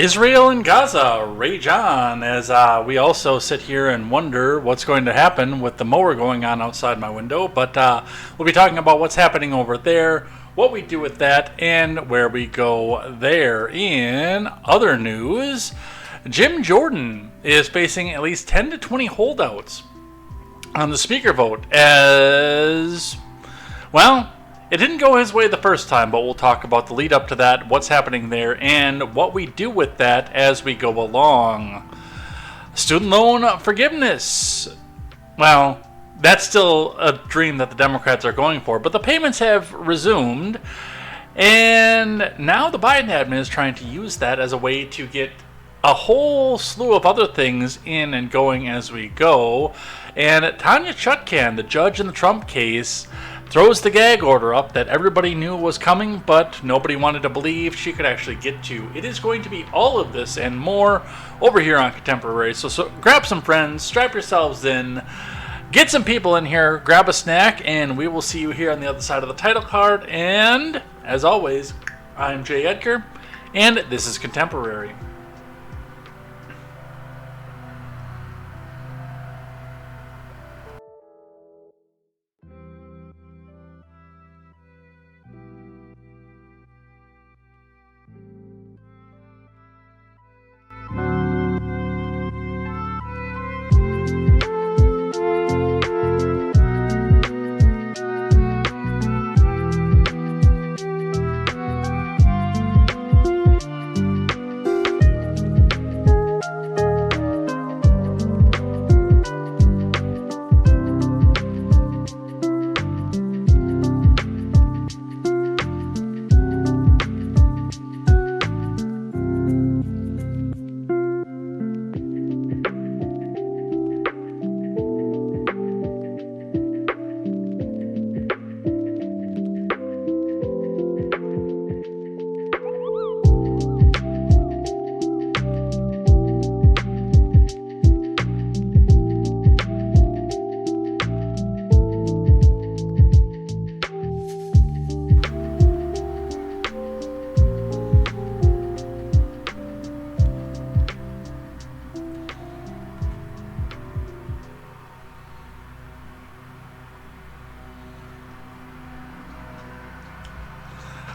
Israel and Gaza rage on as we also sit here and wonder what's going to happen with the mower going on outside my window. But we'll be talking about what's happening over there, what we do with that, and where we go there. In other news, Jim Jordan is facing at least 10 to 20 holdouts on the speaker vote as, well, it didn't go his way the first time, but we'll talk about the lead up to that, what's happening there, and what we do with that as we go along. Student loan forgiveness. Well, that's still a dream that the Democrats are going for, but the payments have resumed, and now the Biden admin is trying to use that as a way to get a whole slew of other things in and going as we go. And Tanya Chutkan, the judge in the Trump case, throws the gag order up that everybody knew was coming, but nobody wanted to believe she could actually get to. It is going to be all of this and more over here on Contemporary. So grab some friends, strap yourselves in, get some people in here, grab a snack, and we will see you here on the other side of the title card. And, as always, I'm Jay Edgar, and this is Contemporary.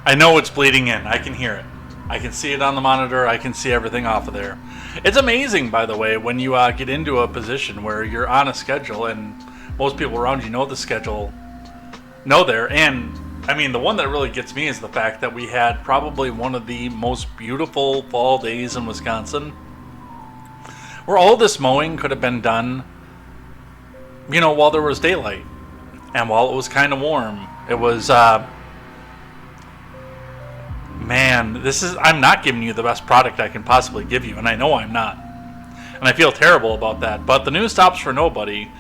I know it's bleeding in. I can hear it. I can see it on the monitor. I can see everything off of there. It's amazing, by the way, when you get into a position where you're on a schedule and most people around you know the schedule, know there. And, I mean, the one that really gets me is the fact that we had probably one of the most beautiful fall days in Wisconsin where all this mowing could have been done, you know, while there was daylight and while it was kind of warm. It was, man, I'm not giving you the best product I can possibly give you, and I know I'm not. And I feel terrible about that. But the news stops for nobody,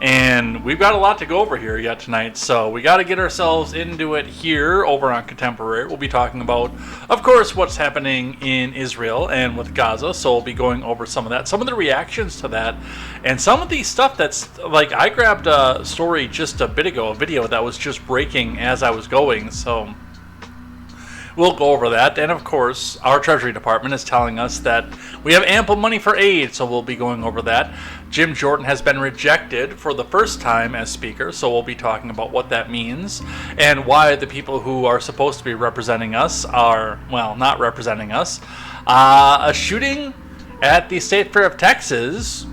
and we've got a lot to go over here yet tonight, so we got to get ourselves into it here over on Contemporary. We'll be talking about, of course, what's happening in Israel and with Gaza, so we'll be going over some of that, some of the reactions to that, and some of the stuff that's, like, I grabbed a story just a bit ago, a video that was just breaking as I was going, so we'll go over that. And of course, our Treasury Department is telling us that we have ample money for aid, so we'll be going over that. Jim Jordan has been rejected for the first time as Speaker, so we'll be talking about what that means and why the people who are supposed to be representing us are, well, not representing us. A shooting at the State Fair of Texas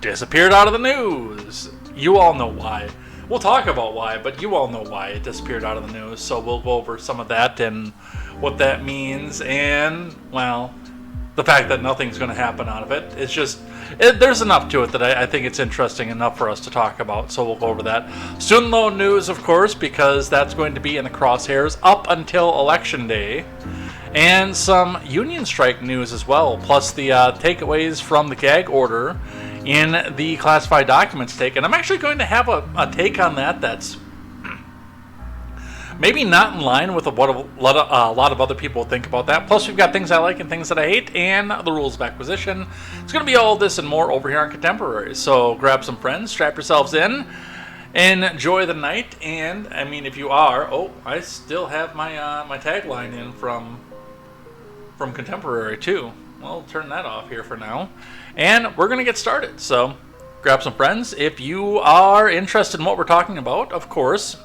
disappeared out of the news. You all know why. We'll talk about why, but you all know why it disappeared out of the news, so we'll go over some of that and what that means, and, well, the fact that nothing's going to happen out of it. It's just, there's enough to it that I think it's interesting enough for us to talk about, so we'll go over that. Student loan news, of course, because that's going to be in the crosshairs up until Election Day, and some union strike news as well, plus the takeaways from the gag order in the classified documents take. And I'm actually going to have a take on that that's maybe not in line with what a lot of other people think about that. Plus, we've got things I like and things that I hate, and the rules of acquisition. It's going to be all this and more over here on Contemporary. So grab some friends, strap yourselves in, enjoy the night. And, I mean, if you are... Oh, I still have my my tagline in from from Contemporary too. We'll turn that off here for now. And we're going to get started. So grab some friends. If you are interested in what we're talking about, of course,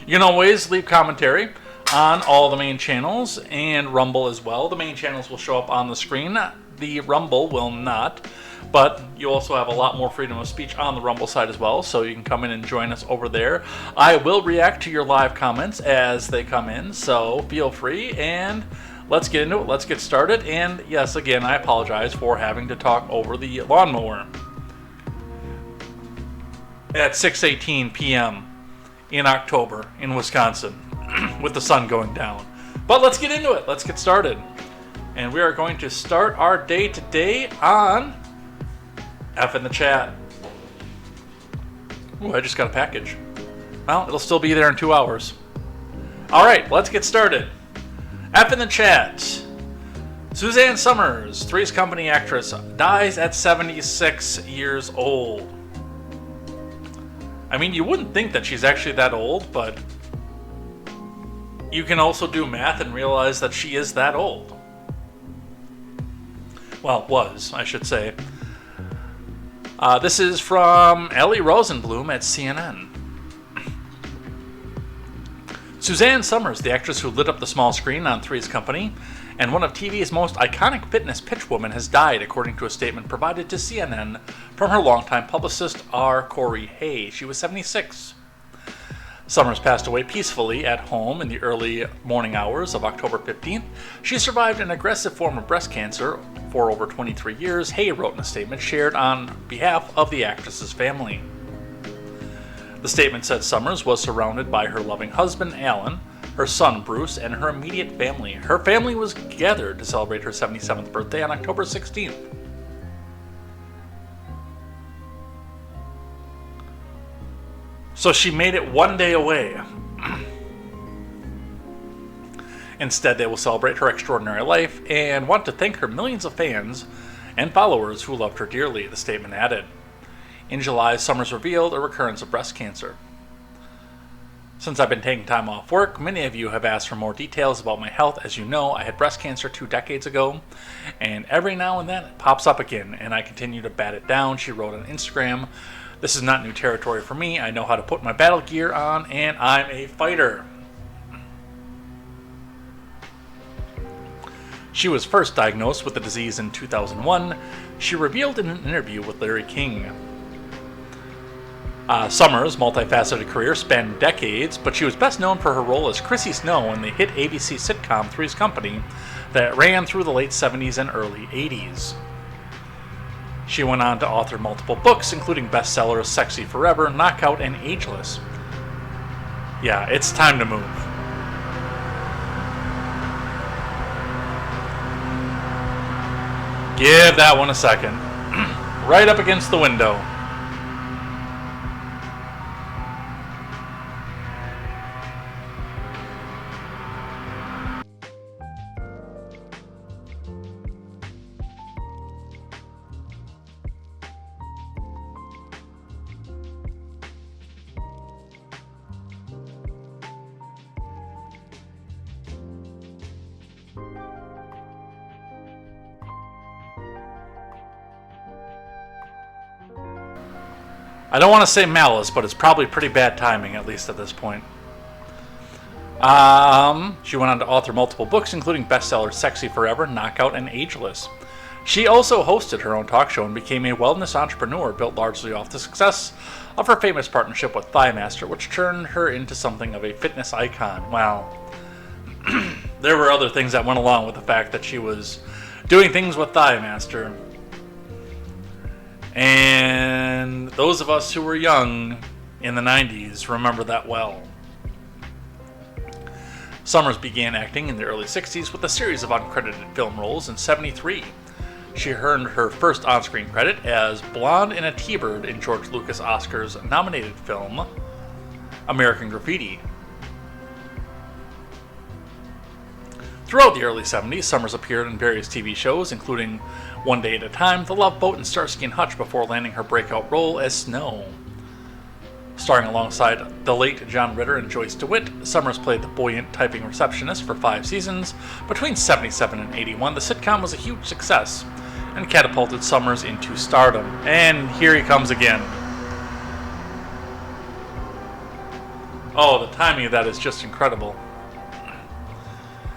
you can always leave commentary on all the main channels and Rumble as well. The main channels will show up on the screen. The Rumble will not. But you also have a lot more freedom of speech on the Rumble side as well, so you can come in and join us over there. I will react to your live comments as they come in, so feel free, and let's get into it. Let's get started. And yes, again, I apologize for having to talk over the lawnmower at 6:18 p.m. in October in Wisconsin with the sun going down. But let's get into it. Let's get started. And we are going to start our day today on F in the chat. Ooh, I just got a package. Well, it'll still be there in 2 hours. Alright, let's get started. F in the chat. Suzanne Summers, Three's Company actress, dies at 76 years old. I mean, you wouldn't think that she's actually that old, but you can also do math and realize that she is that old. Well, was, I should say. This is from Ellie Rosenblum at CNN. Suzanne Summers, the actress who lit up the small screen on Three's Company, and one of TV's most iconic fitness pitchwomen, has died, according to a statement provided to CNN from her longtime publicist, R. Corey Hay. She was 76. Summers passed away peacefully at home in the early morning hours of October 15th. She survived an aggressive form of breast cancer for over 23 years, Hay wrote in a statement shared on behalf of the actress's family. The statement said Summers was surrounded by her loving husband, Alan, her son, Bruce, and her immediate family. Her family was gathered to celebrate her 77th birthday on October 16th. So she made it one day away. Instead, they will celebrate her extraordinary life and want to thank her millions of fans and followers who loved her dearly, the statement added. In July, Summers revealed a recurrence of breast cancer. Since I've been taking time off work, many of you have asked for more details about my health. As you know, I had breast cancer 2 decades ago, and every now and then it pops up again, and I continue to bat it down, she wrote on Instagram. This is not new territory for me. I know how to put my battle gear on, and I'm a fighter. She was first diagnosed with the disease in 2001, she revealed in an interview with Larry King. Summers' multifaceted career spanned decades, but she was best known for her role as Chrissy Snow in the hit ABC sitcom Three's Company that ran through the late 70s and early 80s. She went on to author multiple books, including bestsellers Sexy Forever, Knockout, and Ageless. Yeah, it's time to move. Give that one a second. Right up against the window. I don't want to say malice, but it's probably pretty bad timing, at least at this point. She went on to author multiple books, including bestsellers Sexy Forever, Knockout, and Ageless. She also hosted her own talk show and became a wellness entrepreneur built largely off the success of her famous partnership with Thigh Master, which turned her into something of a fitness icon. Well, there were other things that went along with the fact that she was doing things with Thigh Master. And those of us who were young in the 90s remember that well. Summers began acting in the early 60s with a series of uncredited film roles. In 1973, she earned her first on-screen credit as Blonde in a T-Bird in George Lucas Oscars nominated film American Graffiti. Throughout the early 70s, Summers appeared in various TV shows, including One Day at a Time, The Love Boat, and Starsky and Hutch, before landing her breakout role as Snow. Starring alongside the late John Ritter and Joyce DeWitt, Summers played the buoyant typing receptionist for 5 seasons. Between 77 and 81, the sitcom was a huge success and catapulted Summers into stardom. And here he comes again. Oh, the timing of that is just incredible.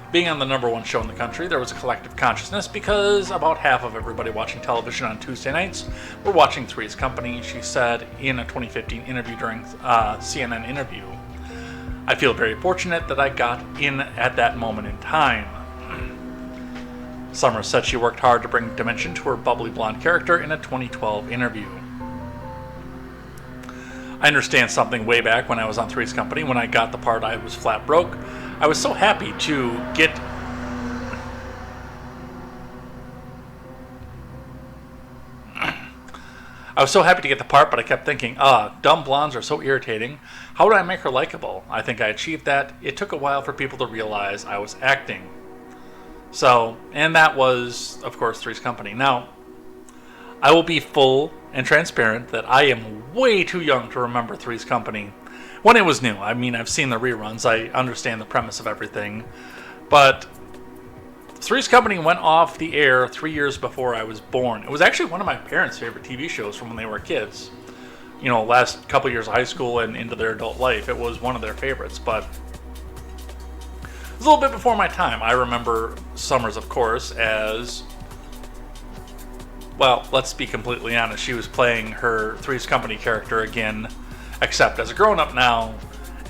Being on the #1 show in the country, there was a collective consciousness because about half of everybody watching television on Tuesday nights were watching Three's Company, she said in a 2015 interview during CNN interview. I feel very fortunate that I got in at that moment in time. Summers said she worked hard to bring dimension to her bubbly blonde character in a 2012 interview. I understand something way back when I was on Three's Company. When I got the part I was flat broke, I was so happy to get... the part, but I kept thinking, dumb blondes are so irritating. How do I make her likable? I think I achieved that. It took a while for people to realize I was acting. So, and that was, of course, Three's Company. Now, I will be full and transparent that I am way too young to remember Three's Company when it was new. I mean, I've seen the reruns. I understand the premise of everything. But Three's Company went off the air 3 years before I was born. It was actually one of my parents' favorite TV shows from when they were kids. You know, last couple years of high school and into their adult life. It was one of their favorites, but it was a little bit before my time. I remember Summers, of course, as... well, let's be completely honest. She was playing her Three's Company character again, except as a grown-up now,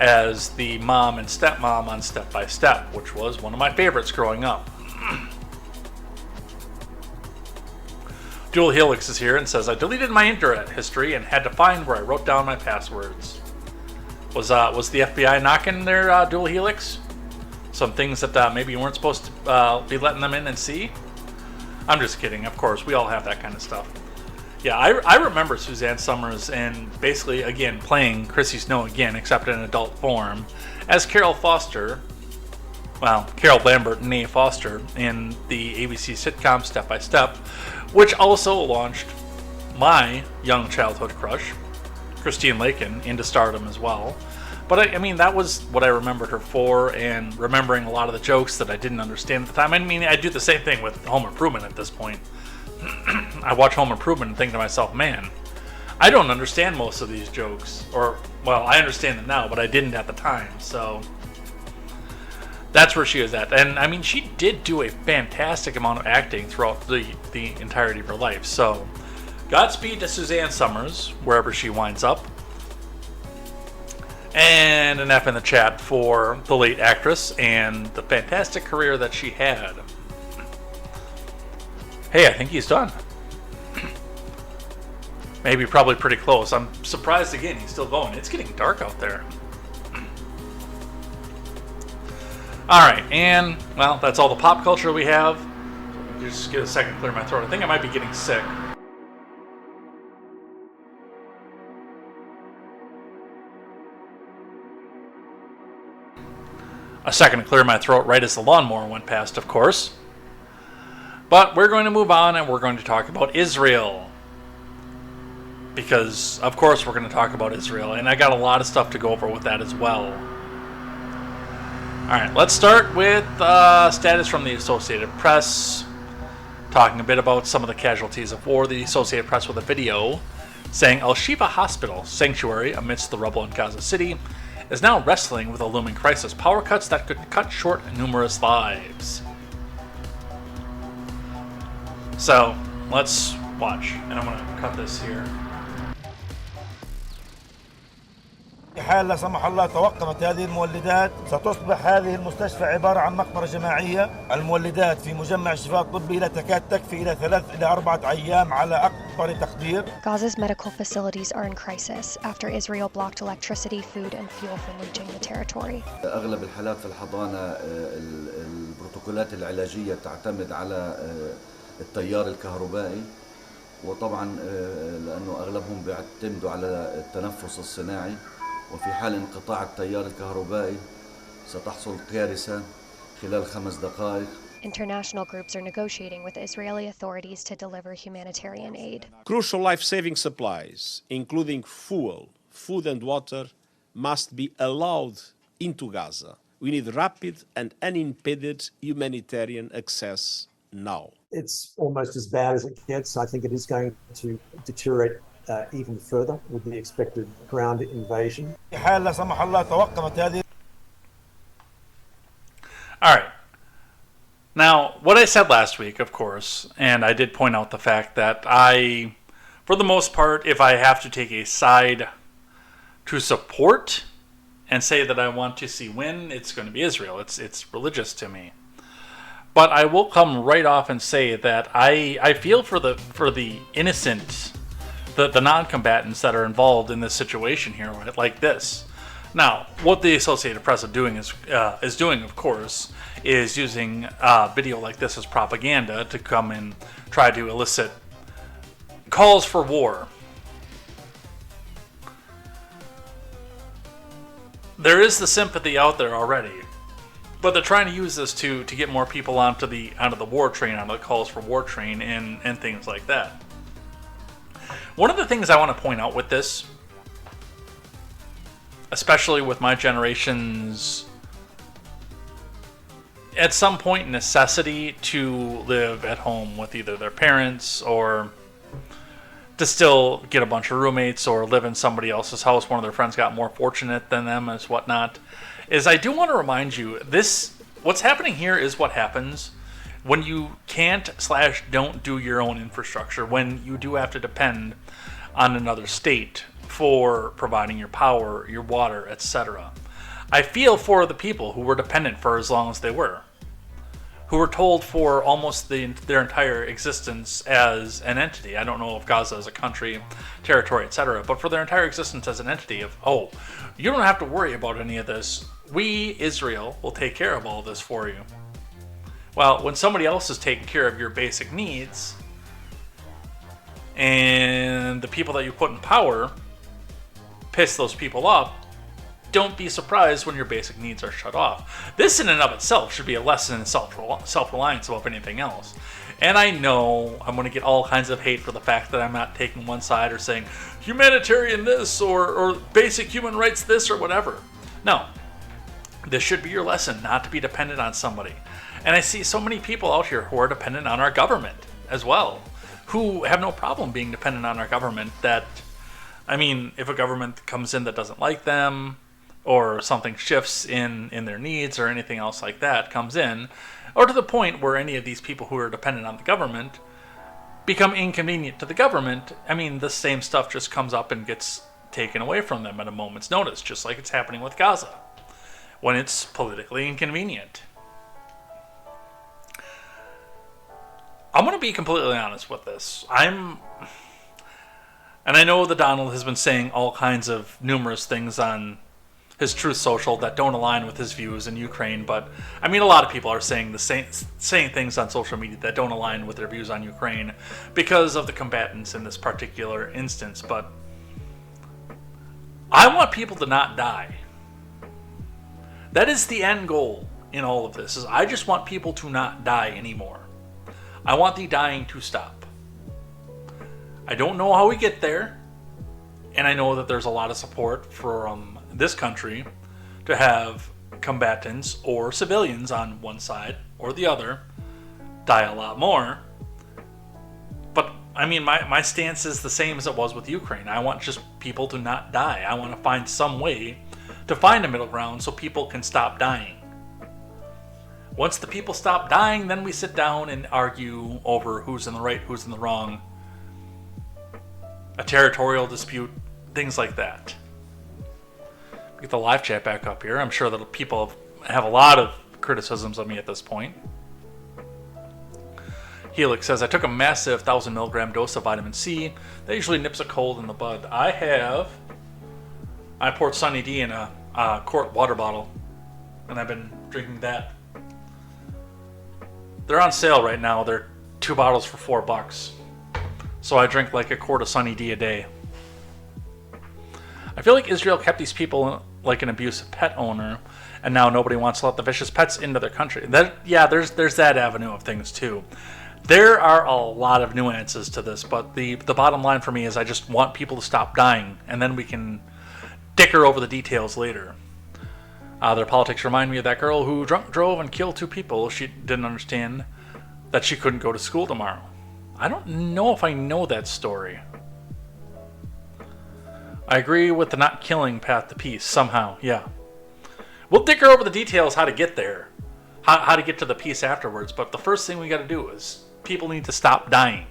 as the mom and stepmom on Step by Step, which was one of my favorites growing up. Dual Helix is here and says, I deleted my internet history and had to find where I wrote down my passwords. Was the FBI knocking their Dual Helix? Some things that maybe you weren't supposed to be letting them in and see? I'm just kidding, of course, we all have that kind of stuff. Yeah, I remember Suzanne Summers and basically, again, playing Chrissy Snow again, except in adult form, as Carol Foster, well, Carol Lambert and Nate Foster in the ABC sitcom Step by Step, which also launched my young childhood crush, Christine Lakin, into stardom as well. But I mean, that was what I remembered her for, and remembering a lot of the jokes that I didn't understand at the time. I mean, I do the same thing with Home Improvement at this point. I watch Home Improvement and think to myself, man, I don't understand most of these jokes. Or, well, I understand them now, but I didn't at the time. So that's where she was at. And I mean, she did do a fantastic amount of acting throughout the entirety of her life. So Godspeed to Suzanne Summers, wherever she winds up. And an F in the chat for the late actress and the fantastic career that she had. Hey, I think he's done. Maybe probably pretty close. I'm surprised again he's still going. It's getting dark out there. Alright, and, well, that's all the pop culture we have. Just get a second to clear my throat. I think I might be getting sick. A second to clear my throat right as the lawnmower went past, of course. But we're going to move on and we're going to talk about Israel. Because, of course, we're going to talk about Israel. And I got a lot of stuff to go over with that as well. Alright, let's start with status from the Associated Press. Talking a bit about some of the casualties of war. The Associated Press with a video saying Al-Shifa Hospital Sanctuary amidst the rubble in Gaza City is now wrestling with a looming crisis. Power cuts that could cut short numerous lives. So, let's watch. And I'm going to cut this here. حال لا سمح الله توقفت هذه المولدات ستصبح هذه المستشفى عبارة عن مقبرة جماعية. المولدات في مجمع الشفاء الطبي لا تكاد تكفي إلى 3 إلى 4 أيام على أكبر تقدير. Gaza's medical facilities are in crisis after Israel blocked electricity, food and fuel from reaching the territory. أغلب الحالات في الحضانة البروتوكولات العلاجية تعتمد على التيار الكهربائي وطبعا لأنه أغلبهم بيعتمدوا على التنفس الصناعي وفي حال انقطاع التيار الكهربائي ستحصل كارثة خلال 5 دقائق. International groups are negotiating with Israeli authorities to deliver humanitarian aid. Crucial life-saving supplies, including fuel, food and water must be allowed into Gaza. We need rapid and unimpeded humanitarian access now. It's almost as bad as it gets. I think it is going to deteriorate even further with the expected ground invasion. All right. Now, what I said last week, of course, and I did point out the fact that for the most part, if I have to take a side to support and say that I want to see win, it's going to be Israel. It's religious to me. But I will come right off and say that I feel for the innocent, the non-combatants that are involved in this situation here, right, like this. Now, what the Associated Press is doing, of course, is using video like this as propaganda to come and try to elicit calls for war. There is the sympathy out there already, but they're trying to use this to get more people onto the war train, onto the calls for war train, and things like that. One of the things I want to point out with this, especially with my generation's at some point necessity to live at home with either their parents or to still get a bunch of roommates or live in somebody else's house. One of their friends got more fortunate than them as whatnot. Is I do want to remind you, what's happening here is what happens when you can't/don't do your own infrastructure, when you do have to depend on another state for providing your power, your water, etc. I feel for the people who were dependent for as long as they were, who were told for almost their entire existence as an entity. I don't know if Gaza is a country, territory, etc., but for their entire existence as an entity of, oh, you don't have to worry about any of this. We, Israel, will take care of all this for you. Well, when somebody else is taking care of your basic needs, and the people that you put in power piss those people off, don't be surprised when your basic needs are shut off. This in and of itself should be a lesson in self-reliance above anything else. And I know I'm going to get all kinds of hate for the fact that I'm not taking one side or saying humanitarian this or basic human rights this or whatever. No. This should be your lesson, not to be dependent on somebody. And I see so many people out here who are dependent on our government as well, who have no problem being dependent on our government. That, I mean, if a government comes in that doesn't like them, or something shifts in their needs or anything else like that comes in, or to the point where any of these people who are dependent on the government become inconvenient to the government, I mean, the same stuff just comes up and gets taken away from them at a moment's notice, just like it's happening with Gaza, when it's politically inconvenient. I'm going to be completely honest with this. And I know that Donald has been saying all kinds of numerous things on his Truth Social that don't align with his views in Ukraine, but I mean, a lot of people are saying saying things on social media that don't align with their views on Ukraine because of the combatants in this particular instance. But I want people to not die. That is the end goal in all of this. Is I just want people to not die anymore. I want the dying to stop. I don't know how we get there, and I know that there's a lot of support from this country to have combatants or civilians on one side or the other die a lot more. But I mean, my stance is the same as it was with Ukraine. I want just people to not die. I want to find some way to find a middle ground so people can stop dying. Once the people stop dying, then we sit down and argue over who's in the right, who's in the wrong, a territorial dispute, things like that. Get the live chat back up here. I'm sure that people have a lot of criticisms of me at this point. Helix says, I took a massive 1,000 milligram dose of vitamin C. That usually nips a cold in the bud. I poured Sunny D in a quart water bottle, and I've been drinking that. They're on sale right now. They're 2 bottles for $4. So I drink like a quart of Sunny D a day. I feel like Israel kept these people like an abusive pet owner, and now nobody wants to let the vicious pets into their country. There's that avenue of things too. There are a lot of nuances to this, but the bottom line for me is I just want people to stop dying, and then we can dicker over the details later. Their politics remind me of that girl who drunk drove and killed 2 people. She didn't understand that she couldn't go to school tomorrow. I don't know if I know that story. I agree with the not killing path to peace, somehow, yeah. We'll dicker over the details how to get there, how to get to the peace afterwards, but the first thing we got to do is people need to stop dying.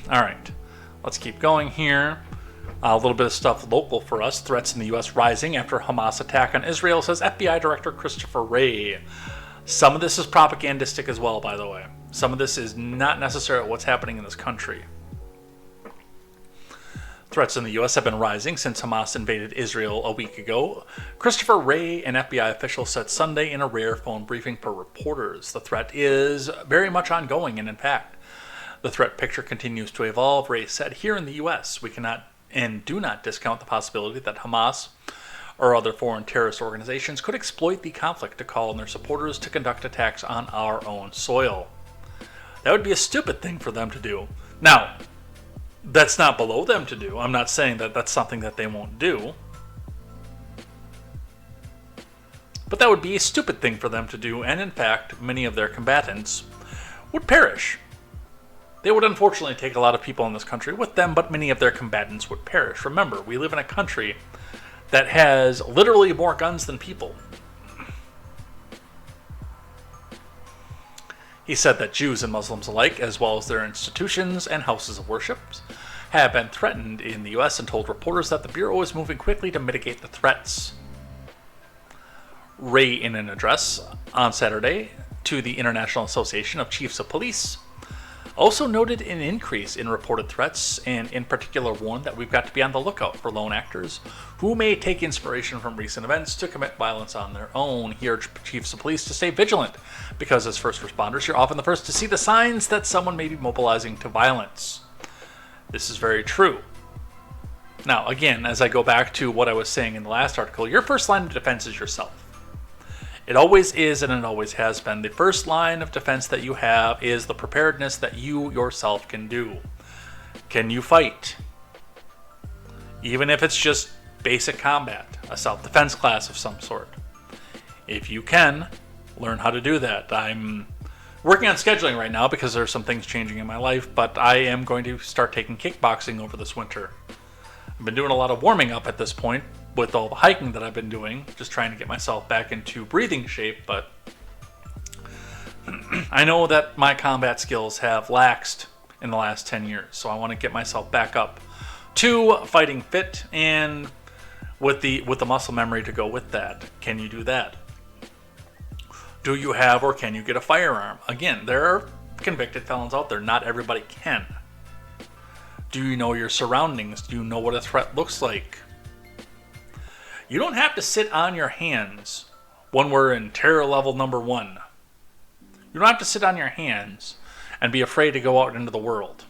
Alright, let's keep going here. A little bit of stuff local for us. Threats in the U.S. rising after Hamas attack on Israel, says FBI Director Christopher Wray. Some of this is propagandistic as well, by the way. Some of this is not necessarily what's happening in this country. Threats in the U.S. have been rising since Hamas invaded Israel a week ago. Christopher Wray, an FBI official, said Sunday in a rare phone briefing for reporters. The threat is very much ongoing, and in fact, the threat picture continues to evolve. Wray said, here in the U.S., we cannot and do not discount the possibility that Hamas or other foreign terrorist organizations could exploit the conflict to call on their supporters to conduct attacks on our own soil. That would be a stupid thing for them to do. Now, that's not below them to do. I'm not saying that that's something that they won't do. But that would be a stupid thing for them to do, and in fact, many of their combatants would perish. They would unfortunately take a lot of people in this country with them, but many of their combatants would perish. Remember, we live in a country that has literally more guns than people. He said that Jews and Muslims alike, as well as their institutions and houses of worship, have been threatened in the U.S. and told reporters that the Bureau is moving quickly to mitigate the threats. Wray, in an address on Saturday to the International Association of Chiefs of Police, also noted an increase in reported threats and in particular warned that we've got to be on the lookout for lone actors who may take inspiration from recent events to commit violence on their own. He urged chiefs of police to stay vigilant because as first responders, you're often the first to see the signs that someone may be mobilizing to violence. This is very true. Now, again, as I go back to what I was saying in the last article, your first line of defense is yourself. It always is and it always has been. The first line of defense that you have is the preparedness that you yourself can do. Can you fight? Even if it's just basic combat, a self-defense class of some sort. If you can, learn how to do that. I'm working on scheduling right now because there's some things changing in my life, but I am going to start taking kickboxing over this winter. I've been doing a lot of warming up at this point with all the hiking that I've been doing, just trying to get myself back into breathing shape, but I know that my combat skills have laxed in the last 10 years, so I want to get myself back up to fighting fit and with the muscle memory to go with that. Can you do that? Do you have or can you get a firearm? Again, there are convicted felons out there. Not everybody can. Do you know your surroundings? Do you know what a threat looks like? You don't have to sit on your hands when we're in terror level number 1. You don't have to sit on your hands and be afraid to go out into the world.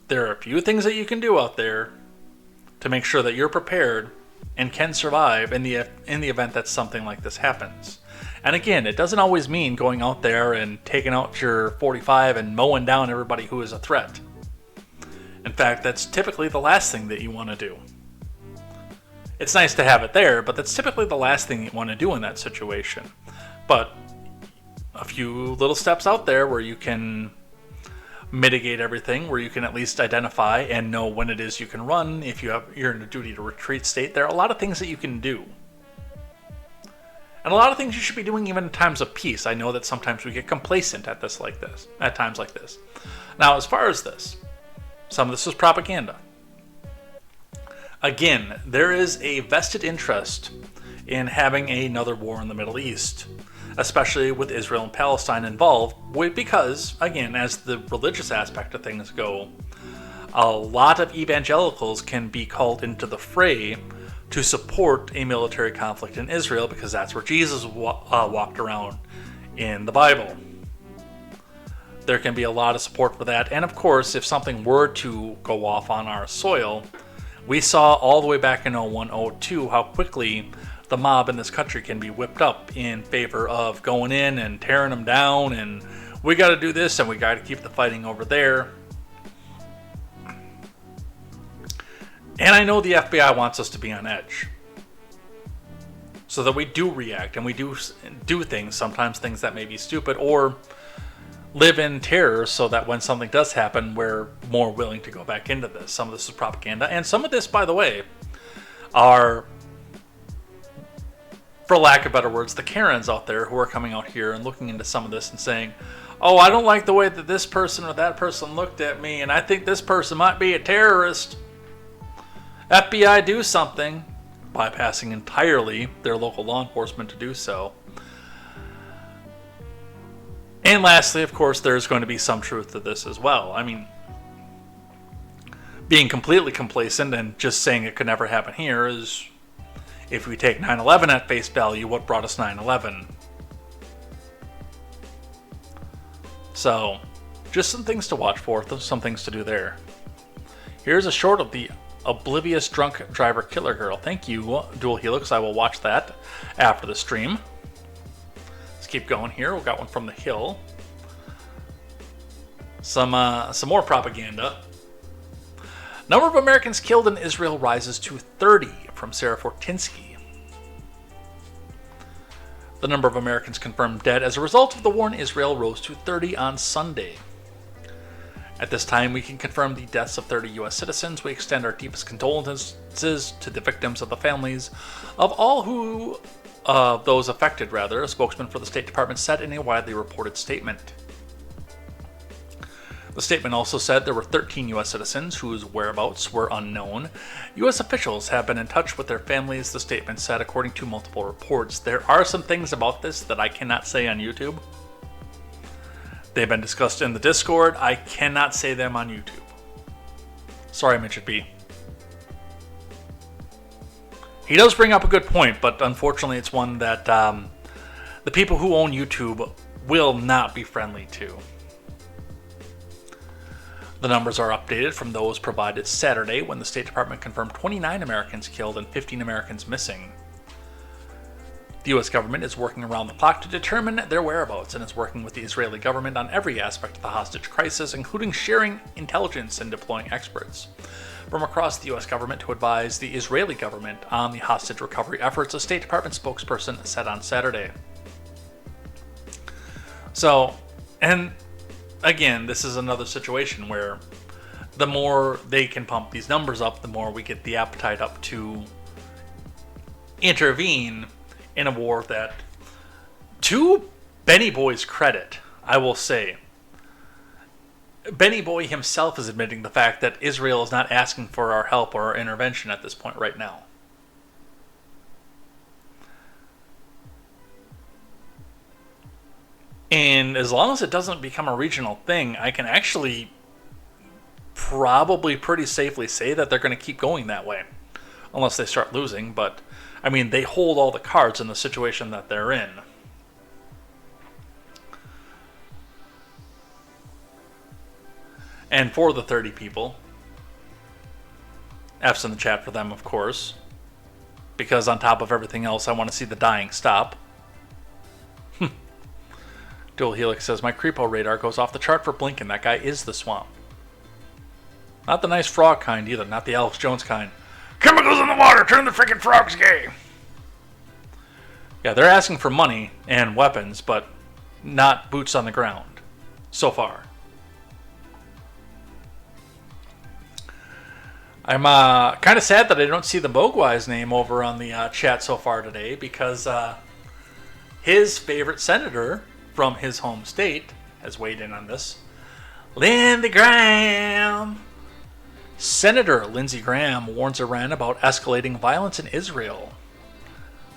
There are a few things that you can do out there to make sure that you're prepared and can survive in the event that something like this happens. And again, it doesn't always mean going out there and taking out your .45 and mowing down everybody who is a threat. In fact, that's typically the last thing that you want to do. It's nice to have it there, but that's typically the last thing you want to do in that situation. But a few little steps out there where you can mitigate everything, where you can at least identify and know when it is you can run, if you're in a duty to retreat state, there are a lot of things that you can do. And a lot of things you should be doing even in times of peace. I know that sometimes we get complacent at times like this. Now, as far as this, some of this is propaganda. Again, there is a vested interest in having another war in the Middle East, especially with Israel and Palestine involved, because, again, as the religious aspect of things go, a lot of evangelicals can be called into the fray to support a military conflict in Israel because that's where Jesus walked around in the Bible. There can be a lot of support for that, and of course, if something were to go off on our soil, we saw all the way back in 01-02 how quickly the mob in this country can be whipped up in favor of going in and tearing them down, and we got to do this and we got to keep the fighting over there. And I know the FBI wants us to be on edge, so that we do react and we do things, sometimes things that may be stupid, or live in terror so that when something does happen, we're more willing to go back into this. Some of this is propaganda, and some of this, by the way, are, for lack of better words, the Karens out there who are coming out here and looking into some of this and saying, oh, I don't like the way that this person or that person looked at me, and I think this person might be a terrorist. FBI, do something, bypassing entirely their local law enforcement to do so. And lastly, of course, there's going to be some truth to this as well. I mean, being completely complacent and just saying it could never happen here is, if we take 9/11 at face value, what brought us 9/11? So, just some things to watch for, some things to do there. Here's a short of the Oblivious Drunk Driver Killer Girl. Thank you, Dual Helix. I will watch that after the stream. Let's keep going here. We got one from the Hill. Some more propaganda. Number of Americans killed in Israel rises to 30 from Sarah Fortinsky. The number of Americans confirmed dead as a result of the war in Israel rose to 30 on Sunday. At this time, we can confirm the deaths of 30 U.S. citizens. We extend our deepest condolences to the victims of the families of all those affected, a spokesman for the State Department said in a widely reported statement. The statement also said there were 13 U.S. citizens whose whereabouts were unknown. U.S. officials have been in touch with their families, the statement said, according to multiple reports. There are some things about this that I cannot say on YouTube. They've been discussed in the Discord. I cannot say them on YouTube. Sorry, Midget B. He does bring up a good point, but unfortunately it's one that the people who own YouTube will not be friendly to. The numbers are updated from those provided Saturday when the State Department confirmed 29 Americans killed and 15 Americans missing. The U.S. government is working around the clock to determine their whereabouts and is working with the Israeli government on every aspect of the hostage crisis, including sharing intelligence and deploying experts from across the U.S. government to advise the Israeli government on the hostage recovery efforts, a State Department spokesperson said on Saturday. So, and again, this is another situation where the more they can pump these numbers up, the more we get the appetite up to intervene in a war that, to Benny Boy's credit, I will say, Benny Boy himself is admitting the fact that Israel is not asking for our help or our intervention at this point right now. And as long as it doesn't become a regional thing, I can actually probably pretty safely say that they're going to keep going that way. Unless they start losing, but I mean, they hold all the cards in the situation that they're in. And for the 30 people, F's in the chat for them, of course, because on top of everything else, I want to see the dying stop. Dual Helix says, my creepo radar goes off the chart for blinking. That guy is the swamp. Not the nice frog kind either, not the Alex Jones kind. Chemicals in the water, turn the freaking frogs gay. Yeah, they're asking for money and weapons, but not boots on the ground. So far. I'm kind of sad that I don't see the Mogwai's name over on the chat so far today, because his favorite senator from his home state has weighed in on this. Lindsey Graham. Senator Lindsey Graham warns Iran about escalating violence in Israel.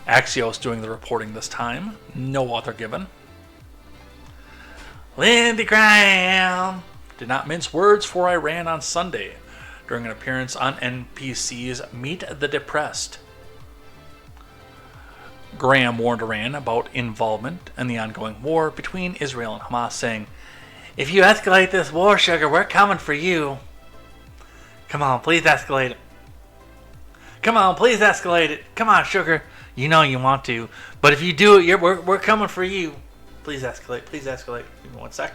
Axios doing the reporting this time. No author given. Lindsey Graham did not mince words for Iran on Sunday during an appearance on NBC's Meet the Depressed. Graham warned Iran about involvement in the ongoing war between Israel and Hamas, saying, if you escalate this war, sugar, we're coming for you. Come on, please escalate it. Come on, please escalate it. Come on, sugar. You know you want to. But if you do it, we're coming for you. Please escalate. Please escalate. Give me 1 sec.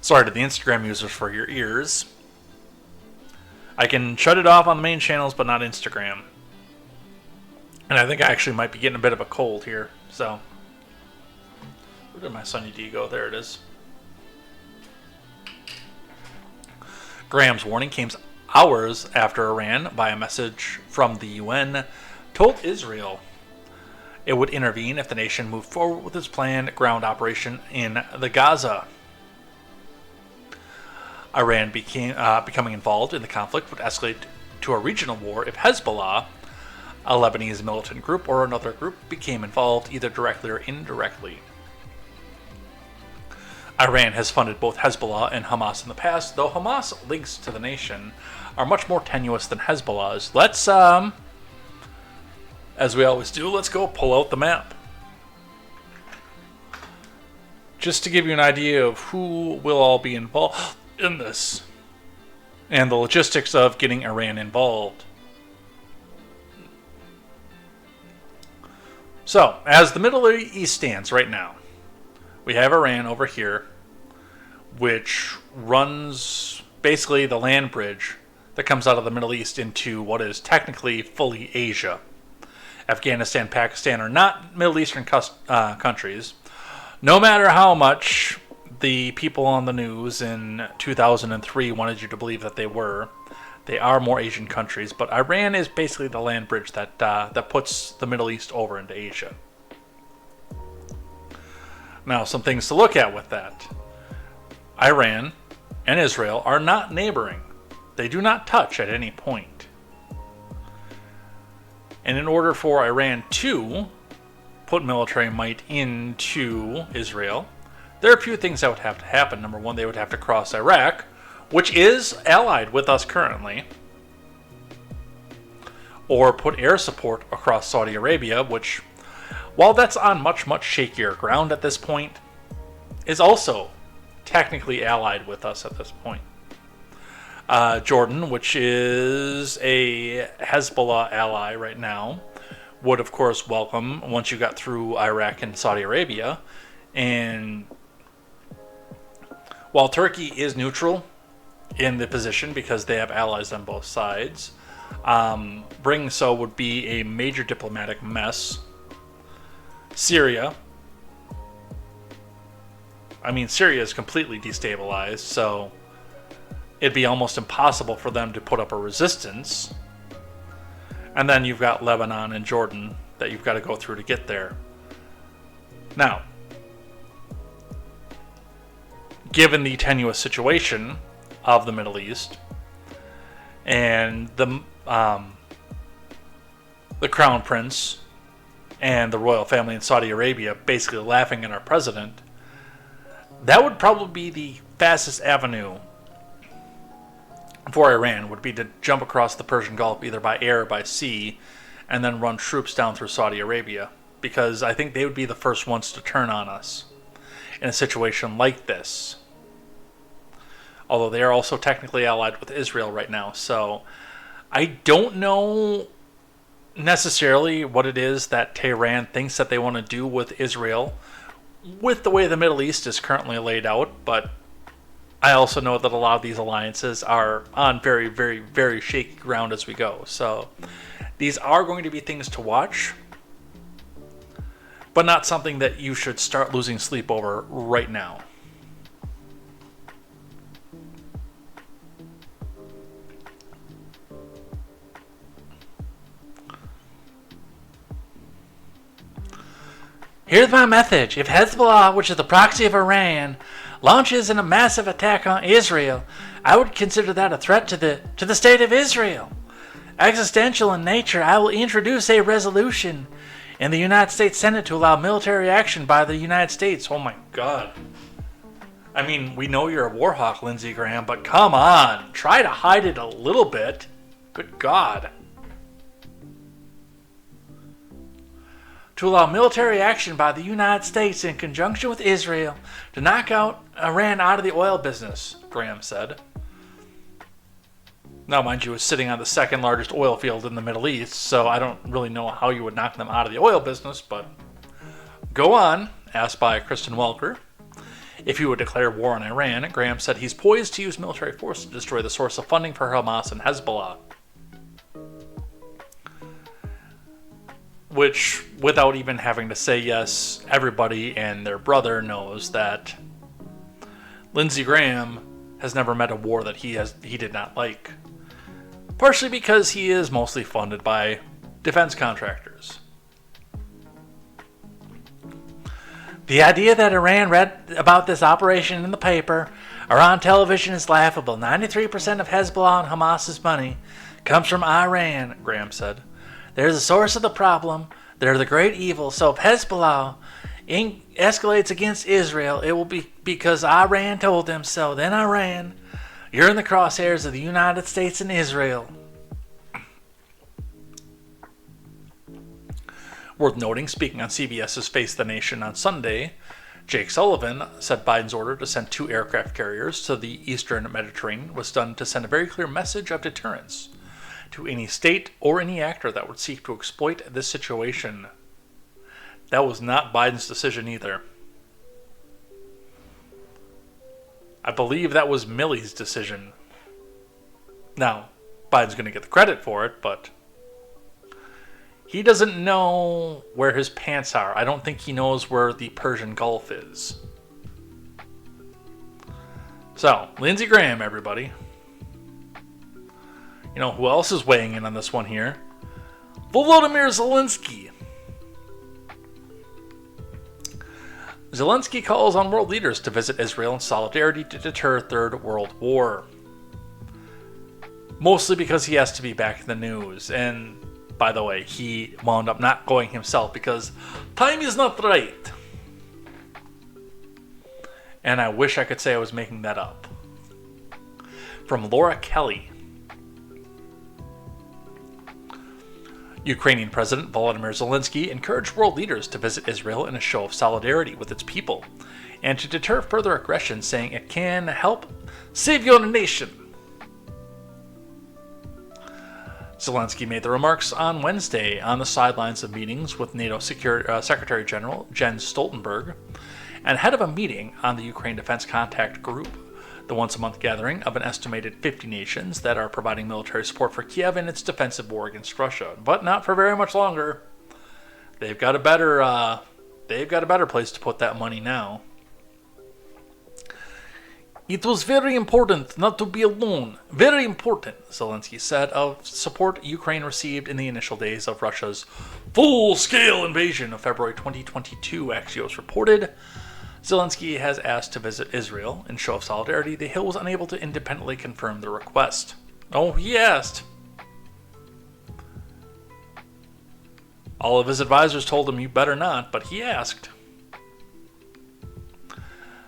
Sorry to the Instagram users for your ears. I can shut it off on the main channels, but not Instagram. And I think I actually might be getting a bit of a cold here, so. Where did my Sunny D go? There it is. Graham's warning came hours after Iran, by a message from the UN, told Israel it would intervene if the nation moved forward with its planned ground operation in the Gaza. Iran becoming involved in the conflict would escalate to a regional war if Hezbollah, a Lebanese militant group, or another group became involved either directly or indirectly. Iran has funded both Hezbollah and Hamas in the past, though Hamas' links to the nation are much more tenuous than Hezbollah's. Let's, as we always do, let's go pull out the map. Just to give you an idea of who will all be involved in this, and the logistics of getting Iran involved. So, as the Middle East stands right now, we have Iran over here, which runs basically the land bridge that comes out of the Middle East into what is technically fully Asia. Afghanistan, Pakistan are not Middle Eastern countries. No matter how much the people on the news in 2003 wanted you to believe that they are more Asian countries, but Iran is basically the land bridge that puts the Middle East over into Asia. Now, some things to look at with that. Iran and Israel are not neighboring. They do not touch at any point. And in order for Iran to put military might into Israel, there are a few things that would have to happen. Number one, they would have to cross Iraq, which is allied with us currently, or put air support across Saudi Arabia, which, while that's on much, much shakier ground at this point, is also technically allied with us at this point. Jordan, which is a Hezbollah ally right now, would of course welcome once you got through Iraq and Saudi Arabia. And while Turkey is neutral in the position because they have allies on both sides, bringing so would be a major diplomatic mess. Syria. I mean, Syria is completely destabilized, so it'd be almost impossible for them to put up a resistance. And then you've got Lebanon and Jordan that you've got to go through to get there. Now, given the tenuous situation of the Middle East and the Crown Prince and the royal family in Saudi Arabia basically laughing at our president, that would probably be the fastest avenue for Iran, would be to jump across the Persian Gulf either by air or by sea and then run troops down through Saudi Arabia, because I think they would be the first ones to turn on us in a situation like this. Although they are also technically allied with Israel right now, so I don't know necessarily what it is that Tehran thinks that they want to do with Israel with the way the Middle East is currently laid out, but I also know that a lot of these alliances are on very, very, very shaky ground as we go. So these are going to be things to watch, but not something that you should start losing sleep over right now. Here's my message. If Hezbollah, which is the proxy of Iran, launches in a massive attack on Israel, I would consider that a threat to the state of Israel. Existential in nature, I will introduce a resolution in the United States Senate to allow military action by the United States. Oh my God. I mean, we know you're a war hawk, Lindsey Graham, but come on. Try to hide it a little bit. Good God. To allow military action by the United States in conjunction with Israel to knock out Iran out of the oil business, Graham said. Now, mind you, it's sitting on the second largest oil field in the Middle East, so I don't really know how you would knock them out of the oil business, but go on, asked by Kristen Welker. if he would declare war on Iran, Graham said he's poised to use military force to destroy the source of funding for Hamas and Hezbollah. Which, without even having to say yes, everybody and their brother knows that Lindsey Graham has never met a war that he did not like. Partially because he is mostly funded by defense contractors. The idea that Iran read about this operation in the paper or on television is laughable. 93% of Hezbollah and Hamas's money comes from Iran, Graham said. They're the source of the problem. They're the great evil. So if Hezbollah escalates against Israel, it will be because Iran told them so. Then Iran, you're in the crosshairs of the United States and Israel. Worth noting, speaking on CBS's Face the Nation on Sunday, Jake Sullivan said Biden's order to send 2 aircraft carriers to the eastern Mediterranean was done to send a very clear message of deterrence to any state or any actor that would seek to exploit this situation. That was not Biden's decision either. I believe that was Milley's decision. Now, Biden's going to get the credit for it, but he doesn't know where his pants are. I don't think he knows where the Persian Gulf is. So, Lindsey Graham, everybody. You know who else is weighing in on this one here? Volodymyr Zelensky. Zelensky calls on world leaders to visit Israel in solidarity to deter a Third World War. Mostly because he has to be back in the news. And, by the way, he wound up not going himself because time is not right. And I wish I could say I was making that up. From Laura Kelly. Ukrainian President Volodymyr Zelensky encouraged world leaders to visit Israel in a show of solidarity with its people and to deter further aggression, saying it can help save your nation. Zelensky made the remarks on Wednesday on the sidelines of meetings with NATO Secretary General Jens Stoltenberg and head of a meeting on the Ukraine Defense Contact Group, the once-a-month gathering of an estimated 50 nations that are providing military support for Kiev in its defensive war against Russia. But not for very much longer. They've got a better place to put that money now. It was very important not to be alone. Very important, Zelensky said, of support Ukraine received in the initial days of Russia's full-scale invasion of February 2022, Axios reported. Zelensky has asked to visit Israel in show of solidarity. The Hill was unable to independently confirm the request. Oh, he asked. All of his advisors told him you better not, but he asked.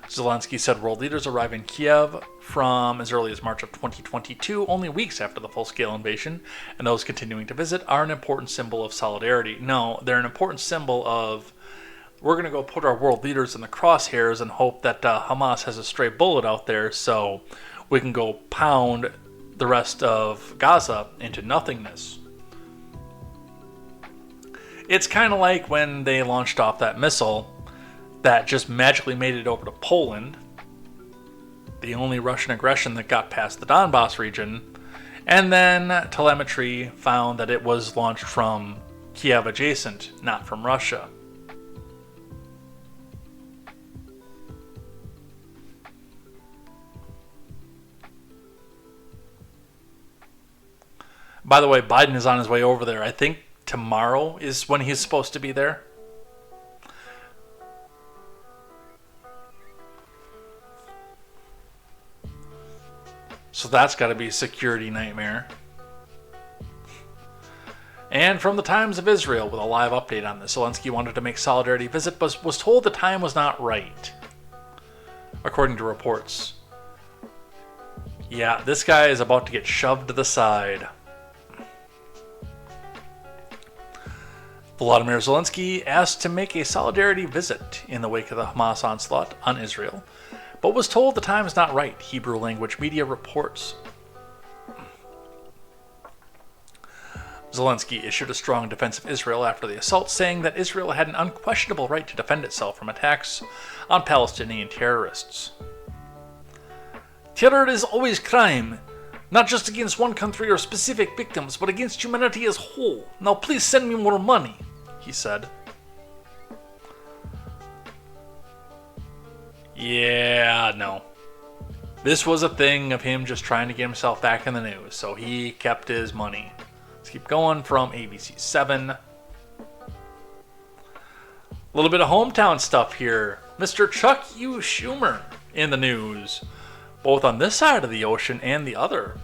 Zelensky said world leaders arrive in Kiev from as early as March of 2022, only weeks after the full-scale invasion, and those continuing to visit are an important symbol of solidarity. No, they're an important symbol of we're going to go put our world leaders in the crosshairs and hope that Hamas has a stray bullet out there so we can go pound the rest of Gaza into nothingness. It's kind of like when they launched off that missile that just magically made it over to Poland, the only Russian aggression that got past the Donbass region, and then telemetry found that it was launched from Kiev adjacent, not from Russia. By the way, Biden is on his way over there. I think tomorrow is when he's supposed to be there. So that's got to be a security nightmare. And from the Times of Israel, with a live update on this, Zelensky wanted to make solidarity visit, but was told the time was not right, according to reports. Yeah, this guy is about to get shoved to the side. Volodymyr Zelensky asked to make a solidarity visit in the wake of the Hamas onslaught on Israel, but was told the time is not right, Hebrew language media reports. Zelensky issued a strong defense of Israel after the assault, saying that Israel had an unquestionable right to defend itself from attacks on Palestinian terrorists. Terror is always crime, not just against one country or specific victims, but against humanity as a whole. Now please send me more money, he said. Yeah, no. This was a thing of him just trying to get himself back in the news, so he kept his money. Let's keep going from ABC 7. A little bit of hometown stuff here. Mr. Chuck U. Schumer in the news, both on this side of the ocean and the other.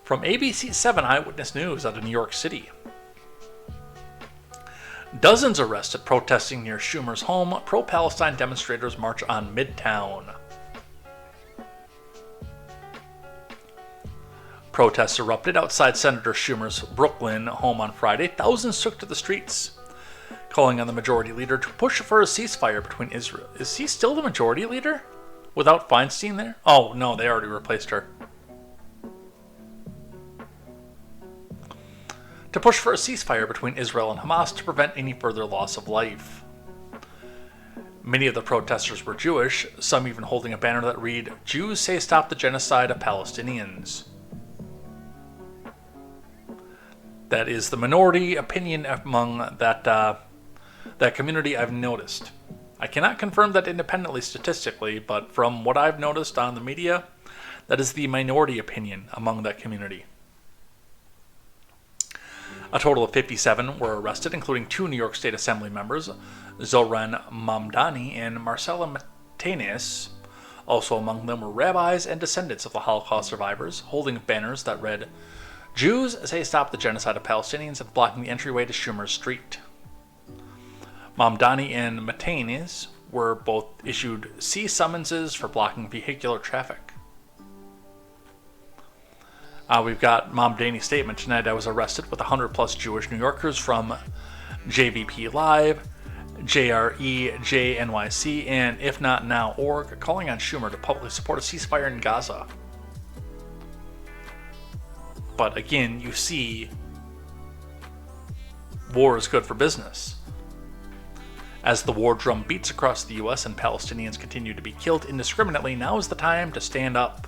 From ABC 7 Eyewitness News out of New York City. Dozens arrested protesting near Schumer's home. Pro-Palestine demonstrators march on Midtown. Protests erupted outside Senator Schumer's Brooklyn home on Friday. Thousands took to the streets, calling on the majority leader to push for a ceasefire between Israel. Is he still the majority leader? Without Feinstein there? Oh, no, they already replaced her. To push for a ceasefire between Israel and Hamas to prevent any further loss of life. Many of the protesters were Jewish, some even holding a banner that read, "Jews say stop the genocide of Palestinians." That is the minority opinion among that community I've noticed. I cannot confirm that independently statistically, but from what I've noticed on the media, that is the minority opinion among that community. A total of 57 were arrested, including 2 New York State Assembly members, Zoran Mamdani and Marcela Matenes. Also among them were rabbis and descendants of the Holocaust survivors, holding banners that read, "Jews say stop the genocide of Palestinians," and blocking the entryway to Schumer's street. Mamdani and Matenes were both issued C summonses for blocking vehicular traffic. We've got Mamdani's statement tonight. "I was arrested with 100+ Jewish New Yorkers from JVP Live, JRE, JNYC, and If Not Now org, calling on Schumer to publicly support a ceasefire in Gaza." But again, you see, war is good for business. As the war drum beats across the U.S. and Palestinians continue to be killed indiscriminately, now is the time to stand up.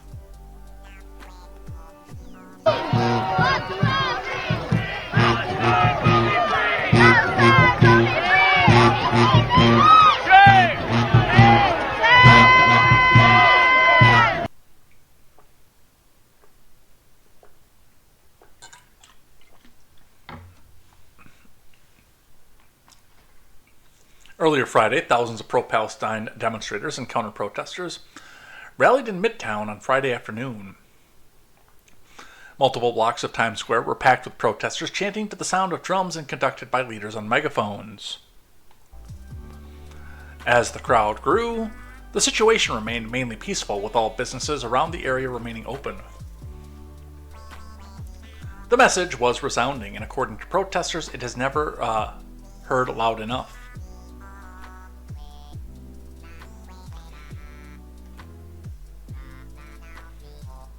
Earlier Friday, thousands of pro-Palestine demonstrators and counter-protesters rallied in Midtown on Friday afternoon. Multiple blocks of Times Square were packed with protesters chanting to the sound of drums and conducted by leaders on megaphones. As the crowd grew, the situation remained mainly peaceful, with all businesses around the area remaining open. The message was resounding, and according to protesters, it has never heard loud enough.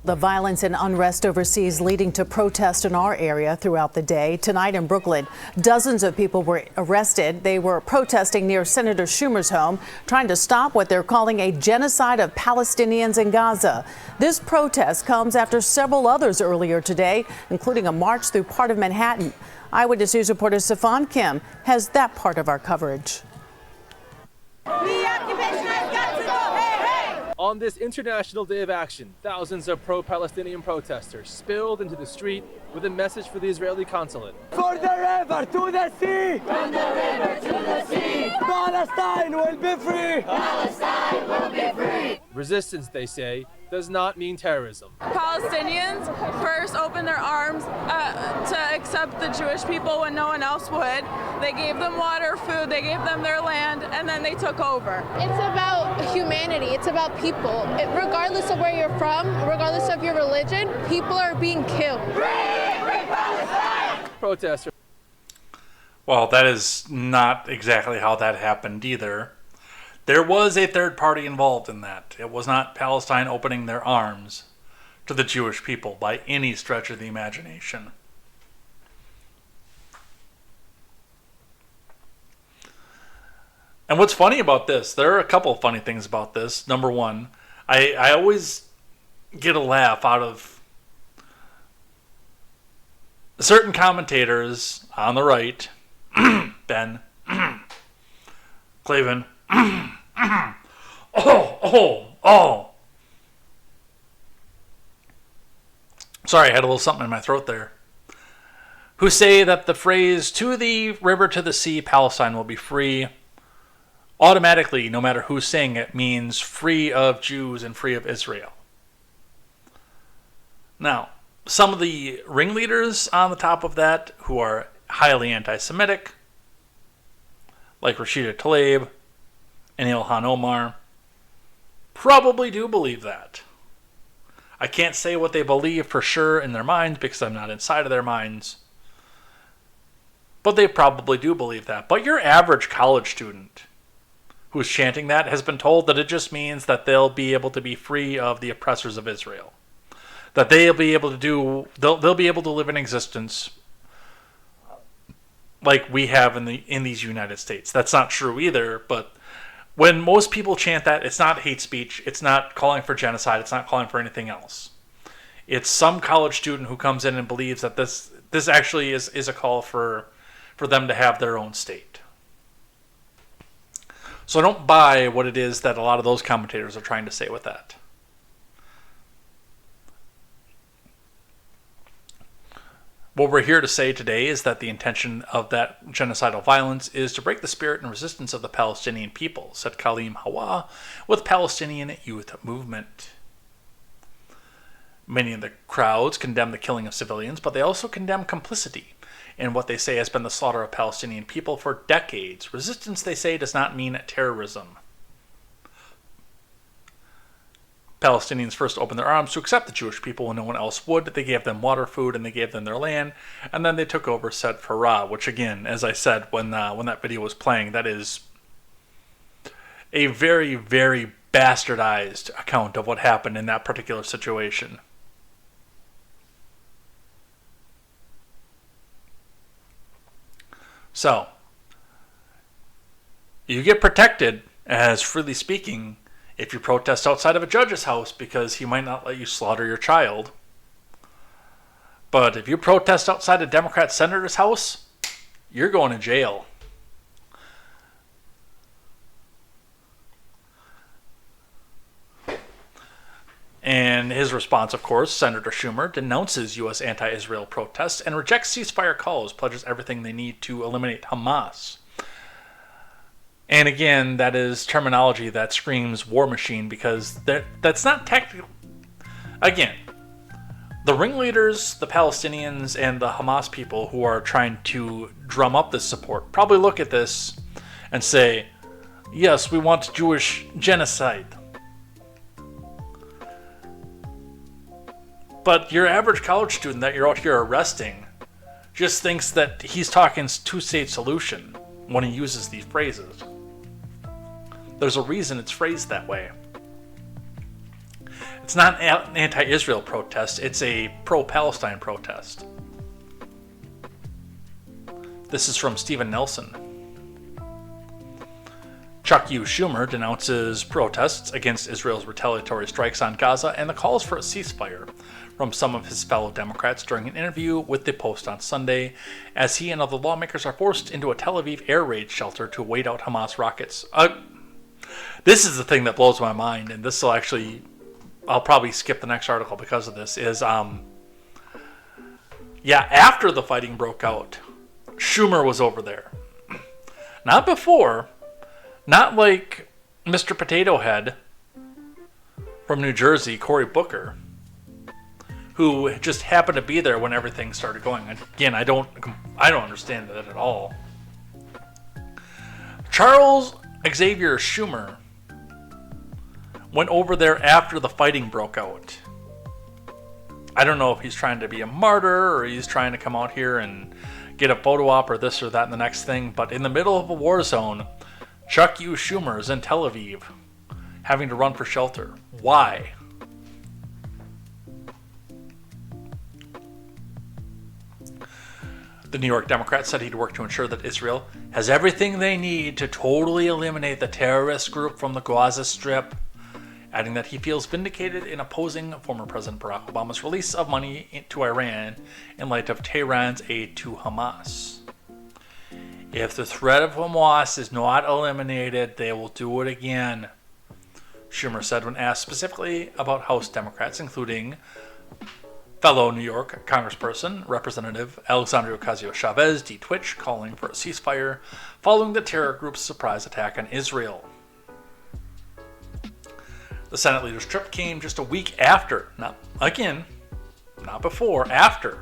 The violence and unrest overseas leading to protests in our area throughout the day. Tonight in Brooklyn, dozens of people were arrested. They were protesting near Senator Schumer's home, trying to stop what they're calling a genocide of Palestinians in Gaza. This protest comes after several others earlier today, including a march through part of Manhattan. Eyewitness News reporter Safan Kim has that part of our coverage. On this International Day of Action, thousands of pro-Palestinian protesters spilled into the street with a message for the Israeli consulate. For the river to the sea! From the river to the sea! Palestine will be free! Palestine will be free! Resistance, they say, does not mean terrorism. Palestinians first opened their arms to accept the Jewish people when no one else would. They gave them water, food, they gave them their land, and then they took over. It's about humanity, it's about people. Regardless of where you're from, regardless of your religion, people are being killed. Protesters. Well, that is not exactly how that happened either. There was a third party involved in that. It was not Palestine opening their arms to the Jewish people by any stretch of the imagination. And what's funny about this, there are a couple of funny things about this. Number one, I always get a laugh out of certain commentators on the right, Ben, Clavin, oh. Sorry, I had a little something in my throat there. Who say that the phrase, to the river, to the sea, Palestine will be free, automatically, no matter who's saying it, means free of Jews and free of Israel. Now, some of the ringleaders on the top of that, who are highly anti-Semitic, like Rashida Tlaib and Ilhan Omar, probably do believe that. I can't say what they believe for sure in their minds because I'm not inside of their minds. But they probably do believe that. But your average college student who's chanting that has been told that it just means that they'll be able to be free of the oppressors of Israel. That they'll be able to live in existence like we have in these United States. That's not true either, but when most people chant that, it's not hate speech, it's not calling for genocide, it's not calling for anything else. It's some college student who comes in and believes that this actually is a call for them to have their own state. So I don't buy what it is that a lot of those commentators are trying to say with that. What we're here to say today is that the intention of that genocidal violence is to break the spirit and resistance of the Palestinian people, said Khalim Hawa with Palestinian Youth Movement. Many of the crowds condemn the killing of civilians, but they also condemn complicity in what they say has been the slaughter of Palestinian people for decades. Resistance, they say, does not mean terrorism. Palestinians first opened their arms to accept the Jewish people when no one else would. They gave them water, food, and they gave them their land. And then they took over said Farah, which again, as I said when that video was playing, that is a very, very bastardized account of what happened in that particular situation. So, you get protected as freely speaking if you protest outside of a judge's house because he might not let you slaughter your child. But if you protest outside a Democrat senator's house, you're going to jail. And his response, of course, Senator Schumer denounces U.S. anti-Israel protests and rejects ceasefire calls, pledges everything they need to eliminate Hamas. And again, that is terminology that screams war machine because that's not technical. Again, the ringleaders, the Palestinians, and the Hamas people who are trying to drum up this support probably look at this and say, yes, we want Jewish genocide. But your average college student that you're out here arresting just thinks that he's talking two-state solution when he uses these phrases. There's a reason it's phrased that way. It's not an anti-Israel protest, it's a pro-Palestine protest. This is from Stephen Nelson. Chuck U. Schumer denounces protests against Israel's retaliatory strikes on Gaza and the calls for a ceasefire from some of his fellow Democrats during an interview with the Post on Sunday, as he and other lawmakers are forced into a Tel Aviv air raid shelter to wait out Hamas rockets. This is the thing that blows my mind, and this will actually, I'll probably skip the next article because of this, is, after the fighting broke out, Schumer was over there. Not before, not like Mr. Potato Head from New Jersey, Cory Booker, who just happened to be there when everything started going. Again, I don't understand that at all. Charles Xavier Schumer went over there after the fighting broke out. I don't know if he's trying to be a martyr or he's trying to come out here and get a photo op or this or that and the next thing, but in the middle of a war zone, Chuck U. Schumer is in Tel Aviv having to run for shelter. Why? The New York Democrat said he'd work to ensure that Israel has everything they need to totally eliminate the terrorist group from the Gaza Strip, adding that he feels vindicated in opposing former President Barack Obama's release of money to Iran in light of Tehran's aid to Hamas. If the threat of Hamas is not eliminated, they will do it again, Schumer said when asked specifically about House Democrats, including fellow New York Congressperson Representative Alexandria Ocasio-Chavez Twitch calling for a ceasefire following the terror group's surprise attack on Israel. The Senate leader's trip came just a week after, not before, after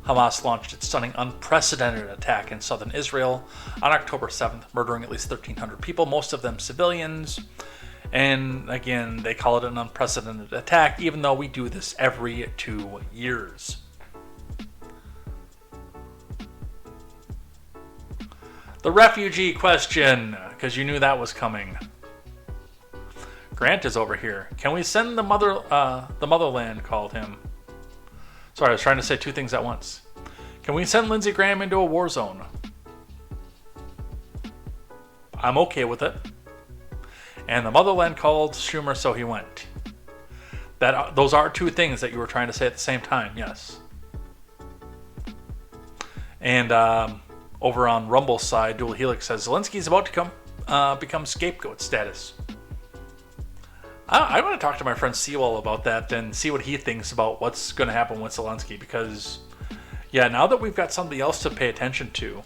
Hamas launched its stunning unprecedented attack in southern Israel on October 7th, murdering at least 1,300 people, most of them civilians. And again, they call it an unprecedented attack, even though we do this every 2 years. The refugee question, because you knew that was coming. Grant is over here. Can we send the motherland? Called him. Sorry, I was trying to say two things at once. Can we send Lindsey Graham into a war zone? I'm okay with it. And the motherland called Schumer, so he went. Those are two things that you were trying to say at the same time, yes. And over on Rumble's side, Dual Helix says Zelensky's about to become scapegoat status. I want to talk to my friend Sewell about that and see what he thinks about what's going to happen with Zelensky, because, yeah, now that we've got somebody else to pay attention to,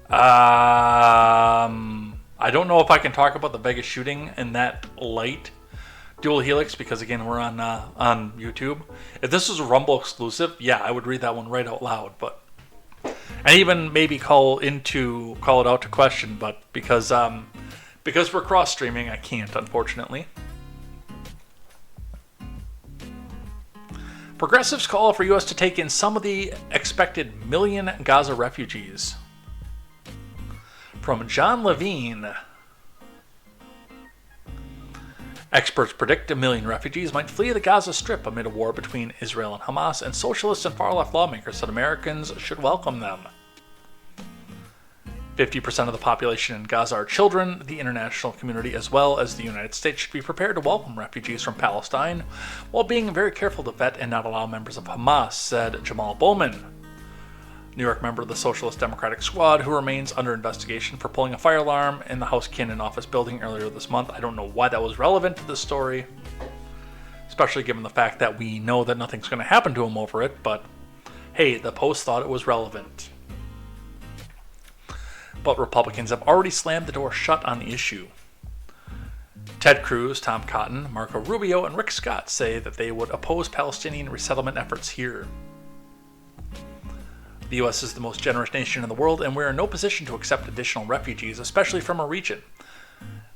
I don't know if I can talk about the Vegas shooting in that light, Dual Helix, because again, we're on YouTube. If this was a Rumble exclusive, yeah, I would read that one right out loud, but and even maybe call it out to question, but because we're cross streaming, I can't, unfortunately. Progressives call for U.S. to take in some of the expected million Gaza refugees. From John Levine. Experts predict 1 million refugees might flee the Gaza Strip amid a war between Israel and Hamas, and socialist and far-left lawmakers said Americans should welcome them. 50% of the population in Gaza are children. The international community, as well as the United States, should be prepared to welcome refugees from Palestine, while being very careful to vet and not allow members of Hamas, said Jamal Bowman, New York member of the Socialist Democratic Squad, who remains under investigation for pulling a fire alarm in the House Cannon office building earlier this month. I don't know why that was relevant to this story, especially given the fact that we know that nothing's going to happen to him over it, but hey, the Post thought it was relevant. But Republicans have already slammed the door shut on the issue. Ted Cruz, Tom Cotton, Marco Rubio, and Rick Scott say that they would oppose Palestinian resettlement efforts here. The U.S. is the most generous nation in the world, and we're in no position to accept additional refugees, especially from a region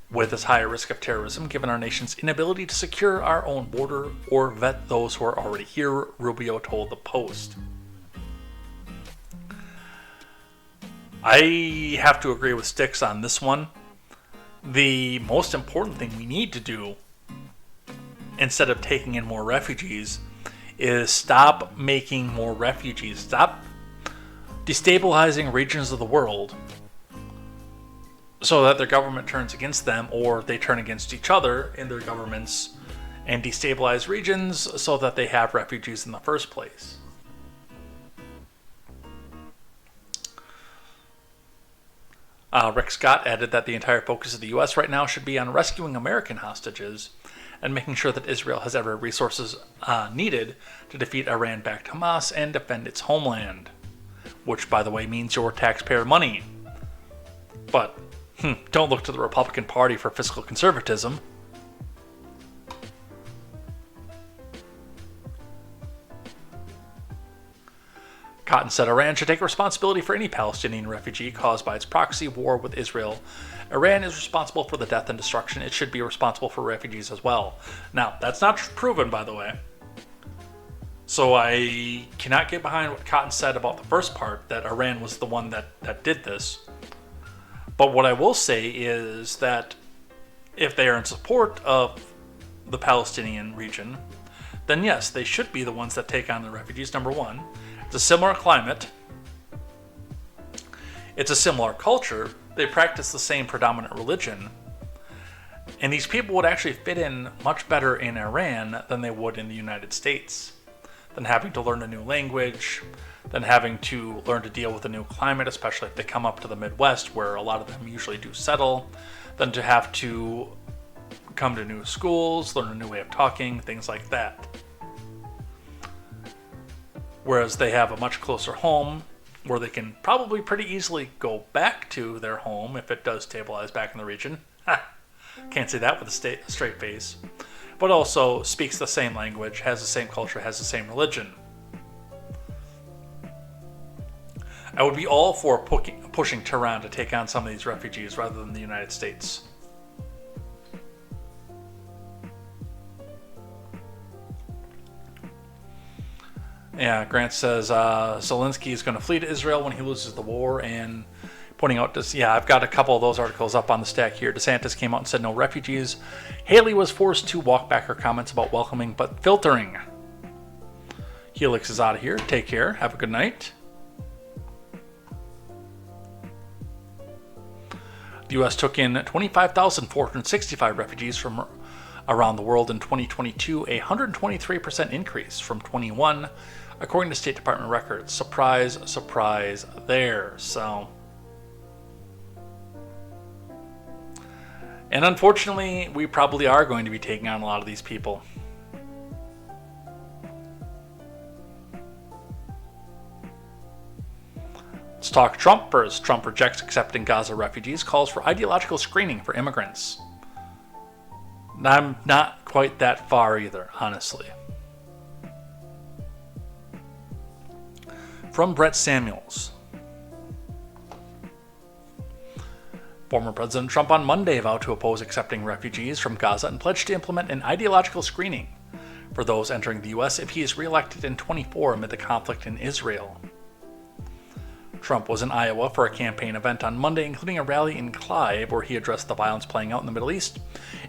with as high a risk of terrorism, given our nation's inability to secure our own border or vet those who are already here, Rubio told the Post. I have to agree with Sticks on this one. The most important thing we need to do, instead of taking in more refugees, is stop making more refugees. Stop destabilizing regions of the world so that their government turns against them, or they turn against each other in their governments and destabilize regions so that they have refugees in the first place. Rick Scott added that the entire focus of the U.S. right now should be on rescuing American hostages and making sure that Israel has every resources needed to defeat Iran-backed Hamas and defend its homeland. Which, by the way, means your taxpayer money. But don't look to the Republican Party for fiscal conservatism. Cotton said Iran should take responsibility for any Palestinian refugee caused by its proxy war with Israel. Iran is responsible for the death and destruction. It should be responsible for refugees as well. Now, that's not proven, by the way. So I cannot get behind what Cotton said about the first part, that Iran was the one that did this. But what I will say is that if they are in support of the Palestinian region, then yes, they should be the ones that take on the refugees, number one. It's a similar climate. It's a similar culture. They practice the same predominant religion. And these people would actually fit in much better in Iran than they would in the United States. Than having to learn a new language, than having to learn to deal with a new climate, especially if they come up to the Midwest, where a lot of them usually do settle, than to have to come to new schools, learn a new way of talking, things like that. Whereas they have a much closer home, where they can probably pretty easily go back to their home if it does stabilize back in the region. Can't say that with a straight face. But also speaks the same language, has the same culture, has the same religion. I would be all for pushing Tehran to take on some of these refugees rather than the United States. Yeah, Grant says Zelensky is going to flee to Israel when he loses the war, and pointing out this, yeah, I've got a couple of those articles up on the stack here. DeSantis came out and said no refugees. Haley was forced to walk back her comments about welcoming but filtering. Helix is out of here. Take care. Have a good night. The U.S. took in 25,465 refugees from around the world in 2022, a 123% increase from 21, according to State Department records. Surprise, surprise there. So, and unfortunately, we probably are going to be taking on a lot of these people. Let's talk Trump first. Trump rejects accepting Gaza refugees, calls for ideological screening for immigrants. I'm not quite that far either, honestly. From Brett Samuels. Former President Trump on Monday vowed to oppose accepting refugees from Gaza and pledged to implement an ideological screening for those entering the U.S. if he is reelected in 2024 amid the conflict in Israel. Trump was in Iowa for a campaign event on Monday, including a rally in Clive, where he addressed the violence playing out in the Middle East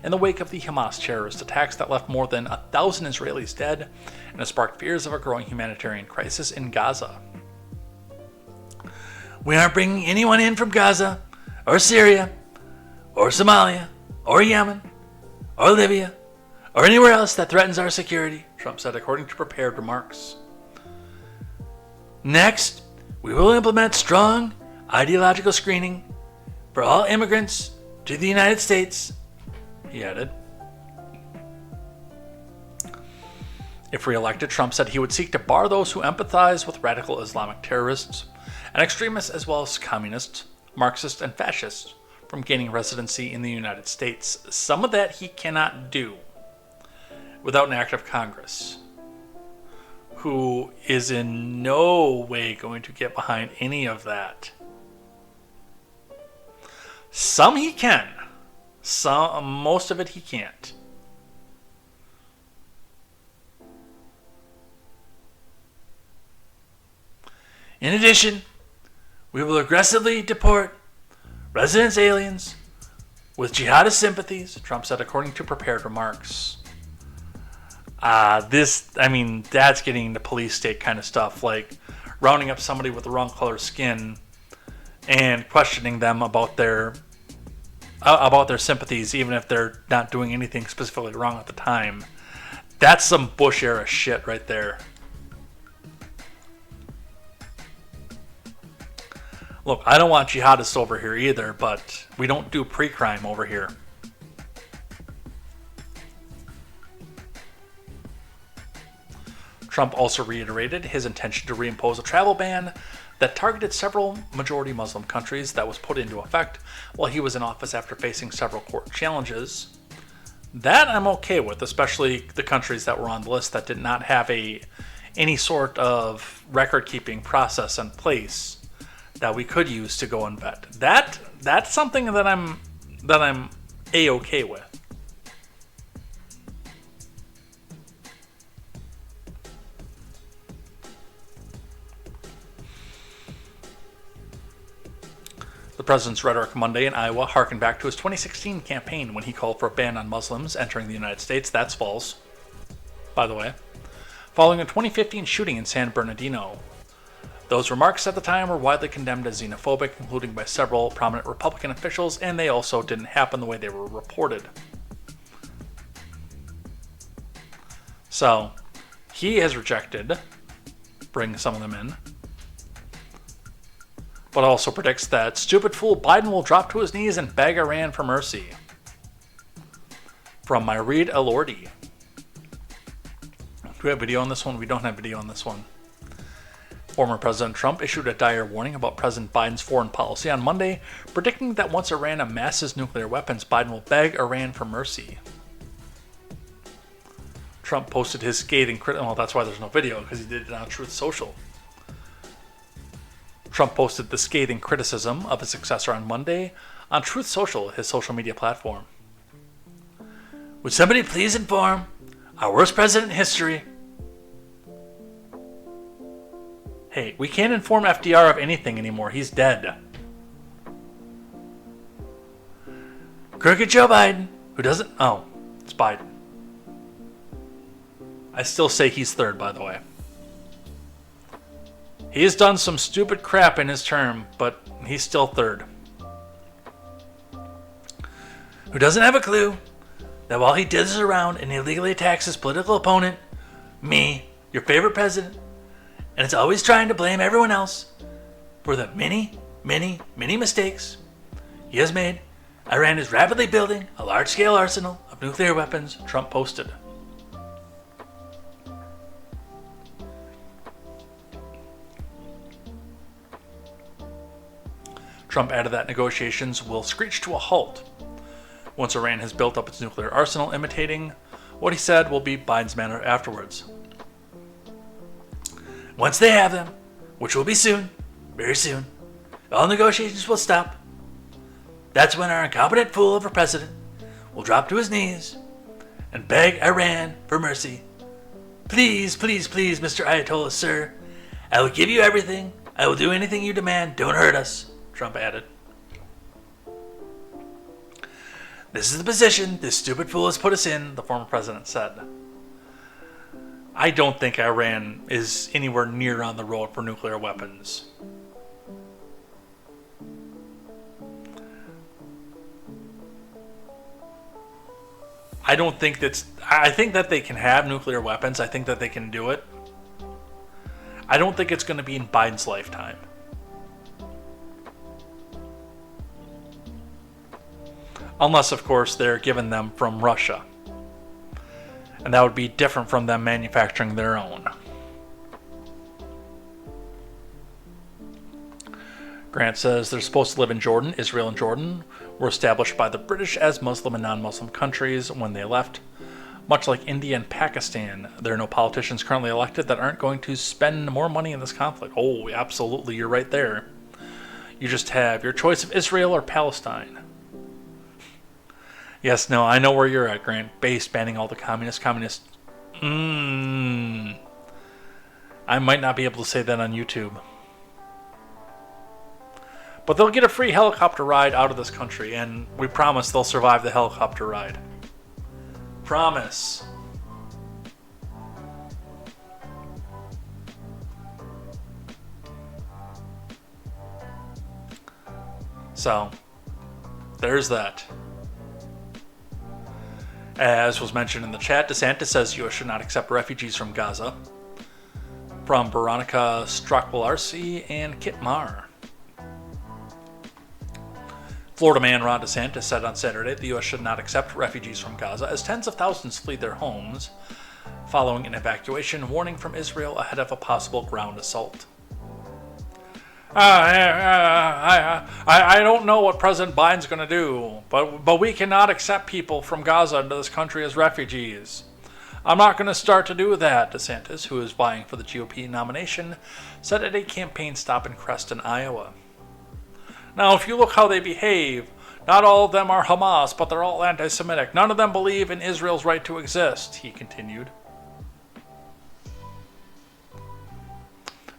in the wake of the Hamas terrorist attacks that left more than 1,000 Israelis dead and has sparked fears of a growing humanitarian crisis in Gaza. We aren't bringing anyone in from Gaza, or Syria, or Somalia, or Yemen, or Libya, or anywhere else that threatens our security, Trump said, according to prepared remarks. Next, we will implement strong ideological screening for all immigrants to the United States, he added. If re-elected, Trump said he would seek to bar those who empathize with radical Islamic terrorists and extremists, as well as communists, Marxists, and fascists, from gaining residency in the United States. Some of that he cannot do without an act of Congress, who is in no way going to get behind any of that. Some he can. Most of it he can't. In addition, we will aggressively deport resident aliens with jihadist sympathies, Trump said, according to prepared remarks. That's getting into police state kind of stuff, like rounding up somebody with the wrong color skin and questioning them about their sympathies, even if they're not doing anything specifically wrong at the time. That's some Bush era shit right there. Look, I don't want jihadists over here either, but we don't do pre-crime over here. Trump also reiterated his intention to reimpose a travel ban that targeted several majority Muslim countries that was put into effect while he was in office after facing several court challenges. That I'm okay with, especially the countries that were on the list that did not have any sort of record-keeping process in place that we could use to go and vet. That's something that I'm A-okay with. The president's rhetoric Monday in Iowa harkened back to his 2016 campaign when he called for a ban on Muslims entering the United States. That's false, by the way. Following a 2015 shooting in San Bernardino. Those remarks at the time were widely condemned as xenophobic, including by several prominent Republican officials, and they also didn't happen the way they were reported. So, he has rejected bringing some of them in, but also predicts that stupid fool Biden will drop to his knees and beg Iran for mercy. From my Reed Elordi. Do we have video on this one? We don't have video on this one. Former President Trump issued a dire warning about President Biden's foreign policy on Monday, predicting that once Iran amasses nuclear weapons, Biden will beg Iran for mercy. Trump posted his scathing criticism. Well, that's why there's no video, because he did it on Truth Social. Trump posted the scathing criticism of his successor on Monday on Truth Social, his social media platform. Would somebody please inform our worst president in history? Hey, we can't inform FDR of anything anymore. He's dead. Crooked Joe Biden, who doesn't... Oh, it's Biden. I still say he's third, by the way. He has done some stupid crap in his term, but he's still third. Who doesn't have a clue that while he dithers around and illegally attacks his political opponent, me, your favorite president, and is always trying to blame everyone else for the many, many, many mistakes he has made, Iran is rapidly building a large-scale arsenal of nuclear weapons, Trump posted. Trump added that negotiations will screech to a halt once Iran has built up its nuclear arsenal, imitating what he said will be Biden's manner afterwards. Once they have them, which will be soon, very soon, all negotiations will stop. That's when our incompetent fool of a president will drop to his knees and beg Iran for mercy. Please, please, please, Mr. Ayatollah, sir, I will give you everything. I will do anything you demand. Don't hurt us, Trump added. This is the position this stupid fool has put us in, the former president said. I don't think Iran is anywhere near on the road for nuclear weapons. I think that they can have nuclear weapons. I think that they can do it. I don't think it's going to be in Biden's lifetime. Unless, of course, they're given them from Russia. And that would be different from them manufacturing their own. Grant says they're supposed to live in Jordan. Israel and Jordan were established by the British as Muslim and non-Muslim countries when they left. Much like India and Pakistan, there are no politicians currently elected that aren't going to spend more money in this conflict. Oh, absolutely, you're right there. You just have your choice of Israel or Palestine. Yes, no, I know where you're at, Grant. Base banning all the communists. I might not be able to say that on YouTube. But they'll get a free helicopter ride out of this country, and we promise they'll survive the helicopter ride. Promise. So, there's that. As was mentioned in the chat, DeSantis says U.S. should not accept refugees from Gaza. From Veronica Strachwalarsi and Kit Marr. Florida man Ron DeSantis said on Saturday the U.S. should not accept refugees from Gaza as tens of thousands flee their homes following an evacuation warning from Israel ahead of a possible ground assault. I don't know what President Biden's going to do, but we cannot accept people from Gaza into this country as refugees. I'm not going to start to do that, DeSantis, who is vying for the GOP nomination, said at a campaign stop in Creston, Iowa. Now, if you look how they behave, not all of them are Hamas, but they're all anti-Semitic. None of them believe in Israel's right to exist, he continued.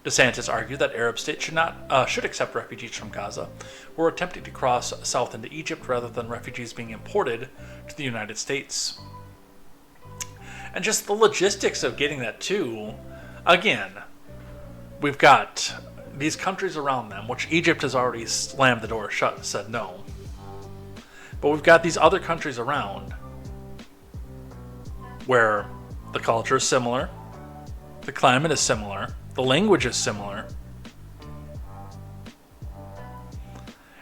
DeSantis argued that Arab states should accept refugees from Gaza who are attempting to cross south into Egypt rather than refugees being imported to the United States. And just the logistics of getting that too, again, we've got these countries around them, which Egypt has already slammed the door shut and said no. But we've got these other countries around where the culture is similar, the climate is similar, the language is similar,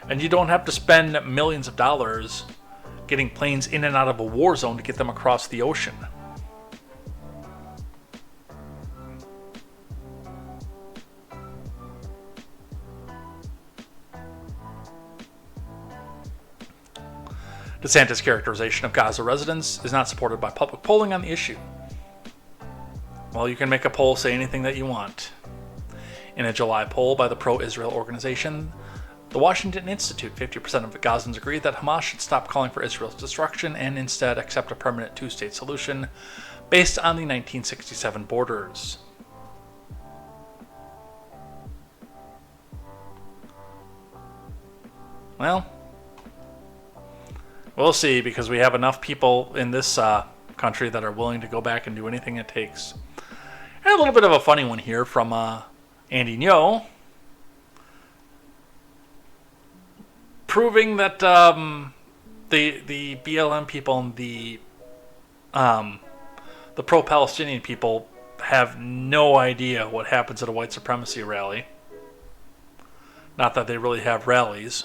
and you don't have to spend millions of dollars getting planes in and out of a war zone to get them across the ocean. DeSantis' characterization of Gaza residents is not supported by public polling on the issue. Well, you can make a poll say anything that you want. In a July poll by the pro-Israel organization, the Washington Institute, 50% of Gazans agreed that Hamas should stop calling for Israel's destruction and instead accept a permanent two-state solution based on the 1967 borders. Well, we'll see, because we have enough people in this country that are willing to go back and do anything it takes. And a little bit of a funny one here from Andy Ngo, proving that the BLM people and the pro-Palestinian people have no idea what happens at a white supremacy rally. Not that they really have rallies.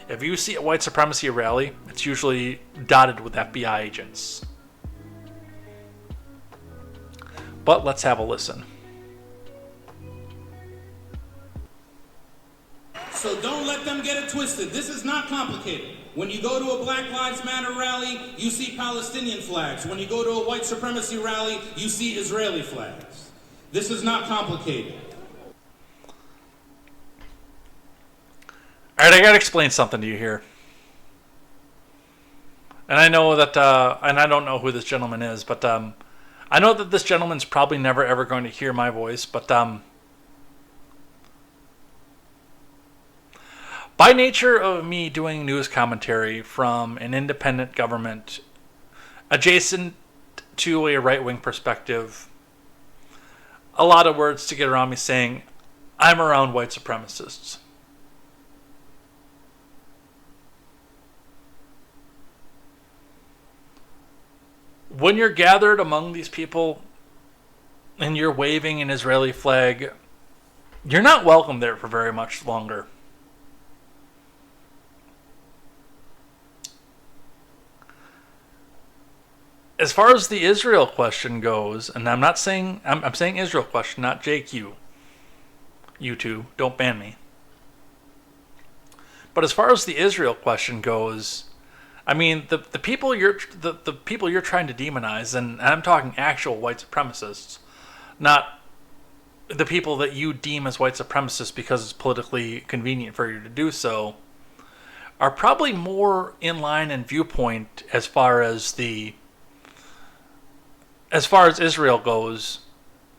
If you see a white supremacy rally, it's usually dotted with FBI agents. But let's have a listen. So don't let them get it twisted. This is not complicated. When you go to a Black Lives Matter rally, you see Palestinian flags. When you go to a white supremacy rally, you see Israeli flags. This is not complicated. Alright, I gotta explain something to you here. And I know that, and I don't know who this gentleman is, but I know that this gentleman's probably never ever going to hear my voice, but by nature of me doing news commentary from an independent government adjacent to a right-wing perspective, a lot of words to get around me saying, I'm around white supremacists. When you're gathered among these people and you're waving an Israeli flag, you're not welcome there for very much longer. As far as the Israel question goes, and I'm not saying, I'm saying Israel question, not JQ. YouTube, don't ban me. But as far as the Israel question goes, I mean, the people you're trying to demonize, and I'm talking actual white supremacists, not the people that you deem as white supremacists because it's politically convenient for you to do so, are probably more in line in viewpoint as far as Israel goes.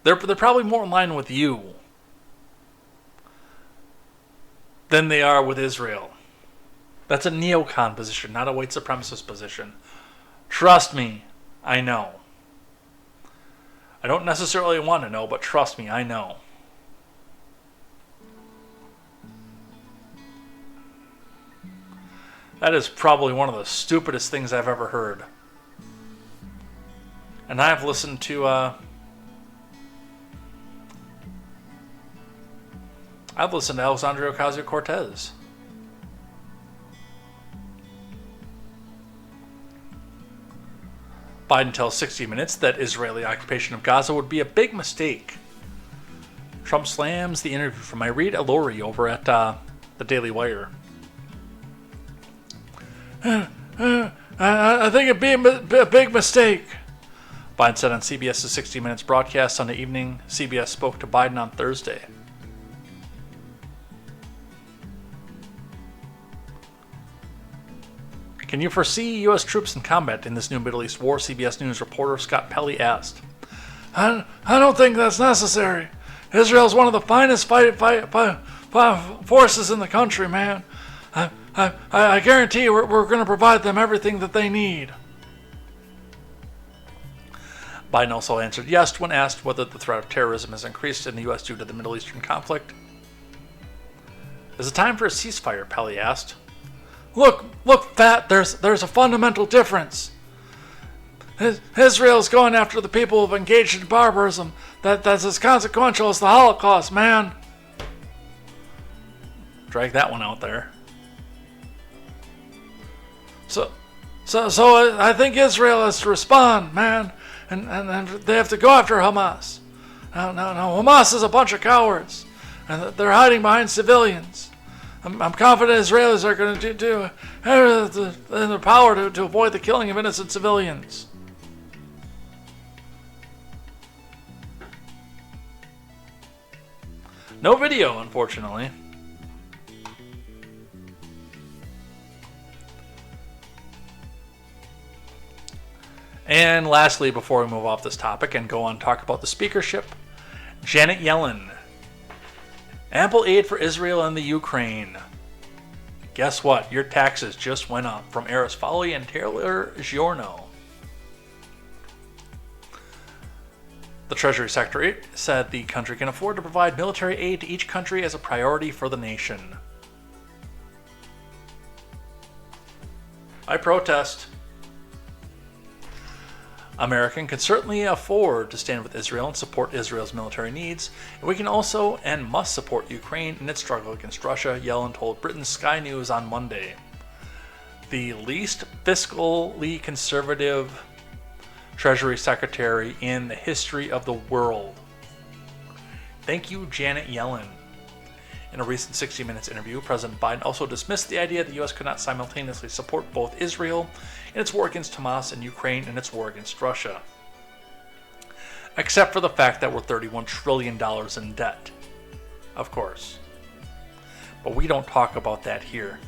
They're probably more in line with you than they are with Israel. That's a neocon position, not a white supremacist position. Trust me, I know. I don't necessarily want to know, but trust me, I know. That is probably one of the stupidest things I've ever heard. And I've listened to Alexandria Ocasio-Cortez. Biden tells 60 Minutes that Israeli occupation of Gaza would be a big mistake. Trump slams the interview from Irit Elori over at the Daily Wire. I think it'd be a big mistake, Biden said on CBS's 60 Minutes broadcast Sunday evening. CBS spoke to Biden on Thursday. Can you foresee U.S. troops in combat in this new Middle East war? CBS News reporter Scott Pelley asked. I don't think that's necessary. Israel's one of the finest forces in the country, man. I guarantee you we're going to provide them everything that they need. Biden also answered yes when asked whether the threat of terrorism has increased in the U.S. due to the Middle Eastern conflict. Is it time for a ceasefire? Pelley asked. Look, Fat, there's a fundamental difference. Israel's going after the people who've engaged in barbarism that's as consequential as the Holocaust, man. Drag that one out there. So I think Israel has to respond, man, and they have to go after Hamas. Now, Hamas is a bunch of cowards, and they're hiding behind civilians. I'm confident Israelis are going to do in their power to avoid the killing of innocent civilians. No video, unfortunately. And lastly, before we move off this topic and go on to talk about the speakership, Janet Yellen. Ample aid for Israel and the Ukraine. Guess what? Your taxes just went up from Eris Foley and Taylor Giorno. The Treasury Secretary said the country can afford to provide military aid to each country as a priority for the nation. I protest. America can certainly afford to stand with Israel and support Israel's military needs, and we can also and must support Ukraine in its struggle against Russia, Yellen told Britain's Sky News on Monday. The least fiscally conservative Treasury Secretary in the history of the world. Thank you, Janet Yellen. In a recent 60 Minutes interview, President Biden also dismissed the idea that the U.S. could not simultaneously support both Israel in its war against Hamas and Ukraine in its war against Russia. Except for the fact that we're $31 trillion in debt. Of course. But we don't talk about that here.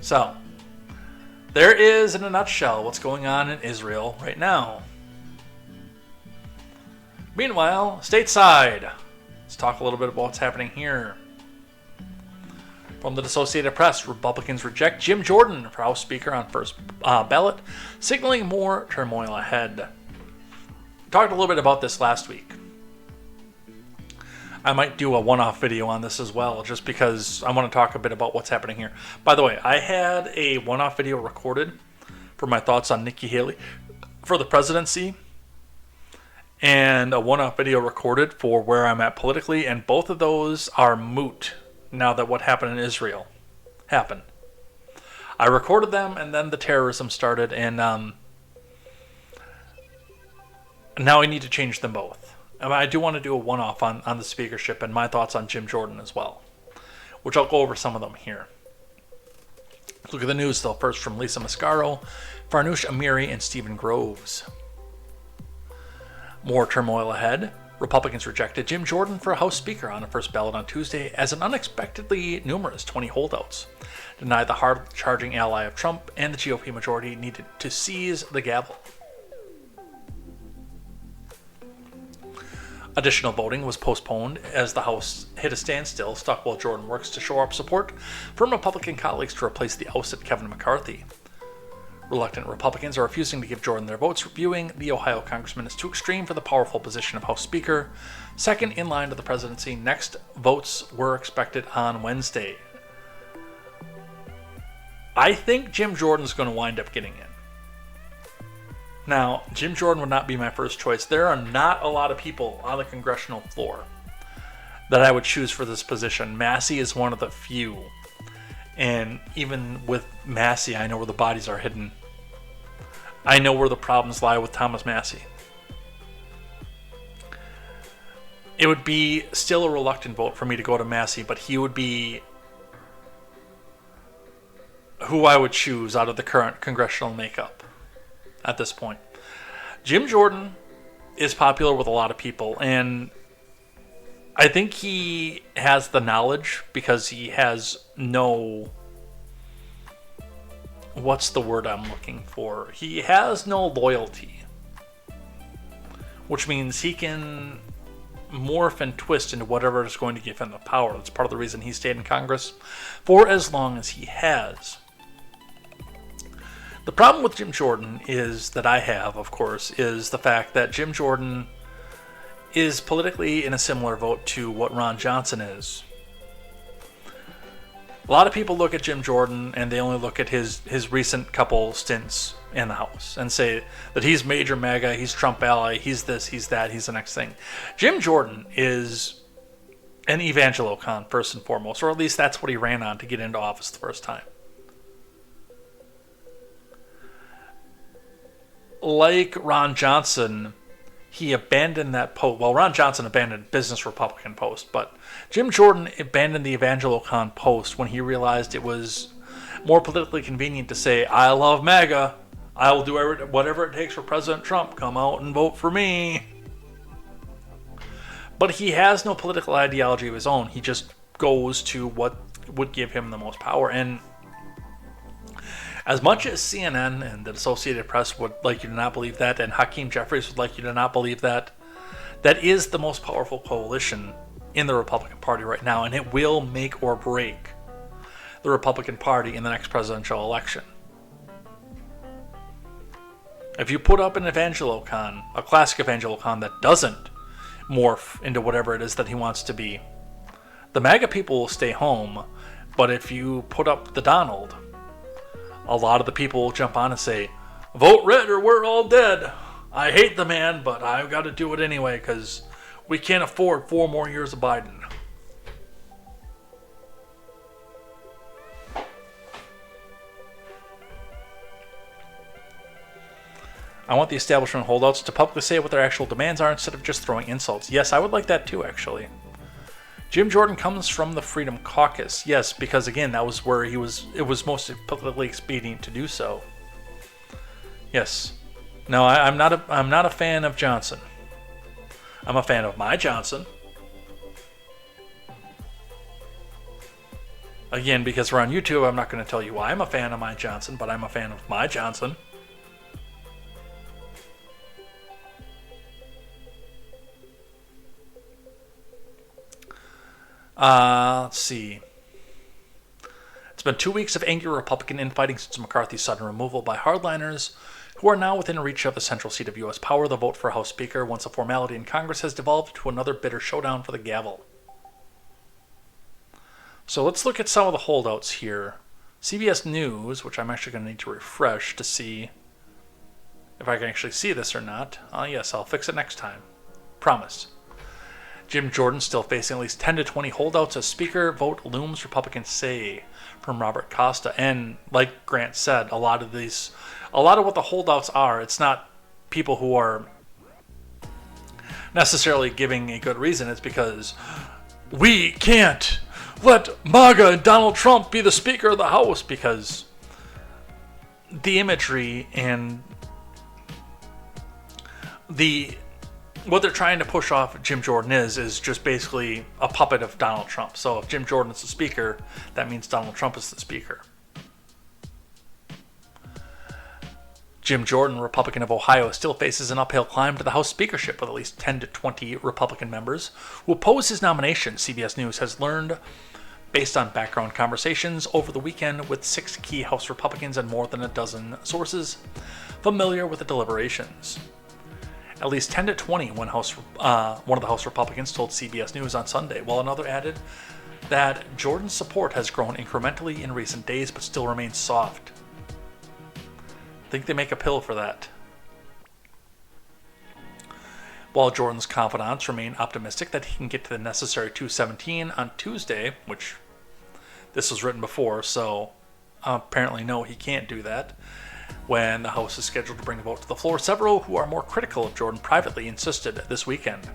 So, there is, in a nutshell, what's going on in Israel right now. Meanwhile, stateside, let's talk a little bit about what's happening here. From the Associated Press, Republicans reject Jim Jordan for House Speaker on first ballot, signaling more turmoil ahead. Talked a little bit about this last week. I might do a one-off video on this as well, just because I want to talk a bit about what's happening here. By the way, I had a one-off video recorded for my thoughts on Nikki Haley for the presidency, and a one-off video recorded for where I'm at politically, and both of those are moot now that what happened in Israel happened. I recorded them, and then the terrorism started, and now I need to change them both. I do want to do a one-off on the speakership and my thoughts on Jim Jordan as well, which I'll go over some of them here. Look at the news, though, first from Lisa Mascaro, Farnoosh Amiri, and Stephen Groves. More turmoil ahead. Republicans rejected Jim Jordan for House Speaker on a first ballot on Tuesday as an unexpectedly numerous 20 holdouts denied the hard-charging ally of Trump, and the GOP majority needed to seize the gavel. Additional voting was postponed as the House hit a standstill, stuck while Jordan works to shore up support from Republican colleagues to replace the ousted Kevin McCarthy. Reluctant Republicans are refusing to give Jordan their votes, viewing the Ohio congressman as too extreme for the powerful position of House Speaker. Second in line to the presidency, next votes were expected on Wednesday. I think Jim Jordan's going to wind up getting in. Now, Jim Jordan would not be my first choice. There are not a lot of people on the congressional floor that I would choose for this position. Massey is one of the few. And even with Massey, I know where the bodies are hidden. I know where the problems lie with Thomas Massey. It would be still a reluctant vote for me to go to Massey, but he would be who I would choose out of the current congressional makeup at this point. Jim Jordan is popular with a lot of people, and I think he has the knowledge because he has no... What's the word I'm looking for? He has no loyalty. which means he can morph and twist into whatever is going to give him the power. That's part of the reason he stayed in Congress for as long as he has. The problem with Jim Jordan is that I have, of course, is the fact that Jim Jordan is politically in a similar vote to what Ron Johnson is. A lot of people look at Jim Jordan and they only look at his recent couple stints in the House and say that he's major MAGA, he's Trump ally, he's this, he's that, he's the next thing. Jim Jordan is an evangelocon, first and foremost, or at least that's what he ran on to get into office the first time. Like Ron Johnson, he abandoned that post. Well, Ron Johnson abandoned business Republican post, but Jim Jordan abandoned the evangelocon post when he realized it was more politically convenient to say, I love MAGA, I will do whatever it takes for President Trump, come out and vote for me. But he has no political ideology of his own. He just goes to what would give him the most power. And as much as CNN and the Associated Press would like you to not believe that, and Hakeem Jeffries would like you to not believe that, that is the most powerful coalition in the Republican Party right now, and it will make or break the Republican Party in the next presidential election. If you put up an evangelocon, a classic evangelocon that doesn't morph into whatever it is that he wants to be, the MAGA people will stay home. But if you put up the Donald, a lot of the people will jump on and say, vote red or we're all dead. I hate the man, but I've got to do it anyway because we can't afford 4 more years of Biden. I want the establishment holdouts to publicly say what their actual demands are instead of just throwing insults. Yes, I would like that too, actually. Jim Jordan comes from the Freedom Caucus. Yes, because again, that was where it was most politically expedient to do so. Yes. No, I'm not a fan of Johnson. I'm a fan of my Johnson. Again, because we're on YouTube, I'm not going to tell you why I'm a fan of my Johnson, but I'm a fan of my Johnson. Let's see. It's been 2 weeks of angry Republican infighting since McCarthy's sudden removal by hardliners, who are now within reach of the central seat of U.S. power, the vote for House Speaker, once a formality in Congress, has devolved to another bitter showdown for the gavel. So let's look at some of the holdouts here. CBS News, which I'm actually going to need to refresh to see if I can actually see this or not. Yes, I'll fix it next time. Promise. Jim Jordan still facing at least 10 to 20 holdouts as Speaker. Vote looms, Republicans say, from Robert Costa. And like Grant said, a lot of what the holdouts are, it's not people who are necessarily giving a good reason. It's because we can't let MAGA and Donald Trump be the Speaker of the House, because the imagery and what they're trying to push off Jim Jordan is just basically a puppet of Donald Trump. So if Jim Jordan is the Speaker, that means Donald Trump is the Speaker. Jim Jordan, Republican of Ohio, still faces an uphill climb to the House speakership with at least 10 to 20 Republican members who oppose his nomination, CBS News has learned based on background conversations over the weekend with 6 key House Republicans and more than a dozen sources familiar with the deliberations. At least 10 to 20, one of the House Republicans told CBS News on Sunday, while another added that Jordan's support has grown incrementally in recent days but still remains soft. I think they make a pill for that. While Jordan's confidants remain optimistic that he can get to the necessary 217 on Tuesday, which this was written before, so apparently no, he can't do that. When the House is scheduled to bring a vote to the floor, several who are more critical of Jordan privately insisted this weekend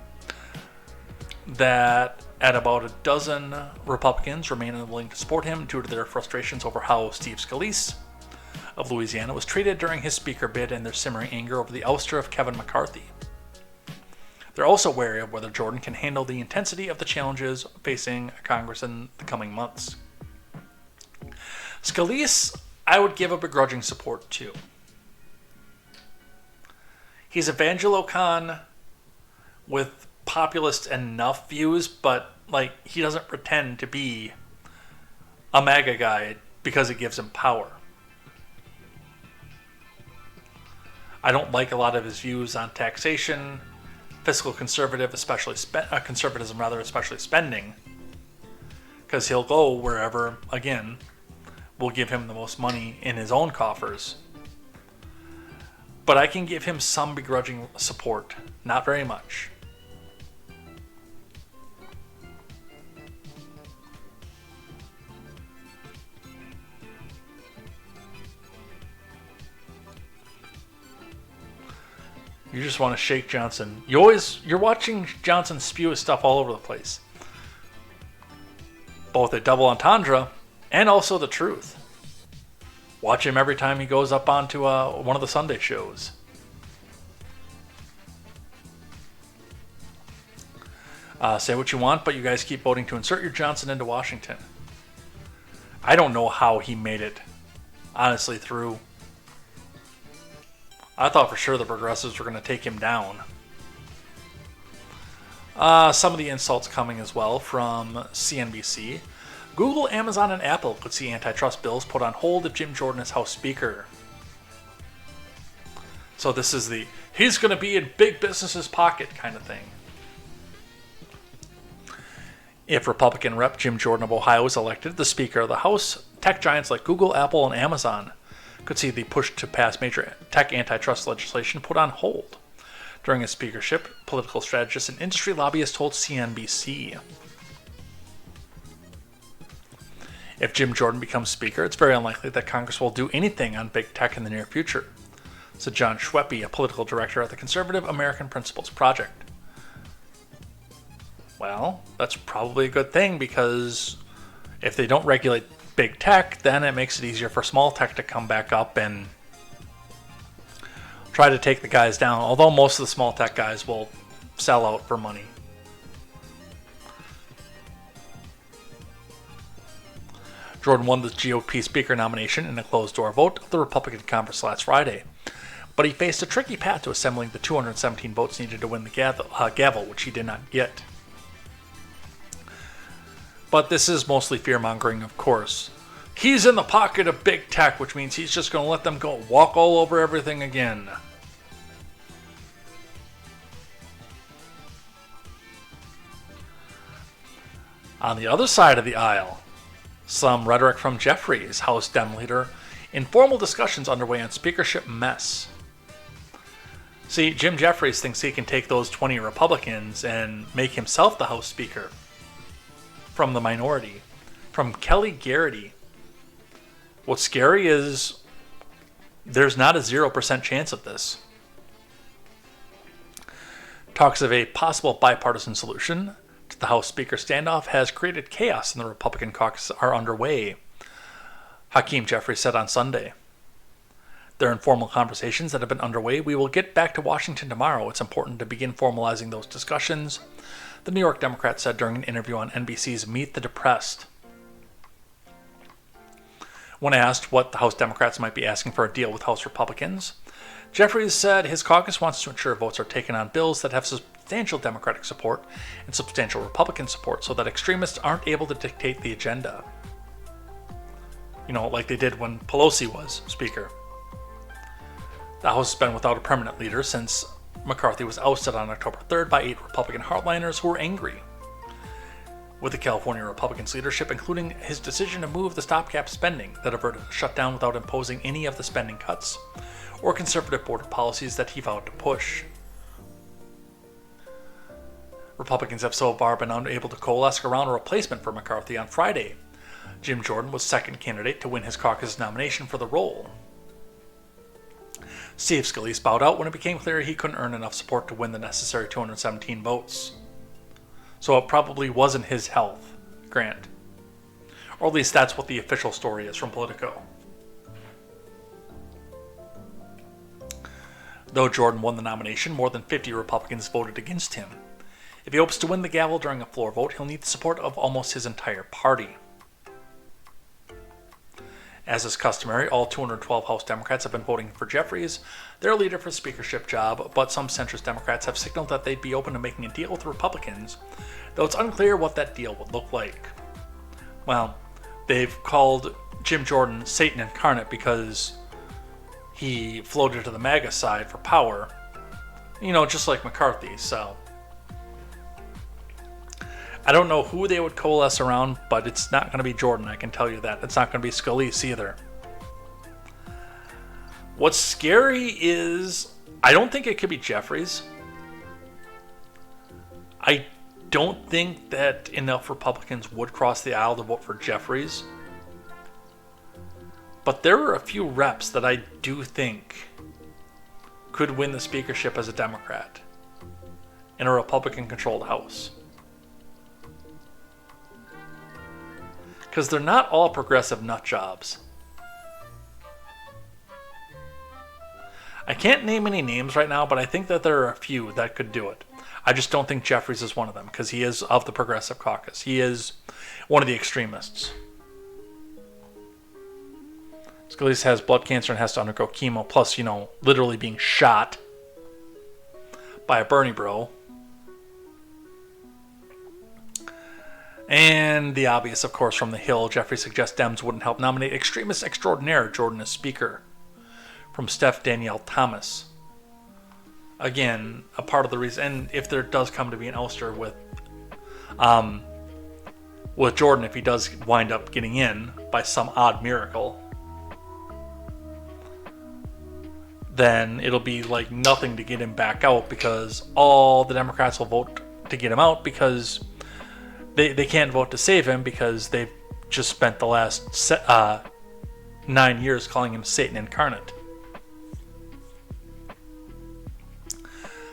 that at about a dozen Republicans remain unwilling to support him due to their frustrations over how Steve Scalise of Louisiana was treated during his speaker bid and their simmering anger over the ouster of Kevin McCarthy. They're also wary of whether Jordan can handle the intensity of the challenges facing Congress in the coming months. Scalise, I would give a begrudging support to. He's evangelocon with populist enough views, but like he doesn't pretend to be a MAGA guy because it gives him power. I don't like a lot of his views on taxation, fiscal conservative, conservatism rather, especially spending, because he'll go wherever, again, will give him the most money in his own coffers. But I can give him some begrudging support, not very much. You just want to shake Johnson. You're watching Johnson spew his stuff all over the place. Both a double entendre and also the truth. Watch him every time he goes up onto one of the Sunday shows. Say what you want, but you guys keep voting to insert your Johnson into Washington. I don't know how he made it, honestly, through. I thought for sure the progressives were going to take him down. Some of the insults coming as well from CNBC. Google, Amazon, and Apple could see antitrust bills put on hold if Jim Jordan is House Speaker. So this is the he's going to be in big business's pocket kind of thing. If Republican Rep Jim Jordan of Ohio is elected the Speaker of the House, tech giants like Google, Apple, and Amazon could see the push to pass major tech antitrust legislation put on hold. During his speakership, political strategists and industry lobbyists told CNBC. If Jim Jordan becomes Speaker, it's very unlikely that Congress will do anything on big tech in the near future, said John Schweppe, a political director at the conservative American Principles Project. Well, that's probably a good thing, because if they don't regulate big tech, then it makes it easier for small tech to come back up and try to take the guys down, although most of the small tech guys will sell out for money. Jordan won the GOP Speaker nomination in a closed-door vote of the Republican Congress last Friday, but he faced a tricky path to assembling the 217 votes needed to win the gavel, which he did not get. But this is mostly fear-mongering, of course. He's in the pocket of big tech, which means he's just going to let them go walk all over everything again. On the other side of the aisle, some rhetoric from Jeffries, House Dem leader, informal discussions underway on speakership mess. See, Jim Jeffries thinks he can take those 20 Republicans and make himself the House Speaker. From the minority, from Kelly Garrity. What's scary is there's not a 0% chance of this. Talks of a possible bipartisan solution to the House Speaker standoff has created chaos in the Republican caucus are underway, Hakeem Jeffries said on Sunday. There are informal conversations that have been underway. We will get back to Washington tomorrow. It's important to begin formalizing those discussions, the New York Democrat said during an interview on NBC's Meet the Depressed. When asked what the House Democrats might be asking for a deal with House Republicans, Jeffries said his caucus wants to ensure votes are taken on bills that have substantial Democratic support and substantial Republican support so that extremists aren't able to dictate the agenda. You know, like they did when Pelosi was Speaker. The House has been without a permanent leader since McCarthy was ousted on October 3rd by 8 Republican hardliners who were angry with the California Republicans' leadership, including his decision to move the stopgap spending that averted a shutdown without imposing any of the spending cuts or conservative border policies that he vowed to push. Republicans have so far been unable to coalesce around a replacement for McCarthy on Friday. Jim Jordan was second candidate to win his caucus nomination for the role. Steve Scalise bowed out when it became clear he couldn't earn enough support to win the necessary 217 votes. So it probably wasn't his health, Grant. Or at least that's what the official story is from Politico. Though Jordan won the nomination, more than 50 Republicans voted against him. If he hopes to win the gavel during a floor vote, he'll need the support of almost his entire party. As is customary, all 212 House Democrats have been voting for Jeffries, their leader for the speakership job, but some centrist Democrats have signaled that they'd be open to making a deal with the Republicans, though it's unclear what that deal would look like. Well, they've called Jim Jordan Satan incarnate because he floated to the MAGA side for power, just like McCarthy, so I don't know who they would coalesce around, but it's not going to be Jordan, I can tell you that. It's not going to be Scalise either. What's scary is I don't think it could be Jeffries. I don't think that enough Republicans would cross the aisle to vote for Jeffries. But there are a few reps that I do think could win the speakership as a Democrat in a Republican-controlled House. Because they're not all progressive nut jobs. I can't name any names right now, but I think that there are a few that could do it. I just don't think Jeffries is one of them, because he is of the Progressive Caucus. He is one of the extremists. Scalise has blood cancer and has to undergo chemo, plus, literally being shot by a Bernie bro. And the obvious, of course, from the Hill, Jeffrey suggests Dems wouldn't help nominate extremist extraordinaire Jordan as Speaker. From Steph Danielle Thomas. Again, a part of the reason, and if there does come to be an ouster with Jordan, if he does wind up getting in by some odd miracle, then it'll be like nothing to get him back out, because all the Democrats will vote to get him out, because they can't vote to save him, because they've just spent the last 9 years calling him Satan incarnate.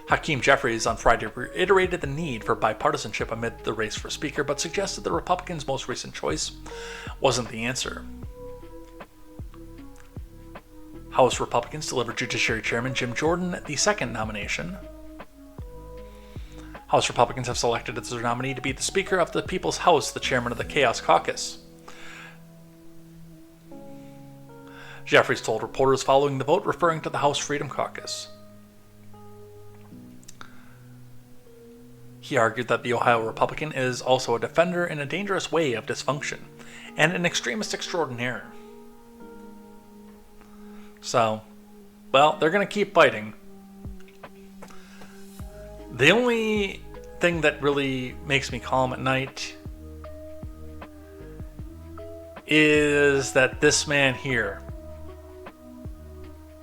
Hakeem Jeffries on Friday reiterated the need for bipartisanship amid the race for Speaker, but suggested the Republicans' most recent choice wasn't the answer. House Republicans delivered Judiciary Chairman Jim Jordan the second nomination. House Republicans have selected as their nominee to be the Speaker of the People's House, the Chairman of the Chaos Caucus. Jeffries told reporters following the vote, referring to the House Freedom Caucus. He argued that the Ohio Republican is also a defender in a dangerous way of dysfunction, and an extremist extraordinaire. So, well, they're going to keep fighting. The only thing that really makes me calm at night is that this man here,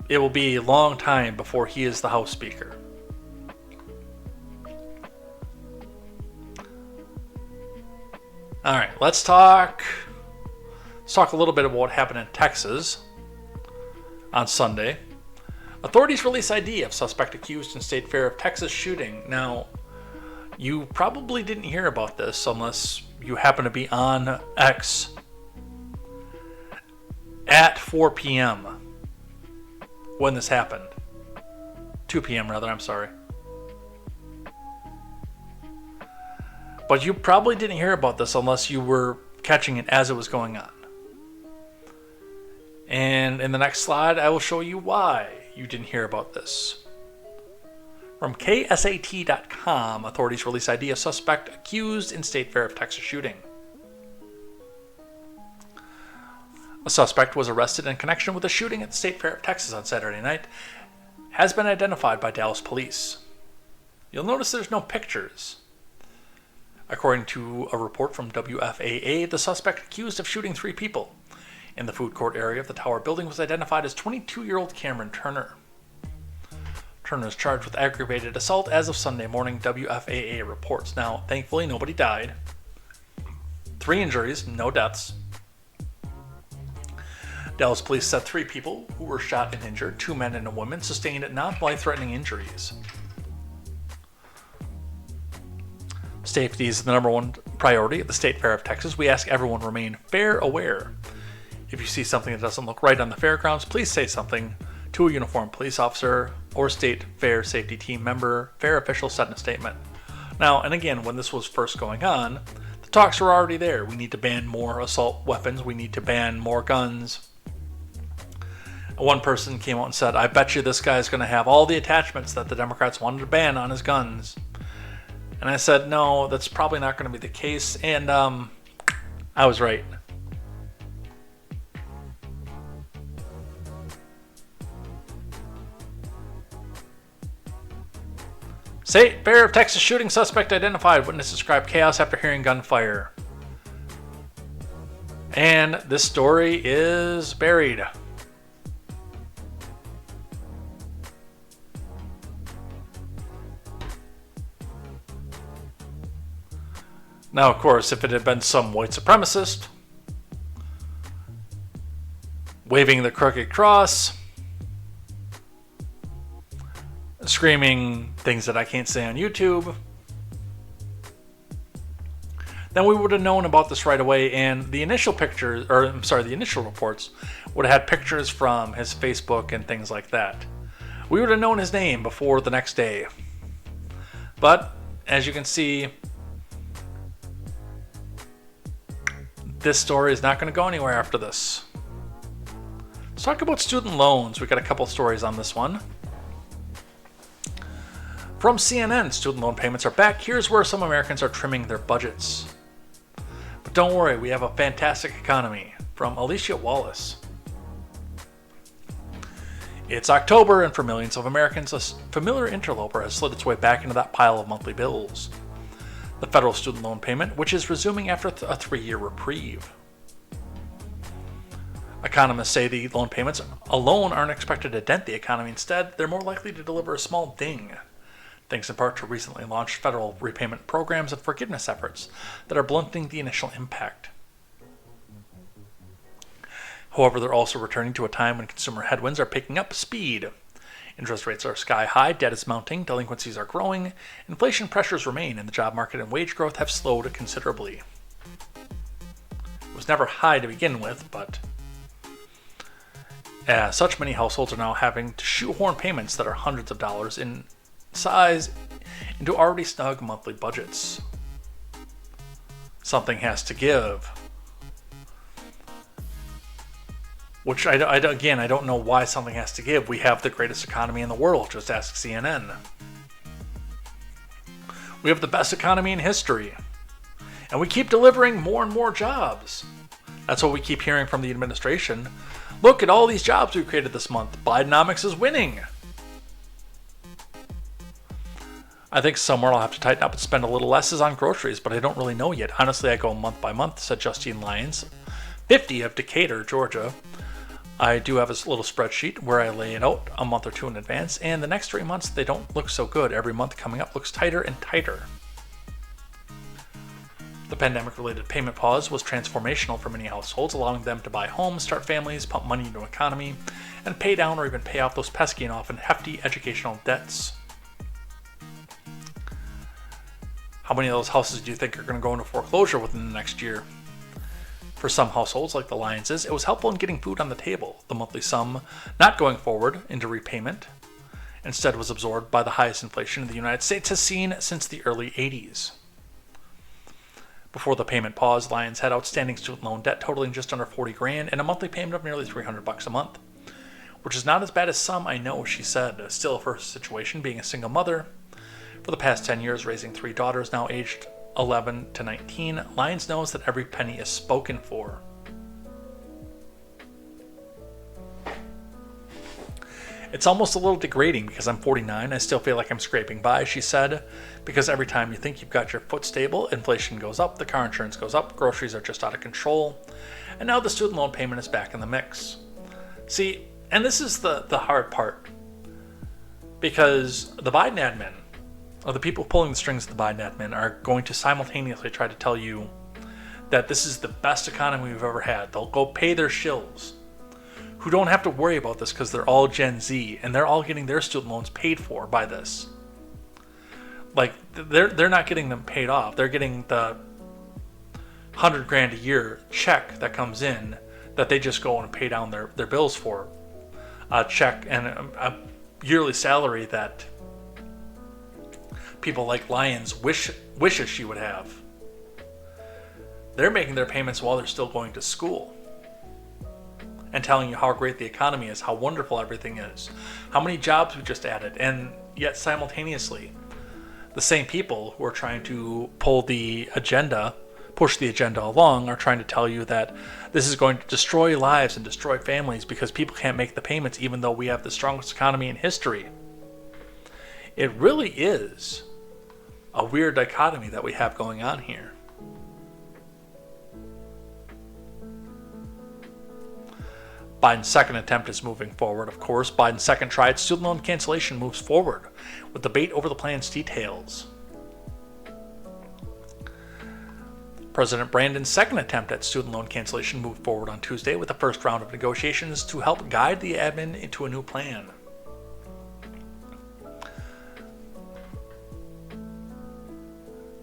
it will be a long time before he is the House Speaker. All right, let's talk a little bit about what happened in Texas on Sunday. Authorities release ID of suspect accused in State Fair of Texas shooting. Now, you probably didn't hear about this unless you happen to be on X at 4 p.m. when this happened. 2 p.m. rather, I'm sorry. But you probably didn't hear about this unless you were catching it as it was going on. And in the next slide, I will show you why you didn't hear about this. From KSAT.com, authorities release ID of suspect accused in State Fair of Texas shooting. A suspect was arrested in connection with a shooting at the State Fair of Texas on Saturday night, has been identified by Dallas police. You'll notice there's no pictures. According to a report from WFAA, the suspect accused of shooting 3 people in the food court area of the Tower building was identified as 22-year-old Cameron Turner. Turner is charged with aggravated assault as of Sunday morning, WFAA reports. Now, thankfully, nobody died. 3 injuries, no deaths. Dallas police said 3 people who were shot and injured, 2 men and a woman, sustained non-life-threatening injuries. Safety is the number one priority at the State Fair of Texas. We ask everyone to remain fair aware. If you see something that doesn't look right on the fairgrounds, please say something to a uniformed police officer or state fair safety team member. Fair officials said in a statement. Now, and again, when this was first going on, the talks were already there. We need to ban more assault weapons. We need to ban more guns. one person came out and said, I bet you this guy's going to have all the attachments that the Democrats wanted to ban on his guns. And I said, no, that's probably not going to be the case. And I was right. State Fair of Texas shooting suspect identified. Witness described chaos after hearing gunfire. And this story is buried. Now, of course, if it had been some white supremacist waving the crooked cross, screaming things that I can't say on YouTube, then we would have known about this right away, and the initial pictures, or I'm sorry, the initial reports would have had pictures from his Facebook and things like that. We would have known his name before the next day. But, as you can see, this story is not going to go anywhere after this. Let's talk about student loans. We got a couple stories on this one. From CNN, student loan payments are back. Here's where some Americans are trimming their budgets. But don't worry, we have a fantastic economy. From Alicia Wallace. It's October, and for millions of Americans, a familiar interloper has slid its way back into that pile of monthly bills. The federal student loan payment, which is resuming after a 3-year reprieve. Economists say the loan payments alone aren't expected to dent the economy. Instead, they're more likely to deliver a small ding, thanks in part to recently launched federal repayment programs and forgiveness efforts that are blunting the initial impact. However, they're also returning to a time when consumer headwinds are picking up speed. Interest rates are sky high, debt is mounting, delinquencies are growing, inflation pressures remain, and the job market and wage growth have slowed considerably. It was never high to begin with, but such many households are now having to shoehorn payments that are hundreds of dollars in size into already snug monthly budgets. Something has to give. Which, I don't know why something has to give. We have the greatest economy in the world, just ask CNN. We have the best economy in history. And we keep delivering more and more jobs. That's what we keep hearing from the administration. Look at all these jobs we created this month. Bidenomics is winning. I think somewhere I'll have to tighten up and spend a little less on groceries, but I don't really know yet. Honestly, I go month by month, said Justine Lyons, 50 of Decatur, Georgia. I do have a little spreadsheet where I lay it out a month or two in advance, and the next 3 months, they don't look so good. Every month coming up looks tighter and tighter. The pandemic-related payment pause was transformational for many households, allowing them to buy homes, start families, pump money into the economy, and pay down or even pay off those pesky and often hefty educational debts. How many of those houses do you think are going to go into foreclosure within the next year? For some households, like the Lyonses, it was helpful in getting food on the table. The monthly sum not going forward into repayment instead was absorbed by the highest inflation the United States has seen since the early 80s. Before the payment pause, Lyons had outstanding student loan debt totaling just under $40,000 and a monthly payment of nearly $300 a month, which is not as bad as some I know, she said. Still, for her situation, being a single mother, for the past 10 years raising 3 daughters now aged 11 to 19, Lyons knows that every penny is spoken for. It's almost a little degrading because I'm 49. I still feel like I'm scraping by, she said, because every time you think you've got your foot stable, inflation goes up, the car insurance goes up, groceries are just out of control, and now the student loan payment is back in the mix. See, and this is the hard part, because the Biden admin, or the people pulling the strings of the Biden admin, are going to simultaneously try to tell you that this is the best economy we've ever had. They'll go pay their shills, who don't have to worry about this because they're all Gen Z and they're all getting their student loans paid for by this. Like, they're not getting them paid off. They're getting the $100,000 a year check that comes in that they just go and pay down their bills for. A check and a yearly salary that people like Lyons wishes she would have. They're making their payments while they're still going to school. and telling you how great the economy is, how wonderful everything is, how many jobs we just added, and yet simultaneously, the same people who are trying to push the agenda along are trying to tell you that this is going to destroy lives and destroy families because people can't make the payments even though we have the strongest economy in history. It really is a weird dichotomy that we have going on here. Biden's second attempt is moving forward, of course. Biden's second try at student loan cancellation moves forward, with debate over the plan's details. President Brandon's second attempt at student loan cancellation moved forward on Tuesday with the first round of negotiations to help guide the admin into a new plan.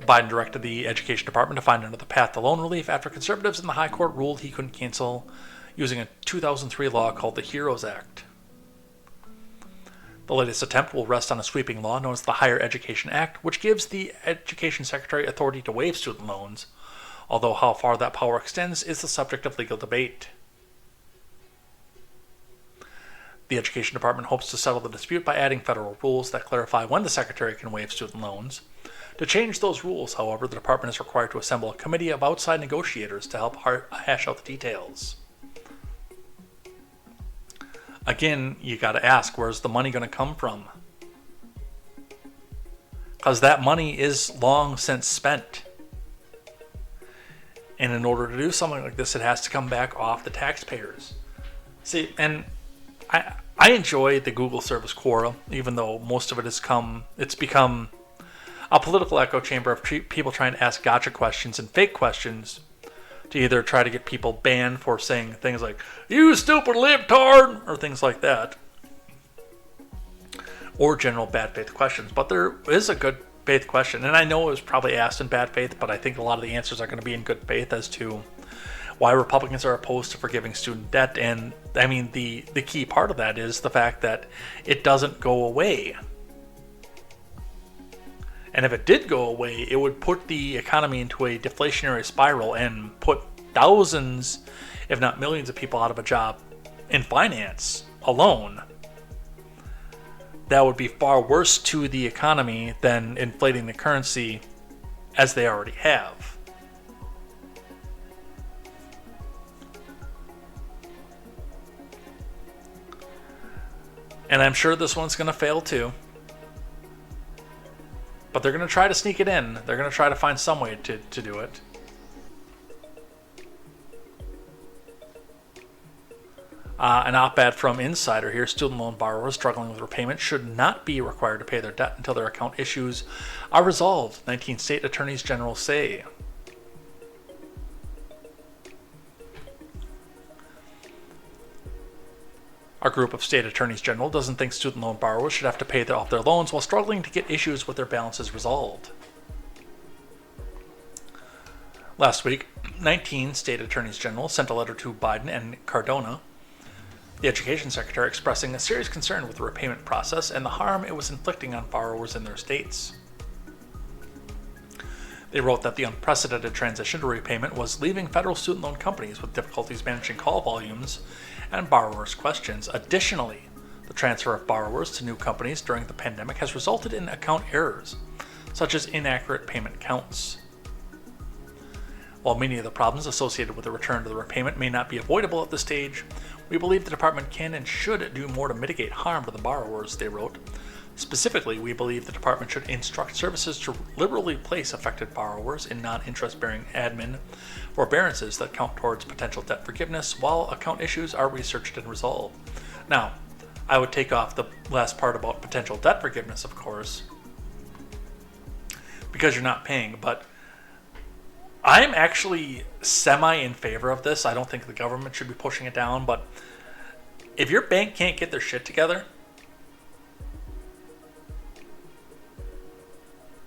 Biden directed the Education Department to find another path to loan relief after conservatives in the High Court ruled he couldn't cancel using a 2003 law called the HEROES Act. The latest attempt will rest on a sweeping law known as the Higher Education Act, which gives the Education Secretary authority to waive student loans, although how far that power extends is the subject of legal debate. The Education Department hopes to settle the dispute by adding federal rules that clarify when the Secretary can waive student loans. To change those rules, however, the department is required to assemble a committee of outside negotiators to help hash out the details. Again, you got to ask, where's the money going to come from? Because that money is long since spent. And in order to do something like this, it has to come back off the taxpayers. See, and I enjoy the Google service Quora, even though most of it it's become a political echo chamber of people trying to ask gotcha questions and fake questions to either try to get people banned for saying things like, "You stupid libtard," or things like that. Or general bad faith questions. But there is a good faith question, and I know it was probably asked in bad faith, but I think a lot of the answers are going to be in good faith as to why Republicans are opposed to forgiving student debt. And I mean, the key part of that is the fact that it doesn't go away. And if it did go away, it would put the economy into a deflationary spiral and put thousands, if not millions of people out of a job in finance alone. That would be far worse to the economy than inflating the currency as they already have. And I'm sure this one's going to fail too. But they're going to try to sneak it in. They're going to try to find some way to do it. An op-ed from Insider here. Student loan borrowers struggling with repayment should not be required to pay their debt until their account issues are resolved, 19 state attorneys general say. Our group of state attorneys general doesn't think student loan borrowers should have to pay off their loans while struggling to get issues with their balances resolved. Last week, 19 state attorneys general sent a letter to Biden and Cardona, the education secretary, expressing a serious concern with the repayment process and the harm it was inflicting on borrowers in their states. They wrote that the unprecedented transition to repayment was leaving federal student loan companies with difficulties managing call volumes and borrowers' questions. Additionally, the transfer of borrowers to new companies during the pandemic has resulted in account errors, such as inaccurate payment counts. While many of the problems associated with the return to the repayment may not be avoidable at this stage, we believe the department can and should do more to mitigate harm to the borrowers, they wrote. Specifically, we believe the department should instruct services to liberally place affected borrowers in non-interest-bearing admin forbearances that count towards potential debt forgiveness while account issues are researched and resolved. Now, I would take off the last part about potential debt forgiveness, of course, because you're not paying, but I'm actually semi in favor of this. I don't think the government should be pushing it down, but if your bank can't get their shit together,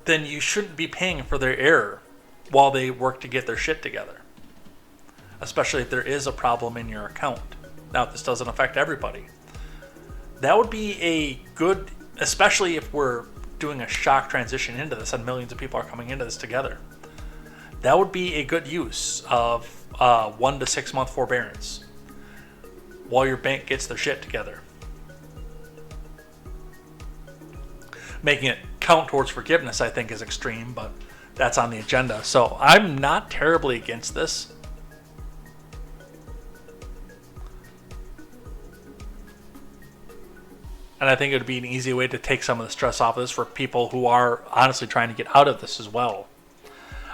then you shouldn't be paying for their error while they work to get their shit together, especially if there is a problem in your account. Now, this doesn't affect everybody. That would be a good, especially if we're doing a shock transition into this and millions of people are coming into this together. That would be a good use of 1 to 6 month forbearance. while your bank gets their shit together. Making it count towards forgiveness, I think, is extreme, but that's on the agenda. So I'm not terribly against this. And I think it would be an easy way to take some of the stress off of this for people who are honestly trying to get out of this as well.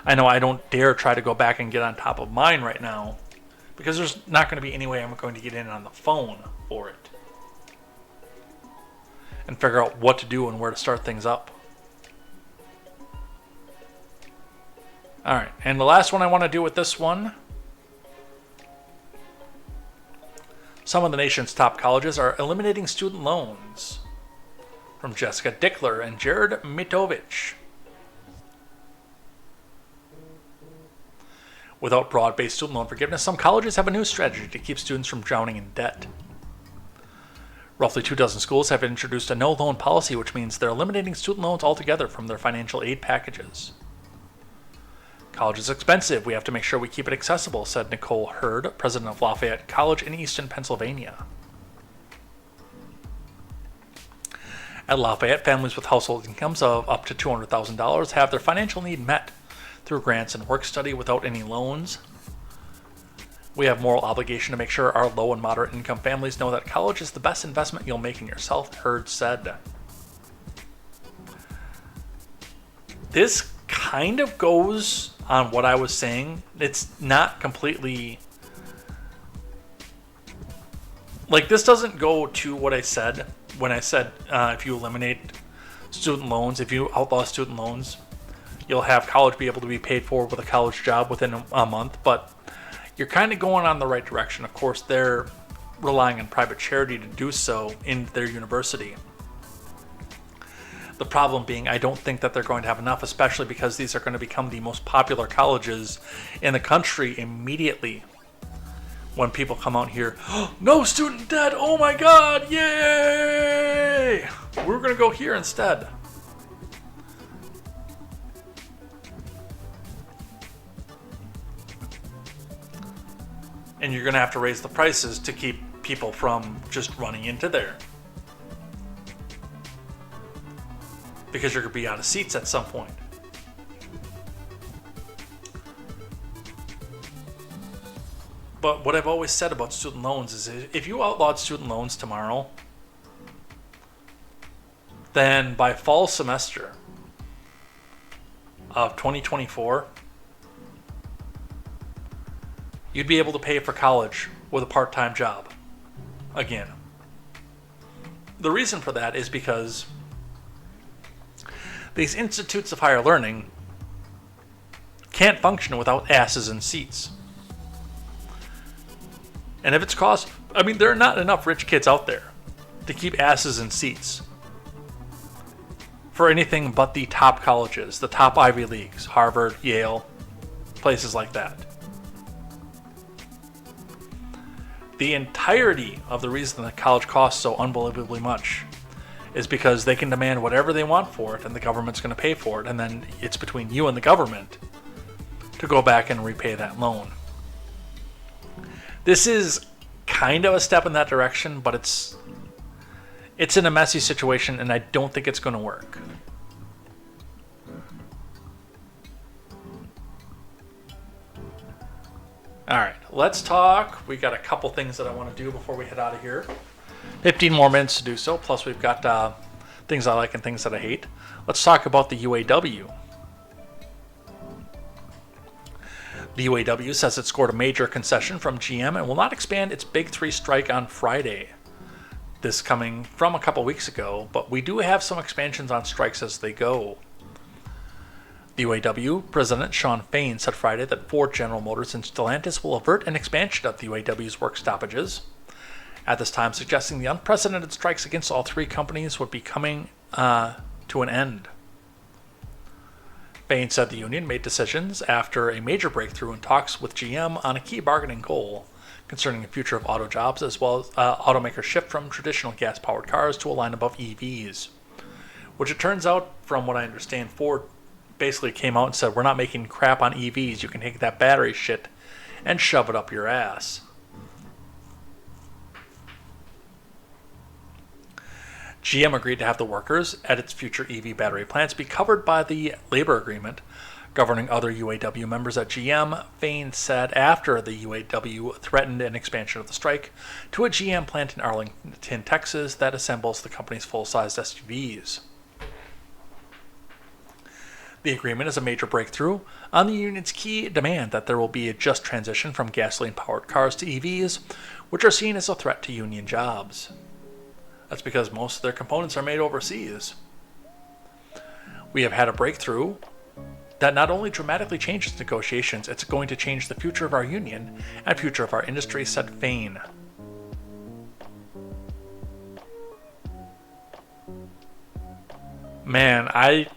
I know I don't dare try to go back and get on top of mine right now, because there's not going to be any way I'm going to get in on the phone for it and figure out what to do and where to start things up. Alright, and the last one I want to do with this one. Some of the nation's top colleges are eliminating student loans. From Jessica Dickler and Jared Mitovich. Without broad-based student loan forgiveness, some colleges have a new strategy to keep students from drowning in debt. Roughly 24 schools have introduced a no-loan policy, which means they're eliminating student loans altogether from their financial aid packages. College is expensive. We have to make sure we keep it accessible, said Nicole Hurd, president of Lafayette College in Easton, Pennsylvania. At Lafayette, families with household incomes of up to $200,000 have their financial need met through grants and work study without any loans. We have moral obligation to make sure our low and moderate income families know that college is the best investment you'll make in yourself, Hurd said. This kind of goes on what I was saying. It's not completely... Like, this doesn't go to what I said when I said if you eliminate student loans, if you outlaw student loans, you'll have college be able to be paid for with a college job within a month. But you're kind of going on the right direction. Of course, they're relying on private charity to do so in their university. The problem being, I don't think that they're going to have enough, especially because these are going to become the most popular colleges in the country immediately. When people come out here, oh, no student debt, oh my god, yay! We're going to go here instead. And you're going to have to raise the prices to keep people from just running into there. Because you're going to be out of seats at some point. But what I've always said about student loans is if you outlawed student loans tomorrow, then by fall semester of 2024, you'd be able to pay for college with a part-time job again. The reason for that is because these institutes of higher learning can't function without asses in seats. And if it's cost, I mean, there are not enough rich kids out there to keep asses in seats for anything but the top colleges, the top Ivy Leagues, Harvard, Yale, places like that. The entirety of the reason that college costs so unbelievably much is because they can demand whatever they want for it and the government's going to pay for it, and then it's between you and the government to go back and repay that loan. This is kind of a step in that direction, but it's in a messy situation, and I don't think it's going to work. Alright, let's talk. We got a couple things that I want to do before we head out of here. 15 more minutes to do so, plus we've got things I like and things that I hate. Let's talk about the UAW. The UAW says it scored a major concession from GM and will not expand its Big Three strike on Friday. This coming from a couple weeks ago, but we do have some expansions on strikes as they go. The UAW President Shawn Fain said Friday that Ford, General Motors, and Stellantis will avert an expansion of the UAW's work stoppages, at this time suggesting the unprecedented strikes against all three companies would be coming to an end. Fain said the union made decisions after a major breakthrough in talks with GM on a key bargaining goal concerning the future of auto jobs, as well as automakers' shift from traditional gas-powered cars to a line above EVs. Which it turns out, from what I understand, Ford basically came out and said, we're not making crap on EVs, you can take that battery shit and shove it up your ass. GM agreed to have the workers at its future EV battery plants be covered by the labor agreement governing other UAW members at GM, Fain said after the UAW threatened an expansion of the strike to a GM plant in Arlington, Texas that assembles the company's full-sized SUVs. The agreement is a major breakthrough on the union's key demand that there will be a just transition from gasoline-powered cars to EVs, which are seen as a threat to union jobs. That's because most of their components are made overseas. We have had a breakthrough that not only dramatically changes negotiations, it's going to change the future of our union and future of our industry, said Fain. Man, I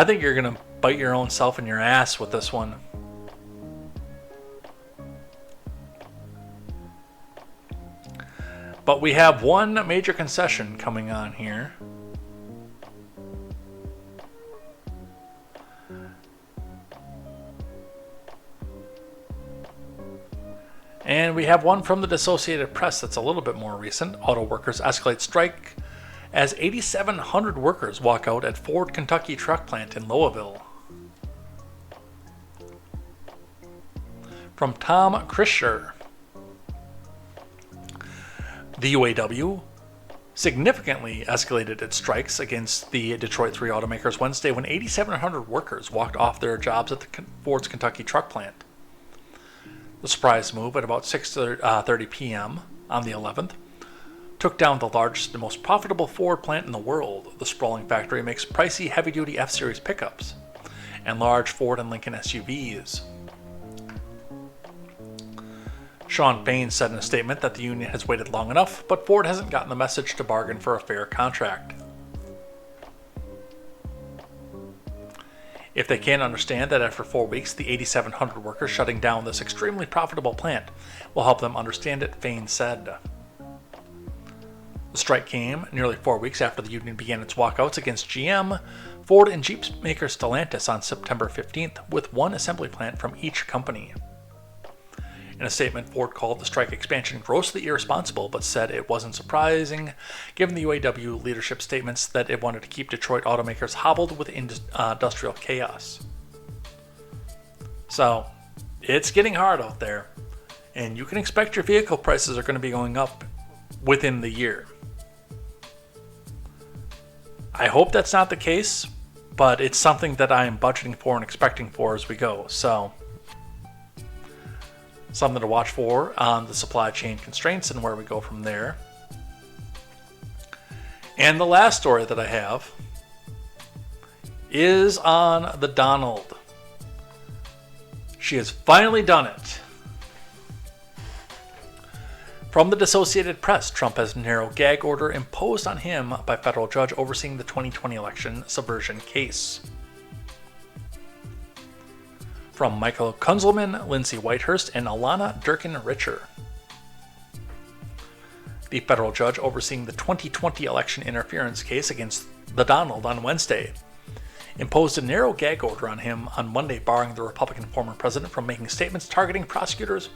think you're going to bite your own self in your ass with this one. But we have one major concession coming on here. And we have one from the Associated Press that's a little bit more recent. Auto workers escalate strike as 8,700 workers walk out at Ford Kentucky truck plant in Louisville. From Tom Krischer. The UAW significantly escalated its strikes against the Detroit 3 automakers Wednesday when 8,700 workers walked off their jobs at the Ford's Kentucky truck plant. The surprise move at about 6:30 p.m. on the 11th took down the largest and most profitable Ford plant in the world. The sprawling factory makes pricey heavy-duty F-Series pickups and large Ford and Lincoln SUVs. Sean Fain said in a statement that the union has waited long enough, but Ford hasn't gotten the message to bargain for a fair contract. If they can't understand that after 4 weeks, the 8,700 workers shutting down this extremely profitable plant will help them understand it, Fain said. The strike came nearly 4 weeks after the union began its walkouts against GM, Ford, and Jeep maker Stellantis on September 15th, with one assembly plant from each company. In a statement, Ford called the strike expansion grossly irresponsible, but said it wasn't surprising, given the UAW leadership statements that it wanted to keep Detroit automakers hobbled with industrial chaos. So, it's getting hard out there, and you can expect your vehicle prices are going to be going up within the year. I hope that's not the case, but it's something that I am budgeting for and expecting for as we go, so something to watch for on the supply chain constraints and where we go from there. And the last story that I have is on the Donald. She has finally done it. From the Associated Press, Trump has a narrow gag order imposed on him by federal judge overseeing the 2020 election subversion case. From Michael Kunzelman, Lindsay Whitehurst, and Alana Durkin-Richer. The federal judge overseeing the 2020 election interference case against the Donald on Wednesday imposed a narrow gag order on him on Monday, barring the Republican former president from making statements targeting prosecutors,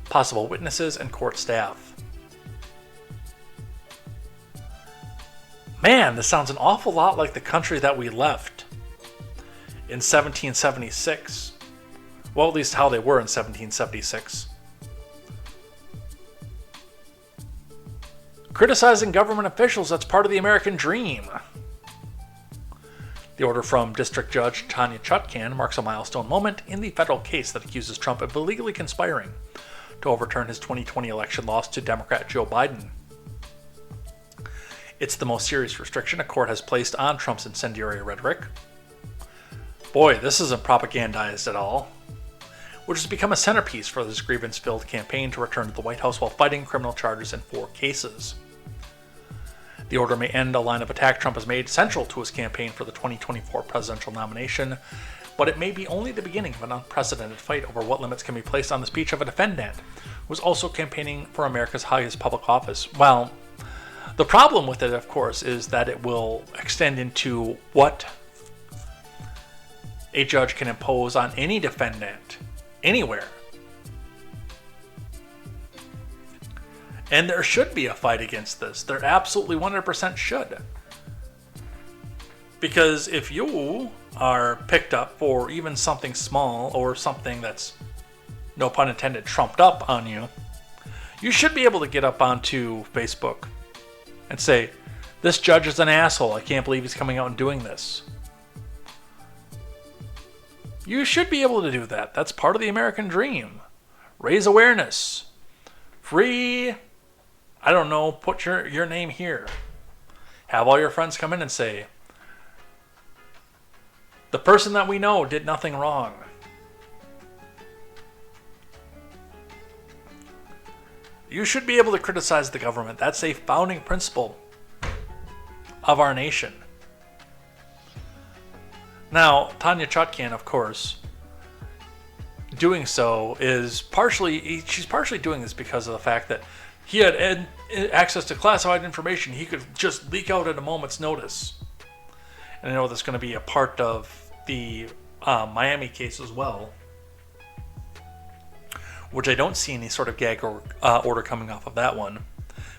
possible witnesses, and court staff. Man, this sounds an awful lot like the country that we left in 1776. Well, at least how they were in 1776. Criticizing government officials, that's part of the American dream. The order from District Judge Tanya Chutkan marks a milestone moment in the federal case that accuses Trump of illegally conspiring to overturn his 2020 election loss to Democrat Joe Biden. It's the most serious restriction a court has placed on Trump's incendiary rhetoric. Boy, this isn't propagandized at all. Which has become a centerpiece for this grievance-filled campaign to return to the White House while fighting criminal charges in 4 cases. The order may end a line of attack Trump has made central to his campaign for the 2024 presidential nomination, but it may be only the beginning of an unprecedented fight over what limits can be placed on the speech of a defendant who is also campaigning for America's highest public office. Well, the problem with it, of course, is that it will extend into what a judge can impose on any defendant anywhere. And there should be a fight against this. There absolutely 100% should. Because if you are picked up for even something small or something that's, no pun intended, trumped up on you, you should be able to get up onto Facebook and say, this judge is an asshole. I can't believe he's coming out and doing this. You should be able to do that. That's part of the American dream. Raise awareness. Free, I don't know, put your name here. Have all your friends come in and say, the person that we know did nothing wrong. You should be able to criticize the government. That's a founding principle of our nation. Now, Tanya Chutkan, of course, doing so is she's partially doing this because of the fact that he had access to classified information he could just leak out at a moment's notice. And I know that's going to be a part of the Miami case as well, which I don't see any sort of gag or order coming off of that one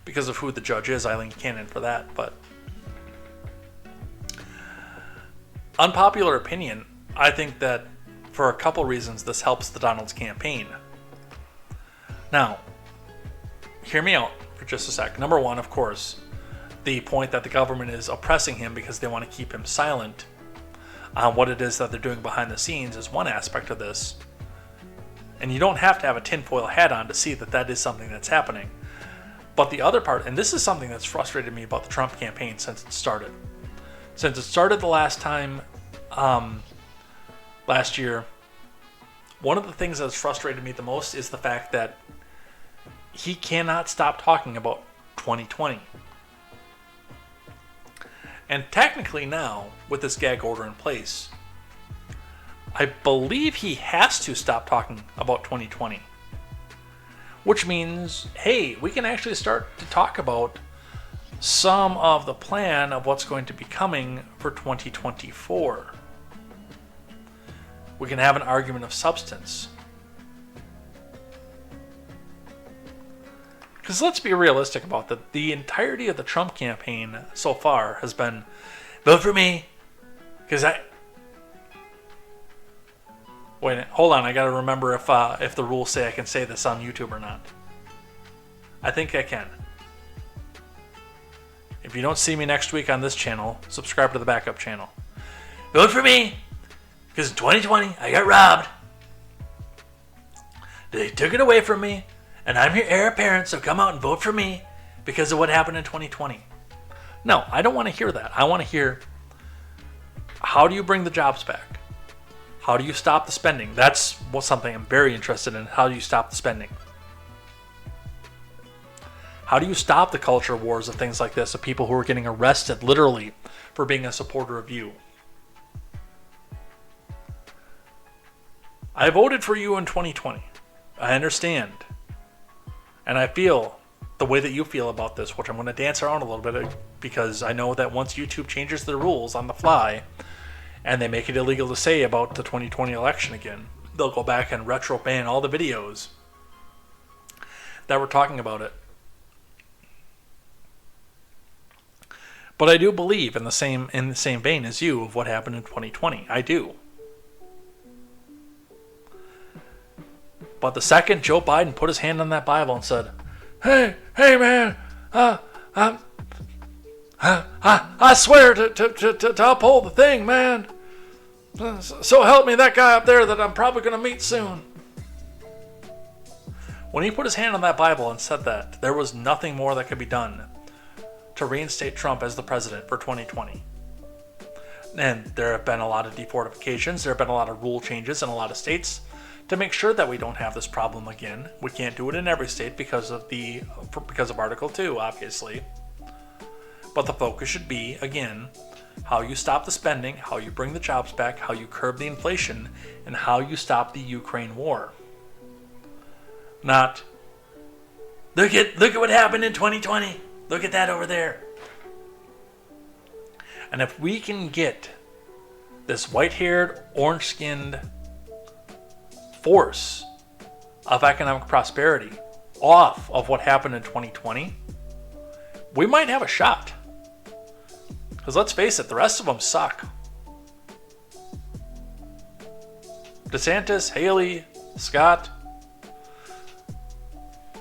because of who the judge is, Eileen Cannon, for that. But unpopular opinion, I think that for a couple reasons this helps the Donald's campaign. Now, hear me out for just a sec. Number one, of course, the point that the government is oppressing him because they want to keep him silent on what it is that they're doing behind the scenes is one aspect of this. And you don't have to have a tinfoil hat on to see that that is something that's happening. But the other part, and this is something that's frustrated me about the Trump campaign since it started. Since it started the last time, last year, one of the things that's frustrated me the most is the fact that he cannot stop talking about 2020. And technically now, with this gag order in place, I believe he has to stop talking about 2020. Which means, hey, we can actually start to talk about some of the plan of what's going to be coming for 2024. We can have an argument of substance. Because let's be realistic about that. The entirety of the Trump campaign so far has been, vote for me, because wait, hold on, I gotta remember if the rules say I can say this on YouTube or not. I think I can. If you don't see me next week on this channel, subscribe to the backup channel. Vote for me, because in 2020 I got robbed. They took it away from me. And I'm your heir apparent, so come out and vote for me because of what happened in 2020. No, I don't want to hear that. I want to hear, how do you bring the jobs back? How do you stop the spending? That's something I'm very interested in. How do you stop the spending? How do you stop the culture wars of things like this, of people who are getting arrested literally for being a supporter of you? I voted for you in 2020. I understand. And I feel the way that you feel about this, which I'm going to dance around a little bit because I know that once YouTube changes the rules on the fly and they make it illegal to say about the 2020 election again, they'll go back and retro ban all the videos that were talking about it. But I do believe in the same vein as you of what happened in 2020. I do. But the second Joe Biden put his hand on that Bible and said, hey man, I swear to uphold the thing, man. So help me that guy up there that I'm probably going to meet soon. When he put his hand on that Bible and said that, there was nothing more that could be done to reinstate Trump as the president for 2020. And there have been a lot of defortifications, there have been a lot of rule changes in a lot of states to make sure that we don't have this problem again. We can't do it in every state because of Article 2, obviously. But the focus should be, again, how you stop the spending, how you bring the jobs back, how you curb the inflation, and how you stop the Ukraine war. Not, look at what happened in 2020. Look at that over there. And if we can get this white-haired, orange-skinned force of economic prosperity off of what happened in 2020, we might have a shot. Because let's face it, the rest of them suck. DeSantis, Haley, Scott.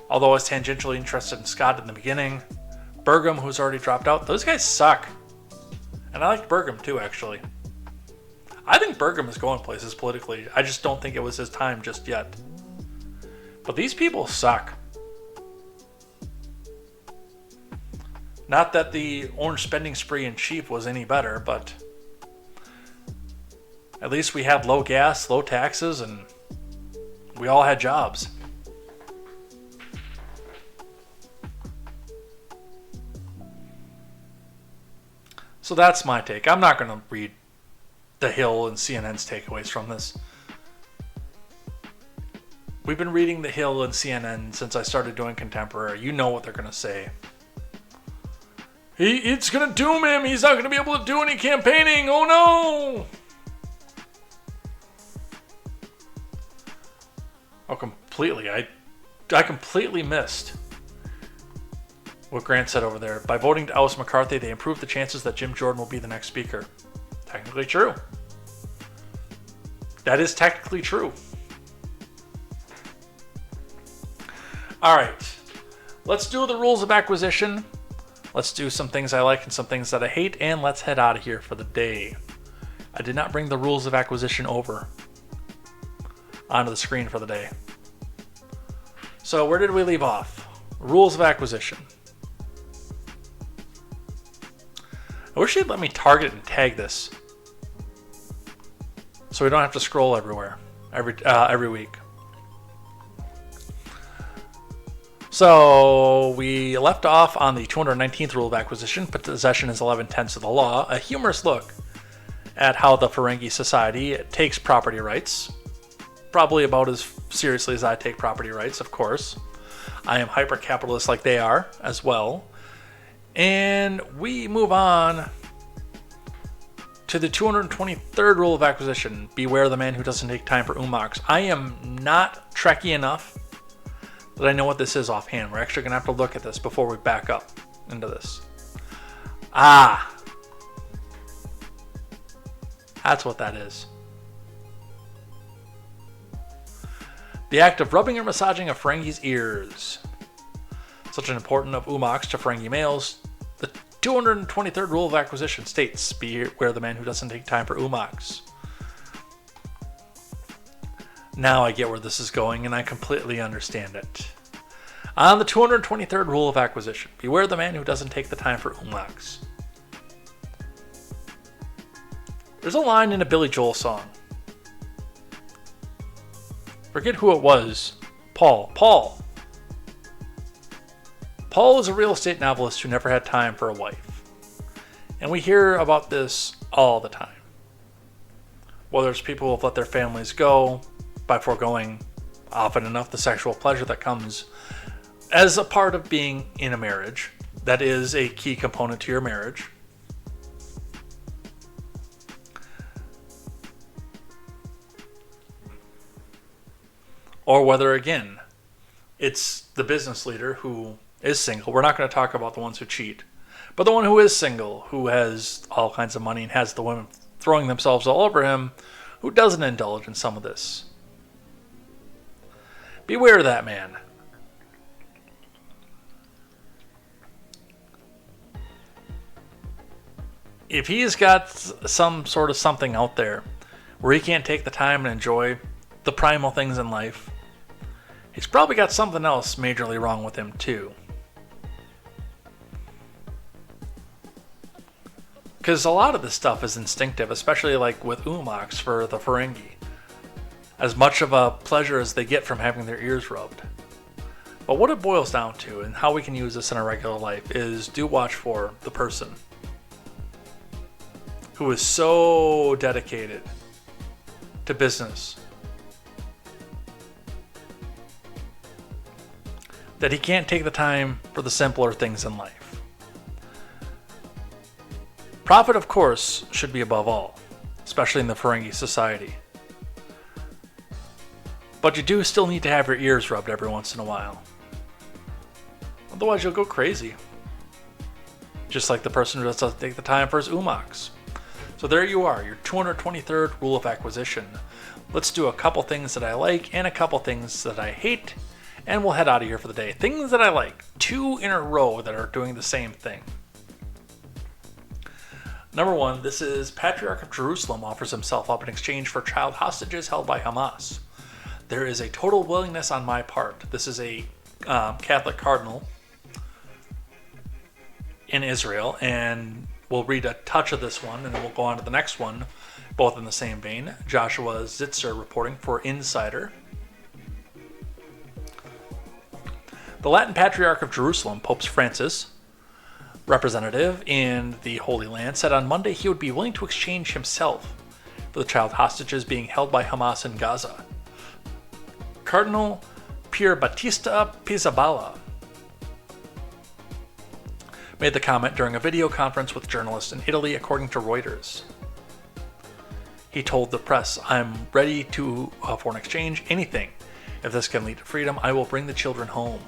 Although I was tangentially interested in Scott in the beginning. Burgum, who's already dropped out. Those guys suck. And I like Burgum too, actually. I think Burgum is going places politically. I just don't think it was his time just yet. But these people suck. Not that the orange spending spree in chief was any better, but at least we had low gas, low taxes, and we all had jobs. So that's my take. I'm not going to read The Hill and CNN's takeaways from this. We've been reading The Hill and CNN since I started doing contemporary. You know what they're going to say. It's going to doom him. He's not going to be able to do any campaigning. Oh no! Oh, completely. I completely missed what Grant said over there. By voting to oust McCarthy, they improved the chances that Jim Jordan will be the next speaker. Technically true. That is technically true. All right. Let's do the rules of acquisition. Let's do some things I like and some things that I hate, and let's head out of here for the day. I did not bring the rules of acquisition over onto the screen for the day. So where did we leave off? Rules of acquisition. I wish they'd let me target and tag this, so we don't have to scroll everywhere every week. So we left off on the 219th rule of acquisition. Possession is 11/10 of the law. A humorous look at how the Ferengi Society takes property rights. Probably about as seriously as I take property rights, of course. I am hyper-capitalist like they are as well. And we move on to the 223rd rule of acquisition. Beware the man who doesn't take time for umaks. I am not Trekkie enough that I know what this is offhand. We're actually going to have to look at this before we back up into this. Ah. That's what that is. The act of rubbing or massaging a Ferengi's ears. Such an important of umaks to Ferengi males. The 223rd rule of acquisition states, beware the man who doesn't take time for umaks. Now I get where this is going, and I completely understand it. On the 223rd rule of acquisition, beware the man who doesn't take the time for umaks. There's a line in a Billy Joel song. Forget who it was. Paul is a real estate novelist who never had time for a wife. And we hear about this all the time. Whether it's people who have let their families go by foregoing, often enough, the sexual pleasure that comes as a part of being in a marriage. That is a key component to your marriage. Or whether, again, it's the business leader who is single. We're not going to talk about the ones who cheat. But the one who is single, who has all kinds of money and has the women throwing themselves all over him, who doesn't indulge in some of this. Beware of that man. If he's got some sort of something out there where he can't take the time and enjoy the primal things in life, he's probably got something else majorly wrong with him too. Because a lot of this stuff is instinctive, especially like with umaks for the Ferengi. As much of a pleasure as they get from having their ears rubbed. But what it boils down to, and how we can use this in our regular life, is do watch for the person who is so dedicated to business that he can't take the time for the simpler things in life. Profit, of course, should be above all, especially in the Ferengi Society. But you do still need to have your ears rubbed every once in a while. Otherwise, you'll go crazy. Just like the person who doesn't take the time for his umox. So there you are, your 223rd rule of acquisition. Let's do a couple things that I like and a couple things that I hate, and we'll head out of here for the day. Things that I like, 2 in a row that are doing the same thing. Number 1, this is Patriarch of Jerusalem offers himself up in exchange for child hostages held by Hamas. There is a total willingness on my part. This is a Catholic cardinal in Israel, and we'll read a touch of this one, and then we'll go on to the next one, both in the same vein. Joshua Zitzer reporting for Insider. The Latin Patriarch of Jerusalem, Pope Francis, representative in the Holy Land, said on Monday he would be willing to exchange himself for the child hostages being held by Hamas in Gaza. Cardinal Pier Battista Pizzaballa made the comment during a video conference with journalists in Italy, according to Reuters. He told the press, "I'm ready for an exchange, anything. If this can lead to freedom, I will bring the children home.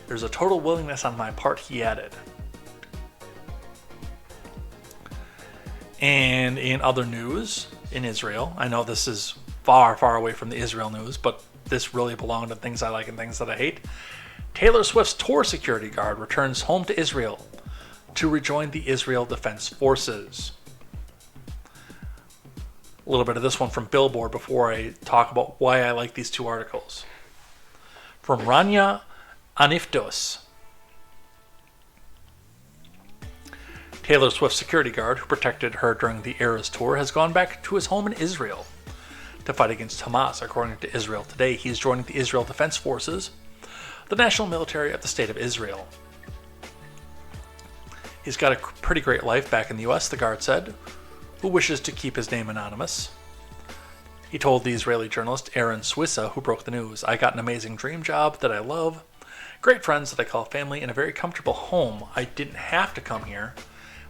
There's a total willingness on my part," he added. And in other news, in Israel, I know this is far, far away from the Israel news, but this really belonged to things I like and things that I hate. Taylor Swift's tour security guard returns home to Israel to rejoin the Israel Defense Forces. A little bit of this one from Billboard before I talk about why I like these 2 articles. From Rania Aniftos. Taylor Swift's security guard, who protected her during the Eras tour, has gone back to his home in Israel to fight against Hamas. According to Israel Today, he's joining the Israel Defense Forces, the national military of the State of Israel. He's got a pretty great life back in the US, the guard said, who wishes to keep his name anonymous. He told the Israeli journalist Aaron Swissa, who broke the news, "I got an amazing dream job that I love, great friends that I call family, and a very comfortable home. I didn't have to come here,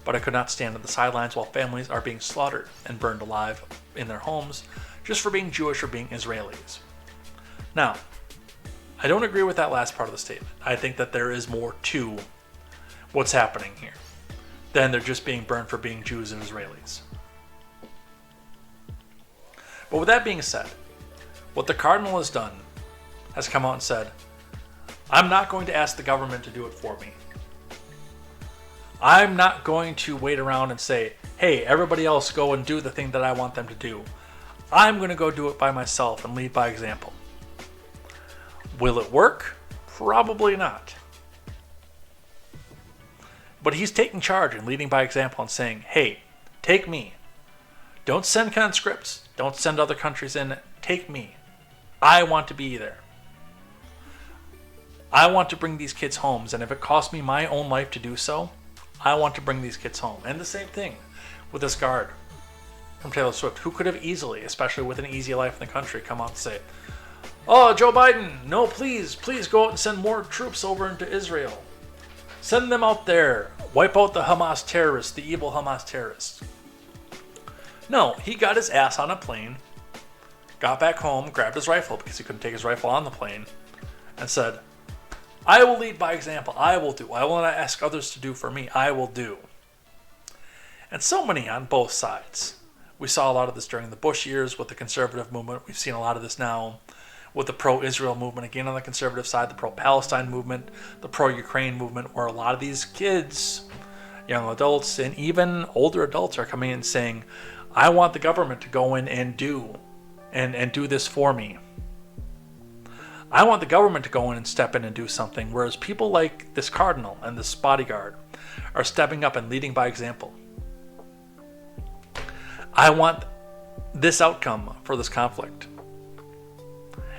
but I could not stand on the sidelines while families are being slaughtered and burned alive in their homes just for being Jewish or being Israelis." Now, I don't agree with that last part of the statement. I think that there is more to what's happening here than they're just being burned for being Jews and Israelis. But with that being said, what the Cardinal has done has come out and said, "I'm not going to ask the government to do it for me. I'm not going to wait around and say, hey, everybody else go and do the thing that I want them to do. I'm going to go do it by myself and lead by example." Will it work? Probably not. But he's taking charge and leading by example and saying, hey, take me. Don't send conscripts. Don't send other countries in. Take me. I want to be there. I want to bring these kids homes, and if it costs me my own life to do so, I want to bring these kids home. And the same thing with this guard from Taylor Swift, who could have easily, especially with an easy life in the country, come out and say, "Oh, Joe Biden, no, please go out and send more troops over into Israel. Send them out there. Wipe out the Hamas terrorists, the evil Hamas terrorists." No, he got his ass on a plane, got back home, grabbed his rifle because he couldn't take his rifle on the plane, and said, "I will lead by example. I will do. I will not ask others to do for me. I will do." And so many on both sides. We saw a lot of this during the Bush years with the conservative movement. We've seen a lot of this now with the pro-Israel movement, again on the conservative side, the pro-Palestine movement, the pro-Ukraine movement, where a lot of these kids, young adults, and even older adults are coming in saying, "I want the government to go in and do this for me. I want the government to go in and step in and do something," whereas people like this cardinal and this bodyguard are stepping up and leading by example. I want this outcome for this conflict,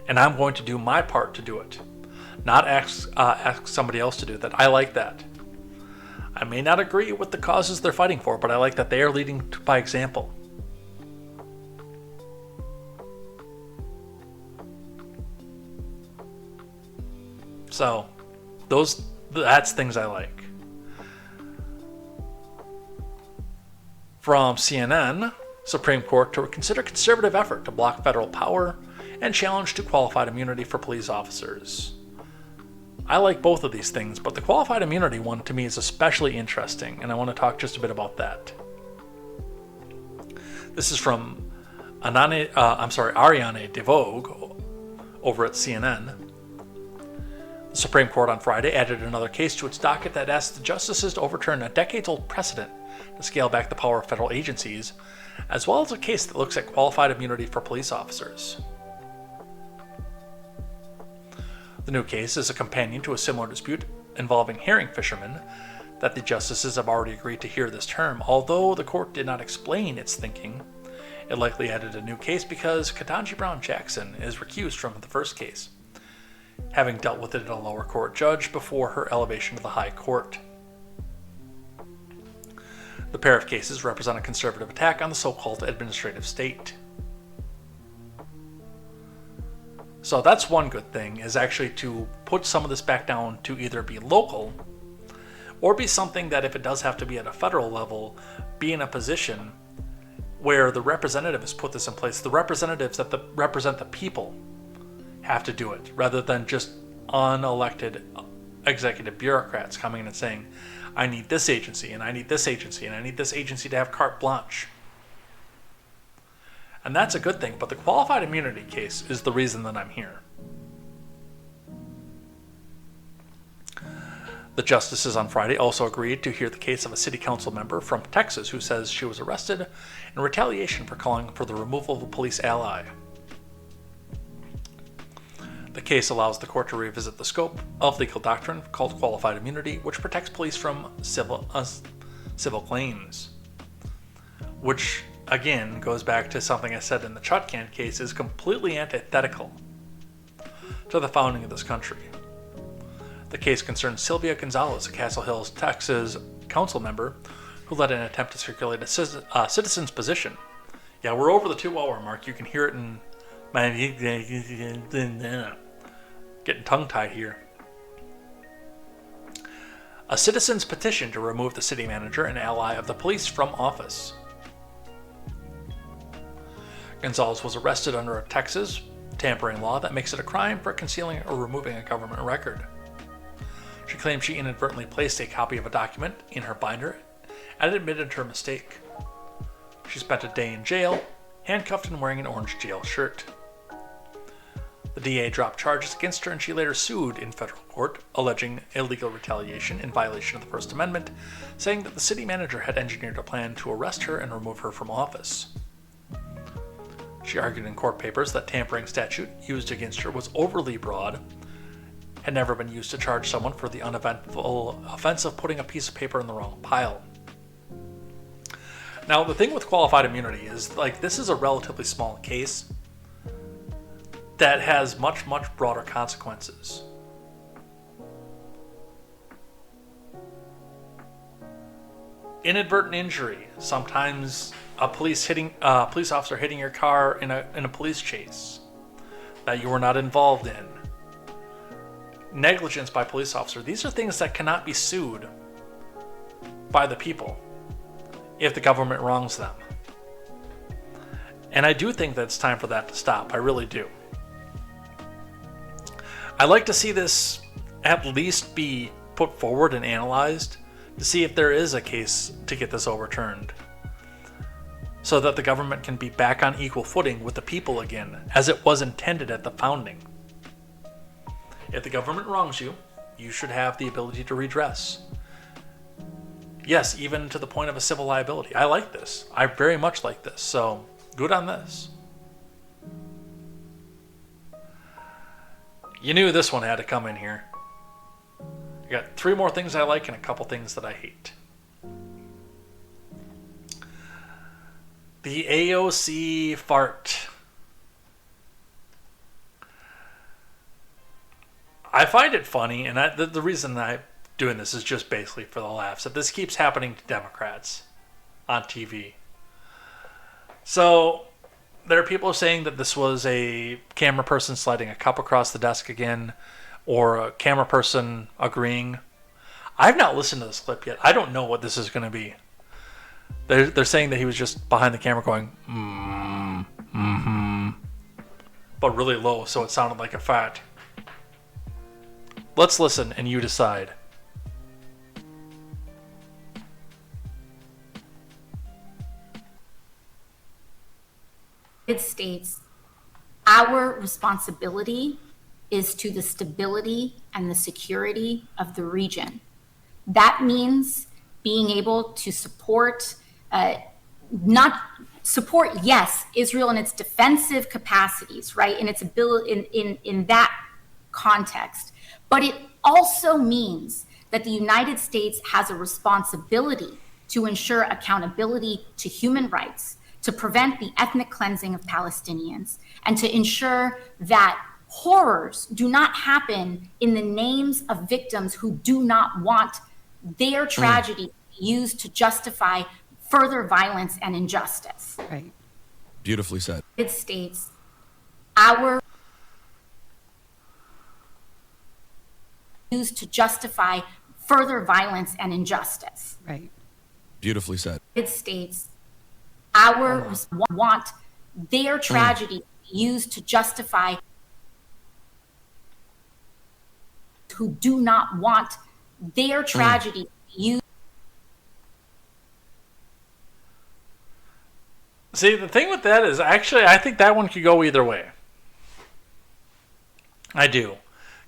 and I'm going to do my part to do it, not ask somebody else to do that. I like that. I may not agree with the causes they're fighting for, but I like that they are leading by example. So, that's things I like. From CNN, Supreme Court to consider conservative effort to block federal power and challenge to qualified immunity for police officers. I like both of these things, but the qualified immunity one to me is especially interesting, and I want to talk just a bit about that. This is from Ariane DeVoe over at CNN. The Supreme Court on Friday added another case to its docket that asked the justices to overturn a decades-old precedent to scale back the power of federal agencies, as well as a case that looks at qualified immunity for police officers. The new case is a companion to a similar dispute involving herring fishermen that the justices have already agreed to hear this term. Although the court did not explain its thinking, it likely added a new case because Ketanji Brown Jackson is recused from the first case, having dealt with it in a lower court judge before her elevation to the high court. The pair of cases represent a conservative attack on the so-called administrative state. So that's one good thing, is actually to put some of this back down to either be local or be something that, if it does have to be at a federal level, be in a position where the representatives put this in place. The representatives that represent the people have to do it, rather than just unelected executive bureaucrats coming in and saying, I need this agency, and I need this agency, and I need this agency to have carte blanche. And that's a good thing, but the qualified immunity case is the reason that I'm here. The justices on Friday also agreed to hear the case of a city council member from Texas who says she was arrested in retaliation for calling for the removal of a police ally. The case allows the court to revisit the scope of legal doctrine called qualified immunity, which protects police from civil claims. Which, again, goes back to something I said in the Chutkan case, is completely antithetical to the founding of this country. The case concerns Sylvia Gonzalez, a Castle Hills, Texas council member who led an attempt to circulate a citizen's position. Yeah, we're over the 2-hour mark. You can hear it in my getting tongue-tied here. A citizen's petition to remove the city manager and ally of the police from office. Gonzalez was arrested under a Texas tampering law that makes it a crime for concealing or removing a government record. She claimed she inadvertently placed a copy of a document in her binder and admitted her mistake. She spent a day in jail, handcuffed and wearing an orange jail shirt. The DA dropped charges against her and she later sued in federal court, alleging illegal retaliation in violation of the First Amendment, saying that the city manager had engineered a plan to arrest her and remove her from office. She argued in court papers that tampering statute used against her was overly broad, had never been used to charge someone for the uneventful offense of putting a piece of paper in the wrong pile. Now, the thing with qualified immunity is, this is a relatively small case that has much, much broader consequences. Inadvertent injury, sometimes a police officer hitting your car in a police chase that you were not involved in. Negligence by police officer. These are things that cannot be sued by the people if the government wrongs them. And I do think that it's time for that to stop. I really do. I'd like to see this at least be put forward and analyzed to see if there is a case to get this overturned, so that the government can be back on equal footing with the people again, as it was intended at the founding. If the government wrongs you, you should have the ability to redress. Yes, even to the point of a civil liability. I like this. I very much like this, so good on this. You knew this one had to come in here. I got 3 more things I like and a couple things that I hate. The AOC fart. I find it funny, and the reason I'm doing this is just basically for the laughs, that this keeps happening to Democrats on TV. So there are people saying that this was a camera person sliding a cup across the desk again, or a camera person agreeing. I've not listened to this clip yet. I don't know what this is going to be. They're saying that he was just behind the camera going, but really low, so it sounded like a fart. Let's listen and you decide. United States, our responsibility is to the stability and the security of the region. That means being able to support, yes, Israel in its defensive capacities, right, in its ability in that context. But it also means that the United States has a responsibility to ensure accountability to human rights, to prevent the ethnic cleansing of Palestinians, and to ensure that horrors do not happen in the names of victims who do not want their tragedy used to justify further violence and injustice. Right. Beautifully said. United States, our used to justify further violence and injustice. Right. Beautifully said. United States, our want their tragedy used to justify who do not want their tragedy used. See, the thing with that is actually I think that one could go either way. I do.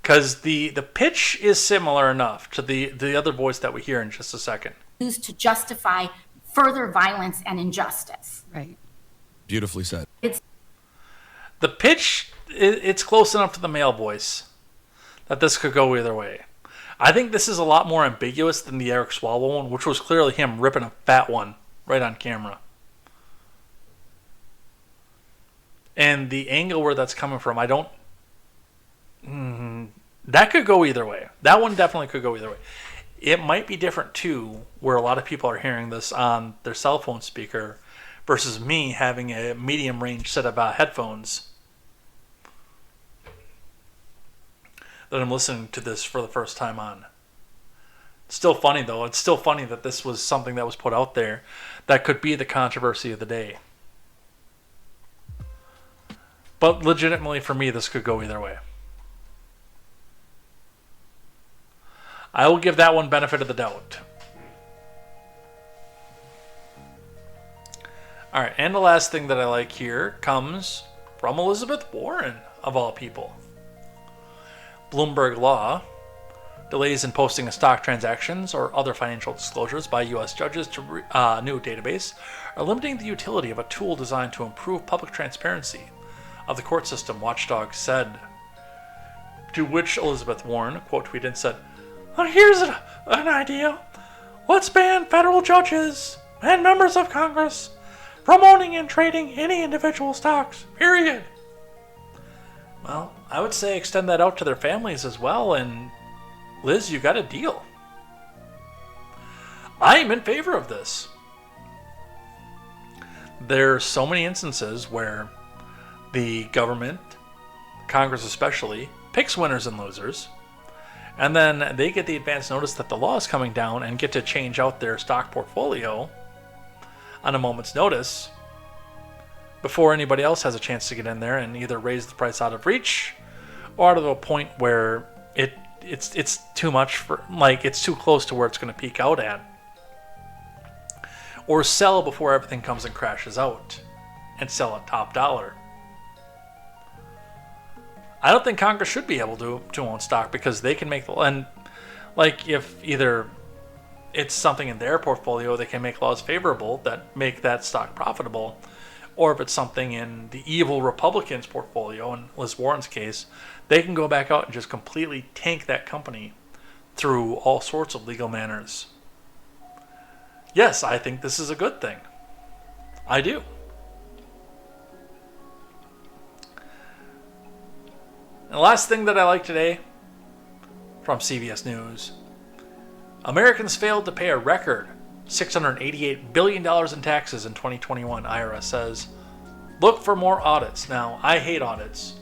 Because the pitch is similar enough to the other voice that we hear in just a second. Used to justify further violence and injustice. Right. Beautifully said. It's the pitch, it's close enough to the male voice that this could go either way. I think this is a lot more ambiguous than the Eric Swalwell one, which was clearly him ripping a fat one right on camera. And the angle where that's coming from, I don't... that could go either way. That one definitely could go either way. It might be different, too, where a lot of people are hearing this on their cell phone speaker versus me having a medium-range set of headphones that I'm listening to this for the first time on. It's still funny, though. It's still funny that this was something that was put out there that could be the controversy of the day. But legitimately, for me, this could go either way. I will give that one benefit of the doubt. All right, and the last thing that I like here comes from Elizabeth Warren, of all people. Bloomberg Law, delays in posting of stock transactions or other financial disclosures by U.S. judges to a new database are limiting the utility of a tool designed to improve public transparency of the court system, Watchdog said. To which Elizabeth Warren quote tweeted and said, "Here's an idea. Let's ban federal judges and members of Congress from owning and trading any individual stocks, period." Well, I would say extend that out to their families as well, and Liz, you got a deal. I am in favor of this. There are so many instances where the government, Congress especially, picks winners and losers, and then they get the advance notice that the law is coming down and get to change out their stock portfolio on a moment's notice before anybody else has a chance to get in there and either raise the price out of reach or out of a point where it's too much for, like, it's too close to where it's going to peak out at, or sell before everything comes and crashes out and sell at top dollar. I don't think Congress should be able to own stock because they can make the, and like if either it's something in their portfolio, they can make laws favorable that make that stock profitable, or if it's something in the evil Republicans' portfolio, in Liz Warren's case, they can go back out and just completely tank that company through all sorts of legal manners. Yes, I think this is a good thing. I do. And the last thing that I like today from CBS News: Americans failed to pay a record $688 billion in taxes in 2021, IRS says. Look for more audits. Now, I hate audits,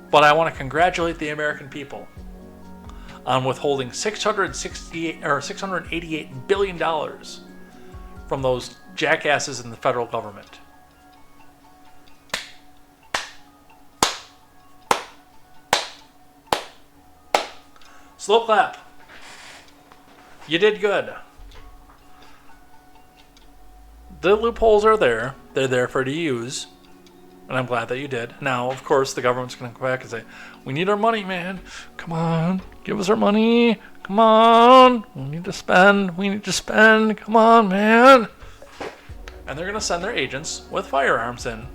but I want to congratulate the American people on withholding $688 billion from those jackasses in the federal government. Slow clap. You did good. The loopholes are there. They're there for you to use. And I'm glad that you did. Now, of course, the government's going to come back and say, we need our money, man. Come on. Give us our money. Come on. We need to spend. We need to spend. Come on, man. And they're going to send their agents with firearms in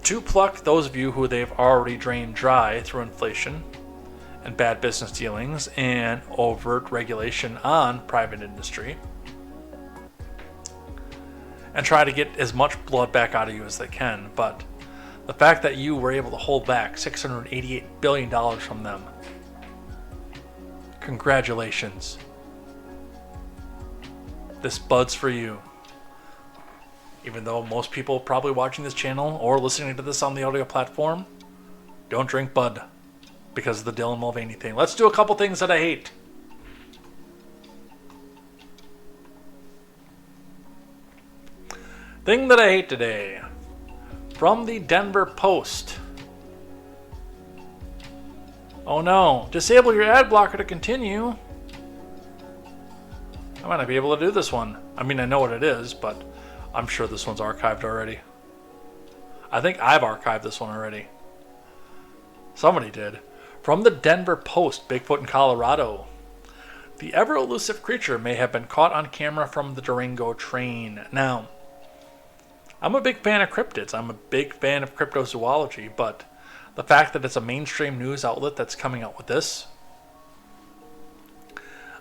to pluck those of you who they've already drained dry through inflation and bad business dealings and overt regulation on private industry, and try to get as much blood back out of you as they can. But the fact that you were able to hold back $688 billion from them, congratulations. This bud's for you. Even though most people probably watching this channel or listening to this on the audio platform don't drink Bud because of the Dylan Mulvaney thing. Let's do a couple things that I hate. Thing that I hate today. From the Denver Post. Oh no, disable your ad blocker to continue. I might not be able to do this one. I mean, I know what it is, but I'm sure this one's archived already. I think I've archived this one already. Somebody did. From the Denver Post, Bigfoot in Colorado. The ever-elusive creature may have been caught on camera from the Durango train. Now, I'm a big fan of cryptids. I'm a big fan of cryptozoology, but the fact that it's a mainstream news outlet that's coming out with this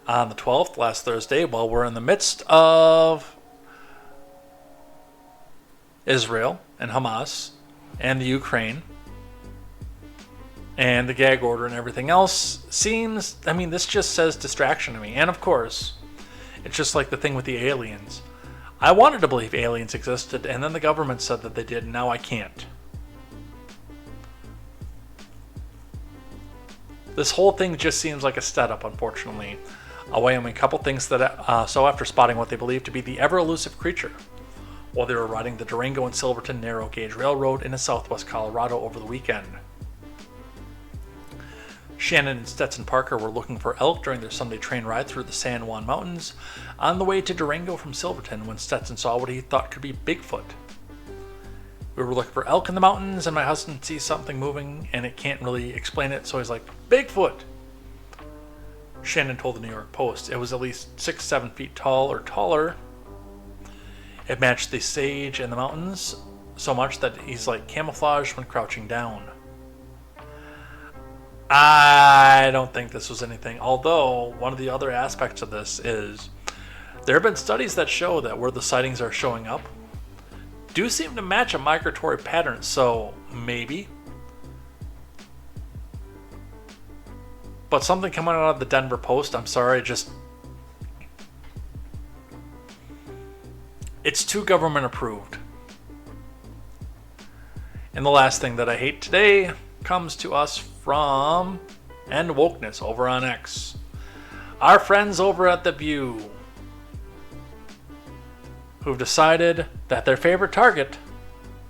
on the 12th, last Thursday, while we're in the midst of Israel and Hamas and the Ukraine and the gag order and everything else seems, I mean, this just says distraction to me. And of course, it's just like the thing with the aliens. I wanted to believe aliens existed, and then the government said that they did, and now I can't. This whole thing just seems like a setup, unfortunately. A Wyoming couple thinks that so after spotting what they believe to be the ever-elusive creature while they were riding the Durango and Silverton narrow gauge railroad in southwest Colorado over the weekend. Shannon and Stetson Parker were looking for elk during their Sunday train ride through the San Juan Mountains on the way to Durango from Silverton when Stetson saw what he thought could be Bigfoot. We were looking for elk in the mountains, and my husband sees something moving and it can't really explain it, so he's like, Bigfoot! Shannon told the New York Post it was at least 6-7 feet tall or taller. It matched the sage in the mountains so much that he's like camouflaged when crouching down. I don't think this was anything, although one of the other aspects of this is there have been studies that show that where the sightings are showing up do seem to match a migratory pattern, so maybe. But something coming out of the Denver Post, I'm sorry, it's too government approved. And the last thing that I hate today comes to us from and wokeness over on X. Our friends over at The View, who've decided that their favorite target,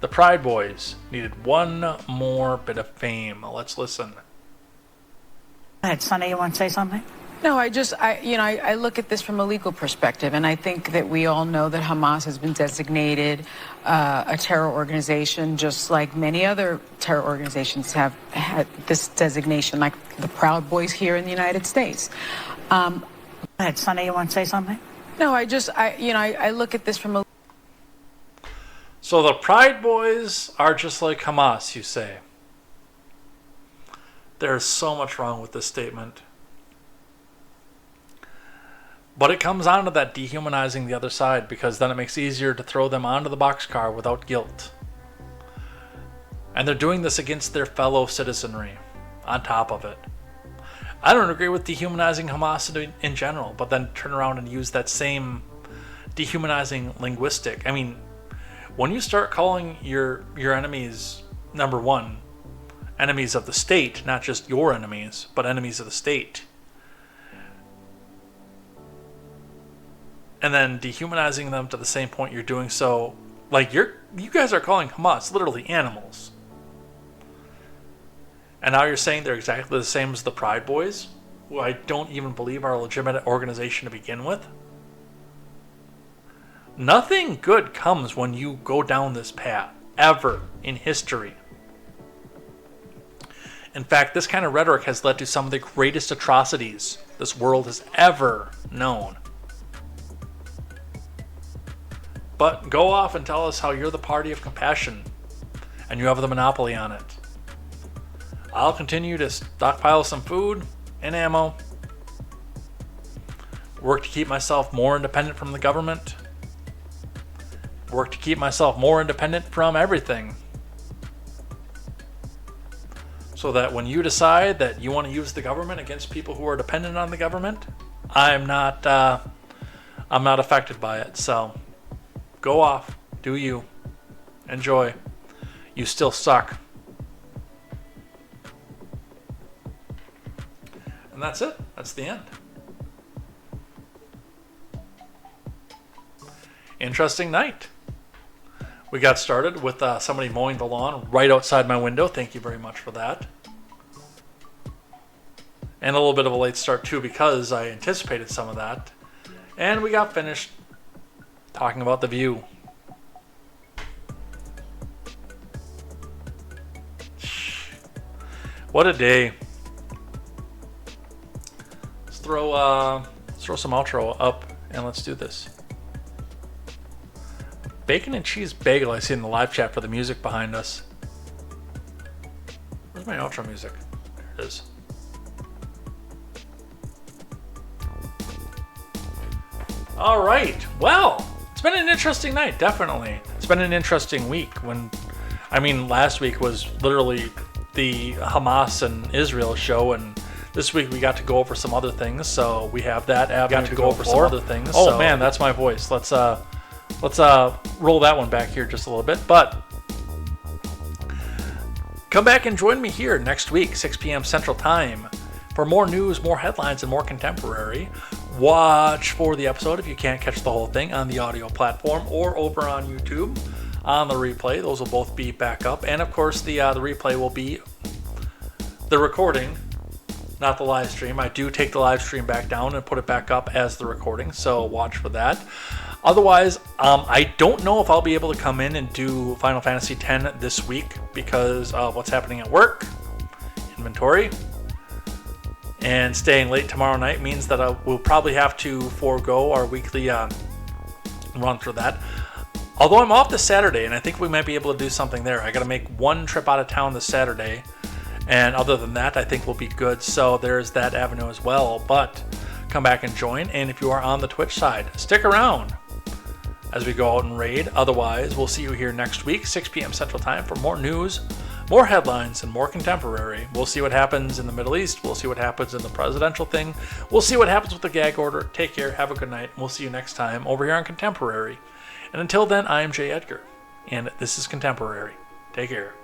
the Pride Boys, needed one more bit of fame. Let's listen. Go ahead, Sonny, you want to say something? No, I look at this from a legal perspective, and I think that we all know that Hamas has been designated a terror organization, just like many other terror organizations have had this designation, like the Proud Boys here in the United States. Go ahead, Sonny, you want to say something? No, I look at this from a... So the Pride Boys are just like Hamas, you say? There's so much wrong with this statement. But it comes down to that dehumanizing the other side, because then it makes it easier to throw them onto the boxcar without guilt. And they're doing this against their fellow citizenry, on top of it. I don't agree with dehumanizing Hamas in general, but then turn around and use that same dehumanizing linguistic. I mean, when you start calling your enemies, number one, enemies of the state, not just your enemies, but enemies of the state, and then dehumanizing them to the same point you're doing so, like you guys are calling Hamas literally animals. And now you're saying they're exactly the same as the Pride Boys, who I don't even believe are a legitimate organization to begin with. Nothing good comes when you go down this path, ever in history. In fact, this kind of rhetoric has led to some of the greatest atrocities this world has ever known. But go off and tell us how you're the party of compassion and you have the monopoly on it. I'll continue to stockpile some food and ammo, work to keep myself more independent from the government, work to keep myself more independent from everything, so that when you decide that you want to use the government against people who are dependent on the government, I'm not affected by it. So go off, do you, enjoy. You still suck. And that's it. That's the end. Interesting night. We got started with somebody mowing the lawn right outside my window. Thank you very much for that. And a little bit of a late start too, because I anticipated some of that. And we got finished talking about The View. What a day. Let's throw some outro up and let's do this. Bacon and cheese bagel I see in the live chat for the music behind us. Where's my outro music? There it is. All right. Well, it's been an interesting night, definitely. It's been an interesting week. Last week was literally the Hamas and Israel show, and this week we got to go over some other things. So we have that avenue to go over some other things. Oh so, man, that's my voice. Let's roll that one back here just a little bit. But come back and join me here next week, 6 p.m. Central Time, for more news, more headlines, and more contemporary. Watch for the episode if you can't catch the whole thing on the audio platform or over on YouTube on the replay. Those will both be back up. And of course, the replay will be the recording, not the live stream. I do take the live stream back down and put it back up as the recording, so watch for that. Otherwise, I don't know if I'll be able to come in and do Final Fantasy X this week because of what's happening at work, inventory, and staying late tomorrow night means that we'll probably have to forego our weekly run for that. Although I'm off this Saturday, and I think we might be able to do something there. I got to make one trip out of town this Saturday, and other than that, I think we'll be good. So there's that avenue as well. But come back and join, and if you are on the Twitch side, stick around as we go out and raid. Otherwise, we'll see you here next week, 6 p.m. Central Time, for more news, more headlines, and more contemporary. We'll see what happens in the Middle East. We'll see what happens in the presidential thing. We'll see what happens with the gag order. Take care. Have a good night. And we'll see you next time over here on Contemporary. And until then, I am Jay Edgar, and this is Contemporary. Take care.